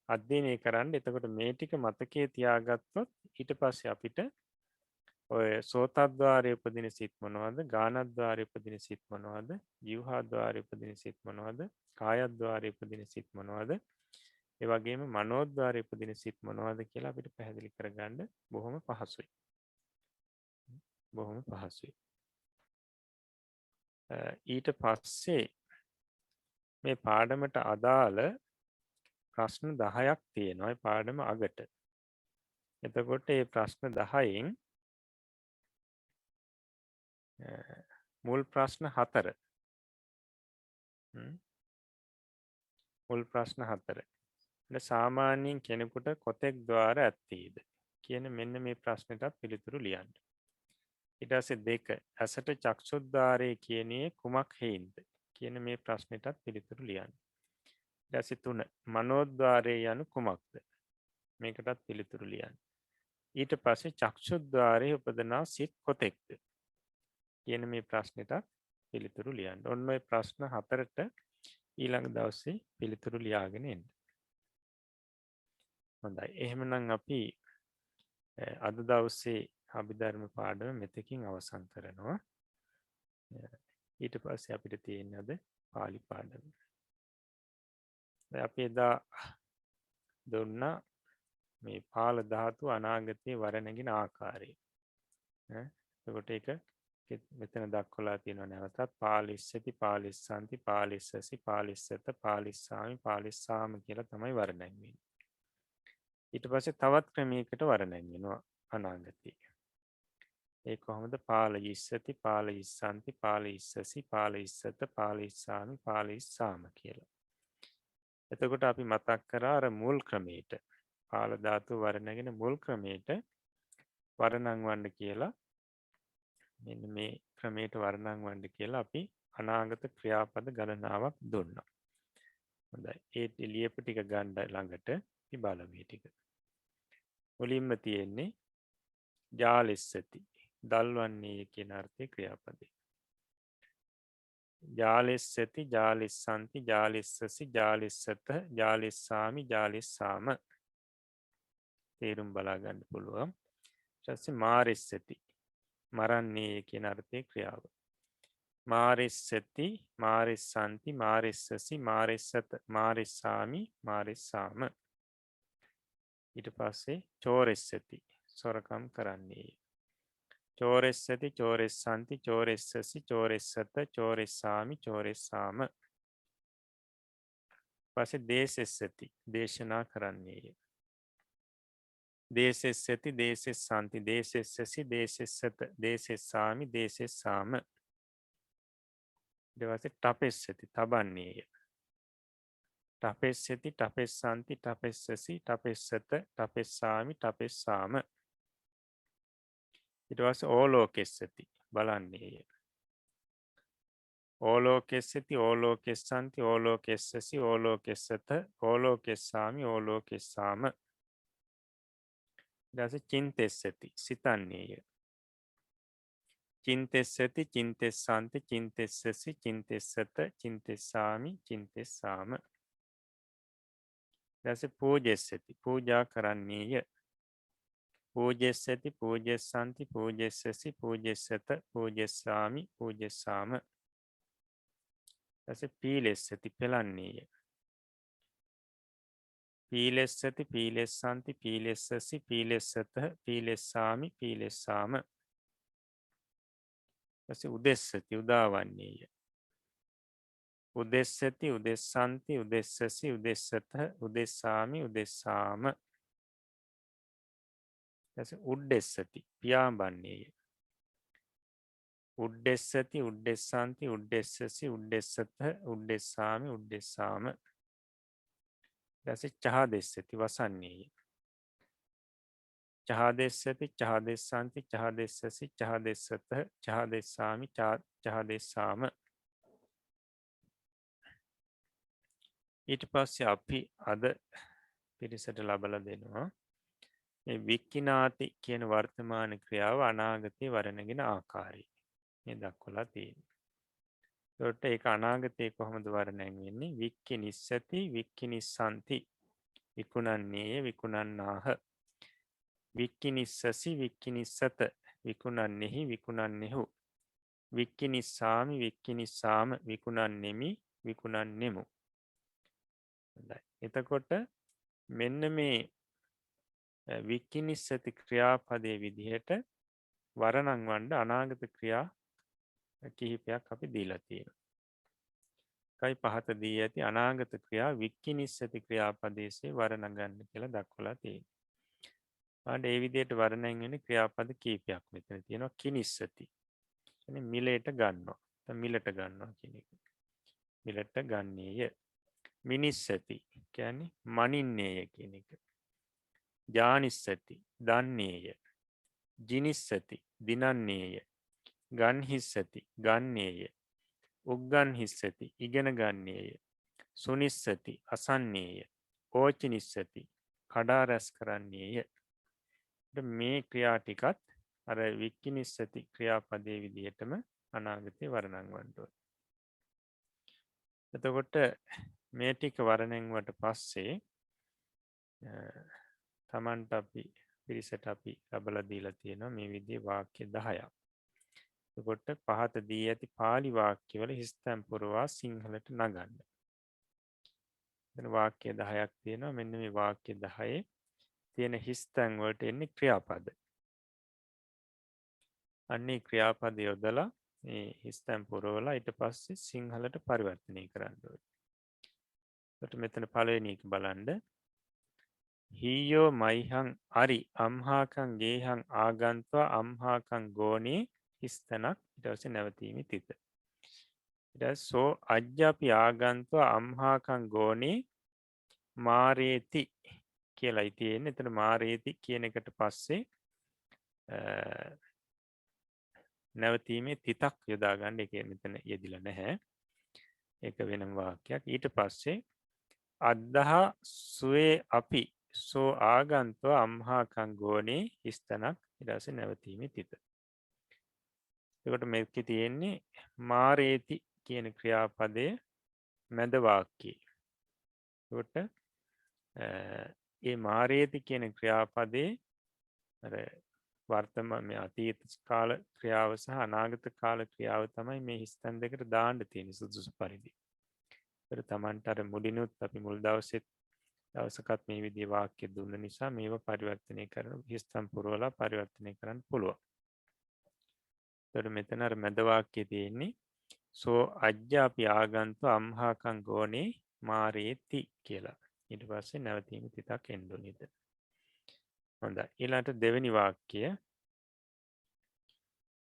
අධ්‍යයනය කරන්න. එතකොට මේ ටික මතකයේ තියාගත්තොත් ඊට පස්සේ අපිට ඔය සෝතද්්වාරය උපදින සිත් මොනවද, ගානද්්වාරය උපදින සිත් මොනවද, ජීවහාද්්වාරය උපදින සිත් මොනවද, කායද්්වාරය උපදින සිත් මොනවද, ඒ වගේම මනෝද්්වාරය උපදින සිත් මොනවද කියලා අපිට පැහැදිලි කරගන්න බොහොම පහසුයි. බොහොම පහසුයි. ඊට පස්සේ මේ පාඩමට අදාළ ප්‍රශ්න 10ක් තියෙනවා පාඩම අගට. එතකොට මේ ප්‍රශ්න 10න් මුල් ප්‍රශ්න 4. මුල් ප්‍රශ්න 4. සාමාන්‍යයෙන් කෙනෙකුට කොතෙක් ద్వාර ඇත්තේද කියන මෙන්න මේ ප්‍රශ්නෙටත් පිළිතුරු ලියන්න. ඊට පස්සේ 2 ඇසට චක්ෂුද්්වාරය කියන්නේ කුමක් හේින්ද කියන මේ ප්‍රශ්නෙටත් පිළිතුරු ලියන්න. ඊට පස්සේ 3 මනෝද්්වාරය යනු කුමක්ද මේකටත් පිළිතුරු ලියන්න. ඊට පස්සේ චක්ෂුද්්වාරයේ උපදනා සිත් කොතෙක්ද කියන මේ ප්‍රශ්නෙටත් පිළිතුරු ලියන්න. ඔන්න ඔය ප්‍රශ්න 4ට ඊළඟ දවසේ පිළිතුරු ලියාගෙන එන්න. හොඳයි. එහෙමනම් අපි අද දවසේ අභිධර්ම පාඩම මෙතකින් අවසන් කරනවා. ඊට පස්සේ අපිට තියෙන්නේ අද පාලි පාඩම. අපි එදා දුන්නා මේ පාල ධාතු අනාගතයේ වරණගෙන ආකාරය. එතකොට ඒක මෙතන දක්වලා තියෙනවා නැවතත් පාලිස්සති, පාලිස්සanti, පාලිස්සසි, පාලිස්සත, පාලිස්සාමි, පාලිස්සාම කියලා තමයි වර්ණන් වෙන්නේ. ඊට පස්සේ තවත් ක්‍රමයකට වර්ණන් වෙනවා අනාගතයේ. ඒ කොහොමද? පාලයිස්සති, පාලයිස්සanti, පාලයිස්සසි, පාලයිස්සත, පාලිස්සාමි, පාලිස්සාම කියලා. එතකොට අපි මතක් කරා අර මුල් ක්‍රමයට පාල ධාතු වර්ණගෙන මුල් ක්‍රමයට වර්ණන් වන්න කියලා මෙන්න මේ ක්‍රමයට වර්ණන් වන්න කියලා අපි අනාගත ක්‍රියාපද ගණනාවක් දුන්නා. හොඳයි. ඒ ලියපු ටික ගන්න ළඟට අපි බලමු මේ ටික. මුලින්ම තියෙන්නේ ජාලිස්සති. දල්වන්නේ කියන අර්ථයේ ක්‍රියාපදේ. ජාලිස්සති, ජාලිස්සanti, ජාලිස්සසි, ජාලිස්සත, ජාලිස්සාමි, ජාලිස්සාම. තේරුම් බලා ගන්න පුළුවන්. ඊට පස්සේ මාරිස්සති. මරන්නේ කියන අර්ථයේ ක්‍රියාව. මාරිස්සති, මාරිස්සanti, මාරිස්සසි, මාරිස්සත, මාරිස්සාමි, මාරිස්සාම. ඊට පස්සේ චෝරිස්සති. සොරකම් කරන්නේ. චෝරෙස්සති චෝරෙස්සන්ති චෝරෙස්සසි චෝරෙස්සත චෝරෙස්සාමි චෝරෙස්සාම. පස්සේ දේසෙස්සති දේශනා කරන්නේය. දේසෙස්සති දේසෙස්සන්ති දේසෙස්සසි දේසෙස්සත දේසෙස්සාමි දේසෙස්සාම. ඊට පස්සේ ටපෙස්සති තබන්නේය. ටපෙස්සති ටපෙස්සන්ති ටපෙස්සසි ටපෙස්සත ටපෙස්සාමි ටපෙස්සාම. ඊට පස්සේ ඕලෝකෙස්සති බලන්නේය. ඕලෝකෙස්සති ඕලෝකෙස්සන්ති ඕලෝකෙස්සසි ඕලෝකෙස්සත ඕලෝකෙස්සාමි ඕලෝකෙස්සාම. ඊට පස්සේ චින්තෙස්සති සිතන්නේය. චින්තෙස්සති චින්තෙස්සන්ති චින්තෙස්සසි චින්තෙස්සත චින්තෙස්සාමි චින්තෙස්සාම. ඊට පස්සේ පූජෙස්සති පූජා කරන්නේය. පූජෙස්සති පූජෙස්සන්ති පූජෙස්සසි පූජෙස්සත පූජෙස්සාමි පූජෙස්සාම. ඊට පස්සේ පීලෙස්සති පෙලන්නේය. පීලෙස්සති පීලෙස්සන්ති පීලෙස්සසි පීලෙස්සත පීලෙස්සාමි පීලෙස්සාම. ඊට පස්සේ උදෙස්සති උදාවන්නේය. උදෙස්සති උදෙස්සන්ති උදෙස්සසි උදෙස්සත උදෙස්සාමි උදෙස්සාම. ඊට පස්සේ උඩ්ඩෙස්සති පියාඹන්නේය. උඩ්ඩෙස්සති උඩ්ඩෙස්සන්ති උඩ්ඩෙස්සසි උඩ්ඩෙස්සත උඩ්ඩෙස්සාමි උඩ්ඩෙස්සාම. ඊට පස්සේ චහදෙස්සති වසන්නේය. චහදෙස්සති චහදෙස්සන්ති චහදෙස්සසි චහදෙස්සත චහදෙස්සාමි චහදෙස්සාම. ඊට පස්සේ අපි අද පිරිසට ලබලා දෙනවා මේ වික්කිනාති කියන වර්තමාන ක්‍රියාව අනාගතේ වර්ණගෙන ආකාරය. මේ දක්වලා තියෙනවා. ඒකට ඒක අනාගතේ කොහොමද වර්ණයෙන් වෙන්නේ? වික්කිනිස්සති වික්කිනිස්සන්ති විකුණන්නේය විකුණන්නාහ. වික්කිනිස්සසි වික්කිනිස්සත විකුණන්නෙහි විකුණන්නෙහු. වික්කිනිස්සාමි වික්කිනිස්සාම විකුණන්නෙමි විකුණන්නෙමු. එතකොට මෙන්න මේ වික්කිනිස්සති ක්‍රියාපදයේ විදිහට වරණම් වණ්ඩ අනාගත ක්‍රියා කිහිපයක් අපි දීලා තියෙනවා. කයි පහත දී ඇති අනාගත ක්‍රියා වික්කිනිස්සති ක්‍රියාපදේශේ වරණ ගන්න කියලා දක්වලා තියෙනවා. ඒ විදිහට වර්ණයෙන් වෙන ක්‍රියාපද කීපයක් මෙතන තියෙනවා. කිනිස්සති කියන්නේ මිලයට ගන්නවා. මිලට ගන්නවා කියන එක. මිලට ගන්නේය. මිනිස්සති කියන්නේ මනින්නේය කියන එක. ජානිස්සති දන්නේය. ජිනිස්සති දිනන්නේය. ගන්හිස්සති ගන්නේය. උග්ගන්හිස්සති ඉගෙන ගන්නේය. සුනිස්සති අසන්නේය. ඕචිනිස්සති කඩා රැස් කරන්නේය. මේ ක්‍රියා ටිකත් අර වික්කිනිස්සති ක්‍රියාපදයේ විදිහටම අනාගතේ වර්ණම් වන්න ඕනේ. එතකොට මේ ටික වර්ණයෙන් වට පස්සේ තමන්ට අපි පිරිසට අපි ලබලා දීලා තියෙනවා මේ විදිහේ වාක්‍ය 10ක්. එතකොට පහත දී ඇති pāli වාක්‍යවල හිස්තැන් පුරවා සිංහලට නගන්න. එතන වාක්‍ය 10ක් තියෙනවා. මෙන්න මේ වාක්‍ය 10 තියෙන හිස්තැන් වලට එන්නේ ක්‍රියාපද. අන්නේ ක්‍රියාපද යොදලා මේ හිස්තැන් පුරවලා ඊට පස්සේ සිංහලට පරිවර්තනය කරන්න ඕනේ. එතකොට මෙතන පළවෙනි එක බලන්න. හීයෝ මයිහං අරි අම්හාකං ගේහං ආගන්ත්වා අම්හාකං ගෝනේ හිස්තැනක් ඊට පස්සේ නැවතීමේ තිත. ඊට පස්සේ සෝ අජ්ජපි ආගන්ත්වා අම්හාකං ගෝනේ මාරේති කියලායි තියෙන්නේ. එතන මාරේති කියන එකට පස්සේ නැවතීමේ තිතක් යොදා ගන්න. ඒක මෙතන යෙදිලා නැහැ. ඒක වෙනම වාක්‍යයක්. ඊට පස්සේ අද්දහ සුවේ අපි සෝ ආගන්ත්වා අම්හාකං ගෝනේ හිස්තැනක් ඊට පස්සේ නැවතීමේ තිත. එතකොට මේකේ තියෙන්නේ මාරේති කියන ක්‍රියාපදයේ මැද වාක්‍යය. එතකොට ඒ මාරේති කියන ක්‍රියාපදයේ අර වර්තමාන මේ අතීත කාල ක්‍රියාව සහ අනාගත කාල ක්‍රියාව තමයි මේ හිස්තැන් දෙකට දාන්න තියෙන සුදුසු පරිදි. ඒකට Tamanට අර මුලිනුත් අපි මුල් දවසකත් මේ විදිහේ වාක්‍ය දුන්න නිසා මේව පරිවර්තනය කරන හිස්තැන් පුරවලා පරිවර්තනය කරන්න පුළුවන්. තොර මෙතන අර මැද වාක්‍යයේ තියෙන්නේ සෝ අජ්ජ අපි ආගන්තු අම්හාකං ගෝනේ මාරේති කියලා. ඊට පස්සේ නැවතීම තිතක් එන්න ඕනේ එතන. හොඳයි. ඊළඟට දෙවෙනි වාක්‍යය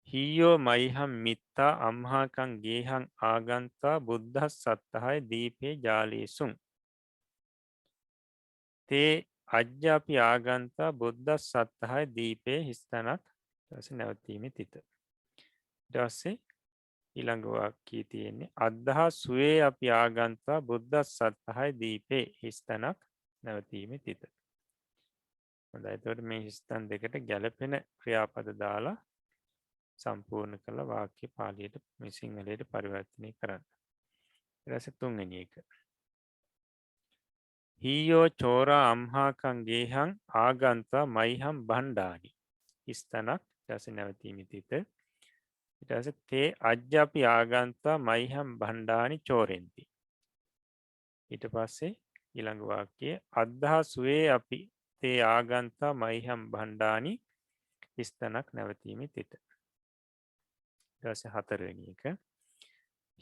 හීයෝ මයිහම් මිත්තා අම්හාකං ගේහං ආගන්තා බුද්ධස් සත්තහය දීපේ ජාලීසුන්. තේ අජ්‍යාපි ආගන්තා බුද්ධස් සත්තහය දීපේ හිස්තනක් ටස නැවතීම තිත. ඩස්සේ ඉළඟවාකී තියෙන්නේ අදහා සුවේ අපි ආගන්තා බුද්ධස් සත්තහය දීපේ හිස්තනක් නැවතීම තිත. හොඳයිතවට මේ හිස්තන් දෙකට ගැලපෙන ක්‍රියාපද දාලා සම්පූර්ණ කළ වාක්‍ය පාලියට මිසිංහලයට පරිවර්තනය කරන්න. රැස තුන්ගනි එක. හීයෝ චෝරා අම්හාකං ගේහං ආගන්තා මයිහම් බණ්ඩානි ස්තනක් ටස නැවතීම තිත. ඉටස තේ අජ්‍යාපි ආගන්තා මයිහම් බණ්ඩානි චෝරෙන්ති. ඊට පස්සේ ඉළඟවාක්‍යය අදහා සුවේ අපි තේ ආගන්තා මයිහම් බණ්ඩානි ස්තනක් නැවතීම තිත. දස හතරවෙනි එක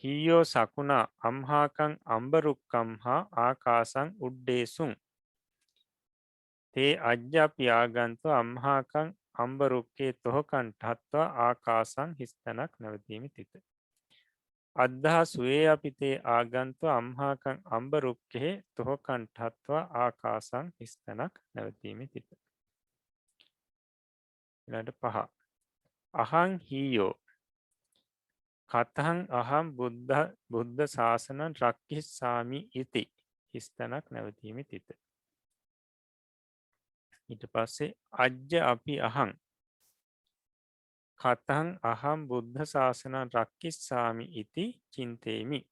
හීයෝ සකුණා අම්හාකං අම්බරුක්කම් හා ආකාසං උඩ්ඩේසුන් තේ අජ්‍යාපි ආගන්තු අම්හාකං අම්බරුක්කේ තොහකන්ටහත්වා ආකාසං හිස්තනක් නැවතීම තිත. අදහා සුවේ අපිතේ ආගන්තු අම්හාකං අම්බරුක්කෙහි තොහකන්ටහත්වා ආකාසං හිස්තනක් නැවතීම තිත. ට පහ අහං හීයෝ කතහං අහම් බුද්ධ ශාසනන් රක්කිස්සාමි ඉති හිස්තනක් නැවතීම තිත. ඊට පස්සේ අජ්‍ය අපි අහං කතහං අහම් බුද්ධ ශාසනන් රක්කිස්සාමි ඉති චින්තේමි.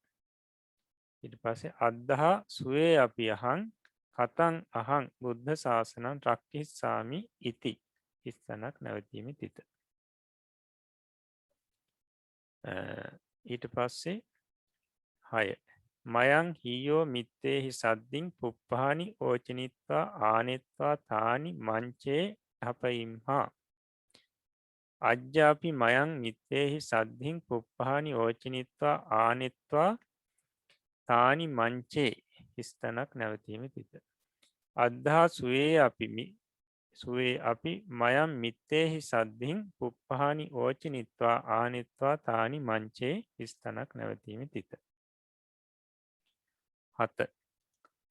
ඊට පස්සේ අදහා සුවේ අපි අහං කතන් අහං බුද්ධ ශාසනන් රක්කිස්සාමි ඉති හිස්තනක් නැවතීම තිත. ඊට පස්සේ හය මයං හියෝ මිත්තේහි සද්ධින් පුප්පහනි ඕචනිත්වා ආනෙත්වා තානි මංචේ හපයිම්හා අජ්‍යාපි මයං මිත්තේහි සද්ධින් පුප්පහනි ඕචනිත්වා ආනෙත්වා තානි මංචේ හිස්තනක් නැවතීම තිත. අදහා සුවේ අපි මයම් මිත්තේහි සද්ධින් පුප්පහනි ඕචනිත්වා ආනෙත්වා තානි මංචේ හිස්තනක් නැවතීම තිත. හත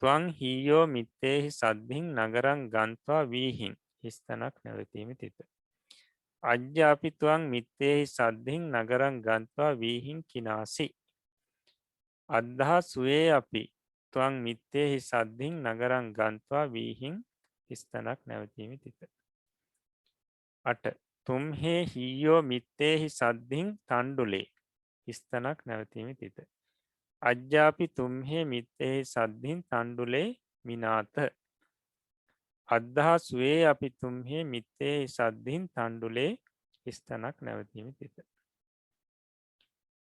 තුවන් හීයෝ මිත්තේහි සද්ධින් නගරං ගන්ත්වා වීහින් හිස්තනක් නැවතීම තිත. අජ්‍යාපිතුවන් මිත්තේහි සද්ධින් නගරං ගන්ත්වා වීහින් කිනාසි. අදහා සුවේ අපි තුවන් මිත්තේහි සද්ධින් නගරං ගන්ත්වා වීහින් හිස්තනක් නැවතීම තිත. අට තුම්හේ හීයෝ මිත්තේහි සද්ධින් තණ්ඩුලේ හිස්තනක් නැවතීම තිත. අජ්‍යාපි තුම්හේ මිත්තෙහි සද්ධින් තණ්ඩුලේ මිනාත. අදහා සුවේ අපි තුම්හේ මිත්තෙහි සද්ධින් තණ්ඩුලේ හිස්තනක් නැවතීම තිත.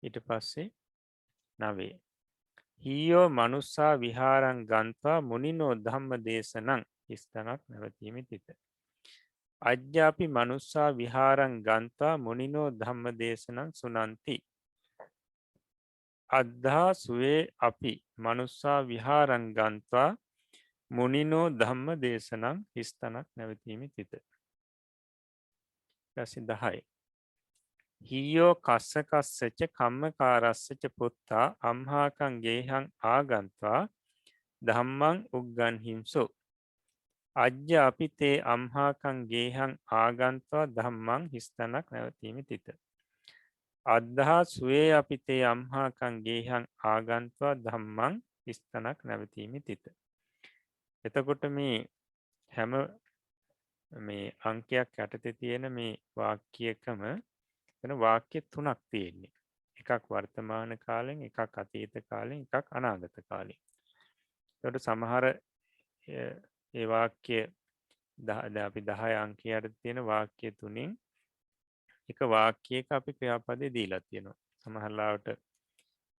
ඊට පස්සේ නවේ හීයෝ මනුස්සා විහාරං ගන්ත්වා මුනිනෝ ධම්ම දේශනං හිස්තනක් නැවතීම තිත. අජ්‍යාපි මනුස්සා විහාරං ගන්ත්වා මුනිනෝ ධම්ම දේශනං සුනන්ති. අදහා සුවේ අපි මනුස්සා විහාරං ගන්ත්වා මුනිනෝ ධම්ම දේශනං හිස්තනක් නැවතීම තිත. රැසි 10 හීයෝ කස්සකස්සච කම්මකාරස්සච පුත්තා අම්හාකං ගේහං ආගන්ත්වා ධම්මං උග්ගන් හිම්සු. අජ්‍ය අපි තේ අම්හාකං ගේහං ආගන්ත්වා ධම්මං හිස්තනක් නැවතීම තිත. අදහා සුවේ අපිතේ අම්හාකං ගේහං ආගන්ත්වා ධම්මං හිස්තනක් නැවතීම තිත. එතකොට මේ හැම මේ අංකයක් යටතේ තියෙන මේ වාක්‍යයකම එතන වාක්‍ය තුනක් තියෙන්නේ. එකක් වර්තමාන කාලෙන්, එකක් අතීත කාලෙන්, එකක් අනාගත කාලෙන්. එතකොට සමහර ඒ වාක්‍ය අපි 10 අංකයට තියෙන වාක්‍ය තුنين එක වාක්‍යයක අපි ක්‍රියාපදේ දීලා තියෙනවා. සමහරවිට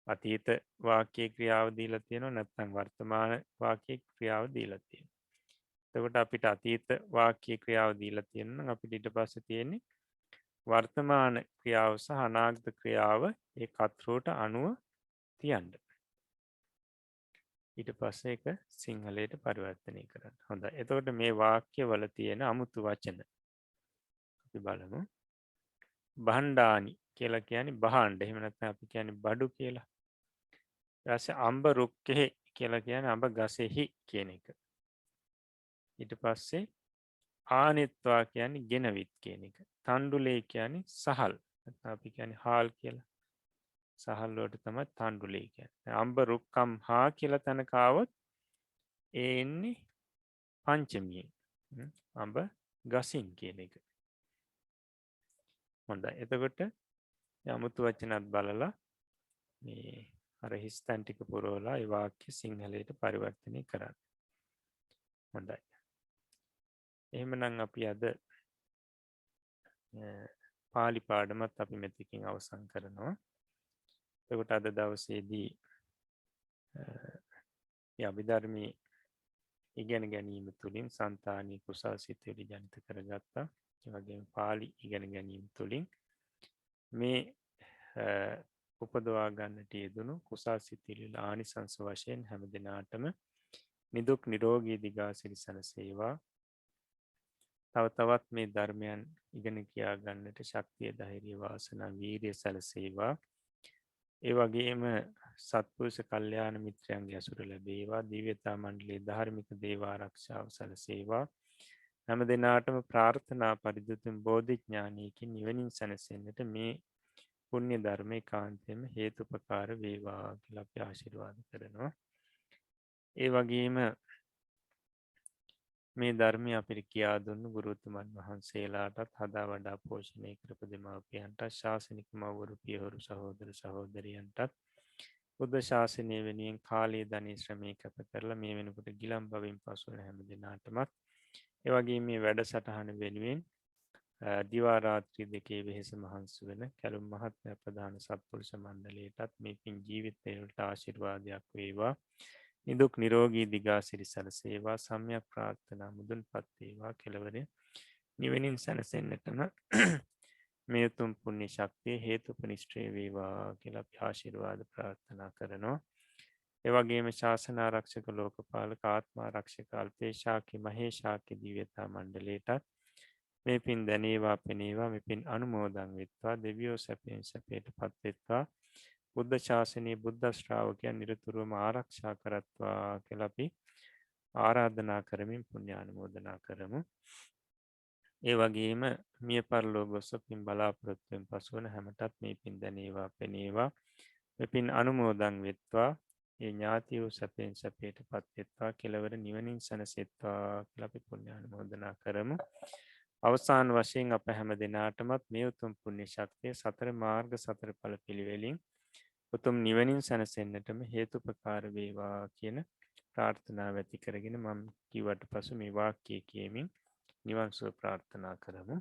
අතීත වාක්‍ය ක්‍රියාව දීලා තියෙනවා, නැත්නම් වර්තමාන වාක්‍ය ක්‍රියාව දීලා තියෙනවා. එතකොට අපිට අතීත වාක්‍ය ක්‍රියාව දීලා තියෙනවා නම් අපිට ඊට පස්සේ තියෙන්නේ වර්තමාන ක්‍රියාව සහ අනාගත ක්‍රියාව ඒ කතෘවට අනුව තියන්න. ඊට පස්සේ ඒක සිංහලයට පරිවර්තනය කරන්න. හොඳයි. එතකොට මේ වාක්‍ය වල තියෙන අමුතු වචන අපි බලමු. බණ්ඩානි කියලා කියන්නේ බහණ්ඩ. එහෙම නැත්නම් අපි කියන්නේ බඩු කියලා. ඊට පස්සේ අඹ රුක්කෙහි කියලා කියන්නේ අඹ ගසෙහි කියන එක. ඊට පස්සේ ආනෙත්වා කියන්නේ ගෙනවිත් කියන එක. තණ්ඩුලේ කියන්නේ සහල්. නැත්නම් අපි කියන්නේ හාල් කියලා. සහල් වලට තමයි තණ්ඩුලේ කියන්නේ. අඹ රුක්කම් හා කියලා තැනක ආවොත් ඒ එන්නේ පංචමියෙන්. අඹ ගසින් කියන එක. හොඳයි. එතකොට යමුතු වචනත් බලලා මේ අර හිස්තැන් ටික පුරවලා ඒ වාක්‍ය සිංහලයට පරිවර්තනය කරන්න. හොඳයි. එහෙමනම් අපි අද පාලි පාඩමත් අපි මෙතකින් අවසන් කරනවා. එතකොට අද දවසේදී අභිධර්මයේ ඉගෙන ගැනීම තුළින් సంతානී කුසල් සිතුවිලි ජනිත කරගත්තා. ඒ වගේම පාලි ඉගෙන ගැනීම තුළින් මේ උපදවා ගන්නට යෙදුණු කුසල් සිතුවිලි ආනිසංස වශයෙන් හැම දිනාටම නිදුක් නිරෝගී දිගාසිරි සැලසේවා. තව තවත් මේ ධර්මයන් ඉගෙන කියා ගන්නට ශක්තිය ධෛර්යය වාසනාව වීරිය සැලසේවා. ඒ වගේම සත්පුරුෂ කල්යාණ මිත්‍රයන්ගේ ඇසුර ලැබේවා. දිව්‍යතා මණ්ඩලයේ ධාර්මික දේව ආරක්ෂාව සැලසේවා. හැම දිනාටම ප්‍රාර්ථනා පරිදුතුම් බෝධිඥානයකින් නිවනින් සැනසෙන්නට මේ පුණ්‍ය ධර්මයේ කාන්තේම හේතුපකාර වේවා කියලා අපි ආශිර්වාද කරනවා. ඒ වගේම මේ ධර්මය අපිට කියා දුන්නු ගුරුතුමන් වහන්සේලාටත් හදා වඩා පෝෂණය කරපු දෙමාපියන්ට ශාසනික මව්වරු පියවරු සහෝදර සහෝදරියන්ටත් බුද්ධ ශාසනය වෙනුවෙන් කාලයේ ධනය ශ්‍රමය කැප කරලා මේ වෙනකොට ගිලන් බවින් පසු වෙන හැම දිනාටමත් ඒ වගේ මේ වැඩසටහන වෙනුවෙන් දිවා රාත්‍රී දෙකේ වෙහෙස මහන්සි වෙන කැලුම් මහත්මයා ප්‍රධාන සත්පුරුෂ මණ්ඩලයටත් මේ පින් ජීවිතය වලට ආශිර්වාදයක් වේවා. නිදුක් නිරෝගී දිගාසිරි සැලසේවා. සම්‍යක් ප්‍රාර්ථනා මුදුන්පත් වේවා. කෙලවර නිවෙනින් සැනසෙන්නටම මේ උතුම් පුණ්‍ය ශක්තිය හේතුපනිෂ්ඨේ වේවා කියලා අපි ආශිර්වාද ප්‍රාර්ථනා කරනවා. ඒ වගේම ශාසන ආරක්ෂක ලෝකපාලක ආත්ම ආරක්ෂක අල්පේශාක්‍ය මහේශාක්‍ය දිව්‍යතා මණ්ඩලයටත් මේ පින් දැනේවා පෙනේවා. මේ පින් අනුමෝදන් වෙත්වා. දෙවියෝ සැපයෙන් සැපයට පත් වෙත්වා. බුද්ධ ශාසනයේ බුද්ධ ශ්‍රාවකයන් නිරතුරුවම ආරක්ෂා කරත්වා කියලා අපි ආරාධනා කරමින් පුණ්‍යානුමෝදනා කරමු. ඒ වගේම මිය පරලොව ගොස් පින් බලාපොරොත්තුවෙන් පසුවන හැමටත් මේ පින් දැනේවා පෙනේවා. මේ පින් අනුමෝදන් වෙත්වා. ඒ ඥාතියෝ සැපයෙන් සැපයට පත් වෙත්වා. කෙලවර නිවනින් සැනසෙත්වා කියලා අපි පුණ්‍යානුමෝදනා කරමු. අවසාන වශයෙන් අප හැම දිනාටමත් මේ උතුම් පුණ්‍ය ශක්තිය සතර මාර්ග සතර ඵල පිළිවෙලින් උතුම් නිවනින් සැනසෙන්නටම හේතුපකාර වේවා කියන ප්‍රාර්ථනාව ඇති කරගෙන මම කිව්වට පසු මේ වාක්‍යය කියමින් නිවන් සුව ප්‍රාර්ථනා කරමු.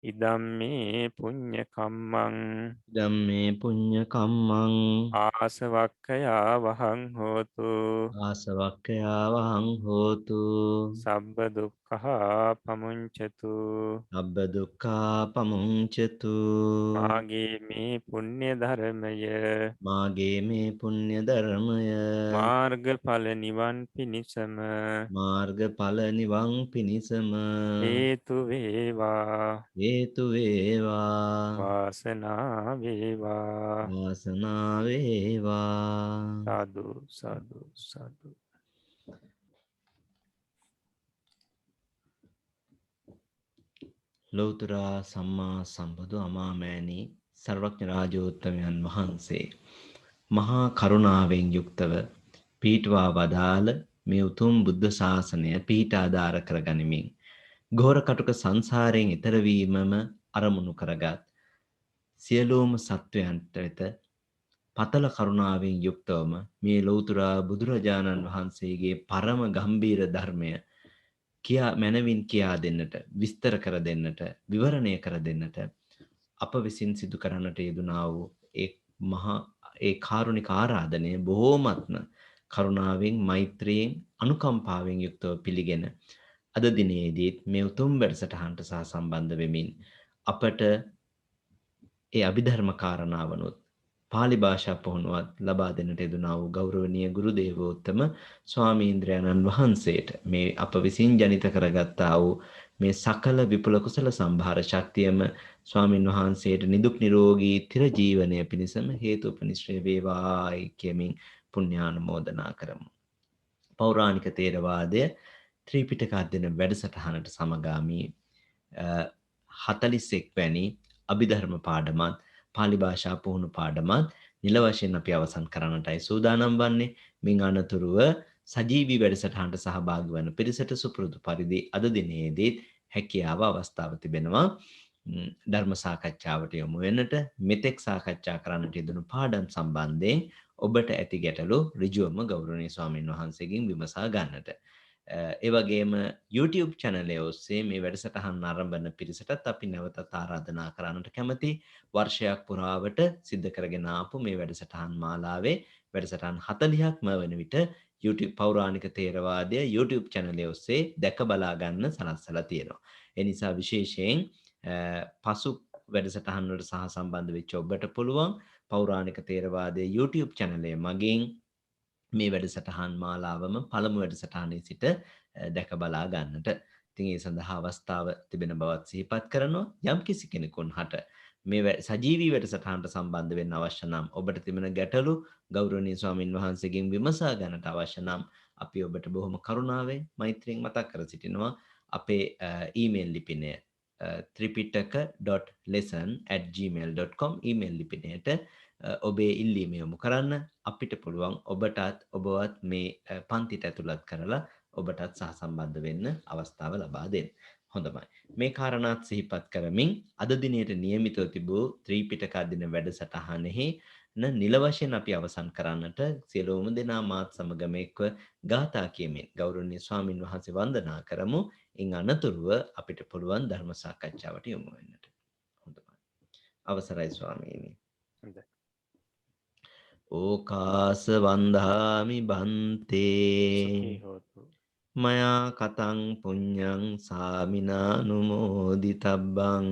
ඉදම්මේ පුඤ්ඤ කම්මං ධම්මේ පුඤ්ඤ කම්මං ආසවක්ඛයා වහං හෝතු ආසවක්ඛයා වහං හෝතු සබ්බ දුක්ඛා පමුංචතු අබ්බ දුක්ඛා පමුංචතු මාගේ මේ පුණ්‍ය ධර්මය මාගේ මේ පුණ්‍ය ධර්මය මාර්ගඵල නිවන් පිණිසම මාර්ගඵල නිවන් පිණිසම හේතු වේවා හේතු වේවා වාසනාව වේවා. වාසනාව වේවා. සාදු සාදු සාදු. ලෞතර සම්මා සම්බුදු අමාමෑණී සර්වඥ රාජෝත්තමයන් වහන්සේ මහා කරුණාවෙන් යුක්තව පීඨවා වදාළ මේ උතුම් බුද්ධ ශාසනය පීඨ ආධාර කරගනිමින් ගෝර කටුක සංසාරයෙන් ඈතර වීමම අරමුණු කරගත් සියලුම සත්වයන්ට වෙත පතල කරුණාවෙන් යුක්තවම මේ ලෞතර බුදුරජාණන් වහන්සේගේ පරම ගම්බීර ධර්මය මැනවින් කියා දෙන්නට, විස්තර කර දෙන්නට, විවරණය කර දෙන්නට අප විසින් සිදු කරන්නට යෙදුනා වූ ඒ කාරුණික ආරාධනය බොහෝමත්ම කරුණාවෙන්, මෛත්‍රියෙන්, අනුකම්පාවෙන් යුක්තව පිළිගෙන අද දිනයේදීත් මේ උතුම් වැඩසටහනට සහ සම්බන්ධ වෙමින් අපට ඒ අභිධර්ම කාරණාවනොත් පාලි භාෂා පුහුණුවත් ලබා දෙන්නට යෙදුනා වූ ගෞරවනීය ගුරු දේවෝත්තම ස්වාමීන්ද්‍රයන්න් වහන්සේට මේ අප විසින් ජනිත කරගත්තා වූ මේ සකල විපුල කුසල සම්භාර ශක්තියම ස්වාමින් වහන්සේට නිදුක් නිරෝගී තිර ජීවනය පිණිසම හේතුපනිශ්‍රේ වේවායි කියමින් පුණ්‍යානුමෝදනා කරමු. පෞරාණික තේරවාදය ත්‍රිපිටක අධ්‍යයන වැඩසටහනට සමගාමී 41 වැනි අභිධර්ම පාඩමත් පාලි භාෂා පුහුණු පාඩමත් නිල වශයෙන් අපි අවසන් කරන්නටයි සූදානම් වන්නේ. මින් අනතුරුව සජීවී වැඩසටහනට සහභාගී වන පිරිසට සුපුරුදු පරිදි අද දිනේදී හැකියාව අවස්ථාව තිබෙනවා ධර්ම සාකච්ඡාවට යොමු වෙන්නට. මෙතෙක් සාකච්ඡා කරන්නට යෙදුණු පාඩම් සම්බන්ධයෙන් ඔබට ඇති ගැටලු ඍජුවම ගෞරවනීය ස්වාමින් වහන්සේගෙන් විමසා ගන්නට. ඒ වගේම YouTube channel ඔස්සේ මේ වැඩසටහන් ආරම්භන පිරිසටත් අපි නැවතත් ආරාධනා කරන්නට කැමති. වර්ෂයක් පුරාවට සිද්ධ කරගෙන ආපු මේ වැඩසටහන් මාලාවේ වැඩසටහන් 40ක්ම වන විට YouTube පෞරාණික තේරවාදය YouTube channel ඔස්සේ දැක බලා ගන්න සලස්සලා තියෙනවා. ඒ නිසා විශේෂයෙන් පසු වැඩසටහන් වලට සහ සම්බන්ධ වෙච්ච ඔබට පුළුවන් පෞරාණික තේරවාදයේ YouTube channel මගින් මේ වැඩසටහන් මාලාවම පළමු වැඩසටහනේ සිට දැක බලා ගන්නට. ඉතින් ඒ සඳහා අවස්ථාව තිබෙන බවත් සිහිපත් කරනවා. යම් කිසි කෙනෙකුන් හට මේ සජීවී වැඩසටහනට සම්බන්ධ වෙන්න අවශ්‍ය නම් ඔබට තිබෙන ගැටලු ගෞරවනීය ස්වාමින් වහන්සේගෙන් විමසා ගන්නට අවශ්‍ය නම් අපි ඔබට බොහොම කරුණාවෙන් මෛත්‍රියෙන් මතක් කර සිටිනවා. අපේ ඊමේල් ලිපිනය tripitaka.lesson@gmail.com ඊමේල් ලිපිනයට ඔබේ ඉල්ලීම යොමු කරන්න. අපිට පුළුවන් ඔබටත් ඔබවත් මේ පන්තිට ඇතුළත් කරලා ඔබටත් සහසම්බන්ධ වෙන්න අවස්ථාව ලබා දෙන්න. හොඳයි. මේ කාරණාත් සිහිපත් කරමින් අද දිනේට නියමිතව තිබූ ත්‍රිපිටක අධ්‍යයන වැඩසටහනෙහි නිල වශයෙන් අපි අවසන් කරන්නට සියලුම දෙනා මාත් සමගම එක්ව ගාථා කියමින් ගෞරවනීය ස්වාමින් වහන්සේ වන්දනා කරමු. ඉන් අනතුරුව අපිට පුළුවන් ධර්ම සාකච්ඡාවට යොමු වෙන්නට. හොඳයි. අවසරයි ස්වාමීනි. හොඳයි. ඕකාස වන්දාමි බන්තේ සුඛී හෝතු. මයා කතං පුඤ්ඤං සාමිනානුමෝදිතබ්බං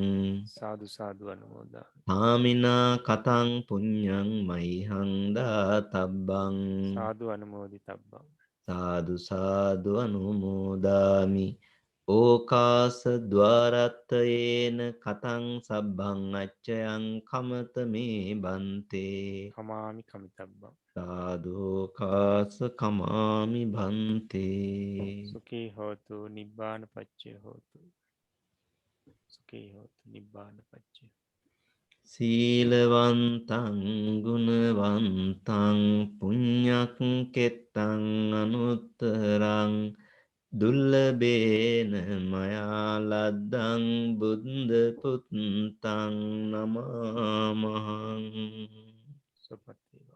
සාදු සාදු අනුමෝදා. සාමිනා කතං පුඤ්ඤං මයිහං දාතබ්බං සාදු අනුමෝදිතබ්බං. සාදු සාදු අනුමෝදාමි. ඕකාස ద్వාරත්තයේන කතං සබ්බං අච්චයං කමත මේ බන්තේ කමාමි කමිතබ්බං. සාධෝකාස කමාමි භන්තේ. සුඛී හෝතු නිබ්බාන පච්චය හෝතු. සුඛී හෝතු නිබ්බාන පච්චය. සීලවන්තං ගුණවන්තං පුඤ්ඤක් කෙත්තං අනුත්තරං දුල්ලබේන මයා ලද්දං බුද්ධ පුත්තං නමාමහං. සුපති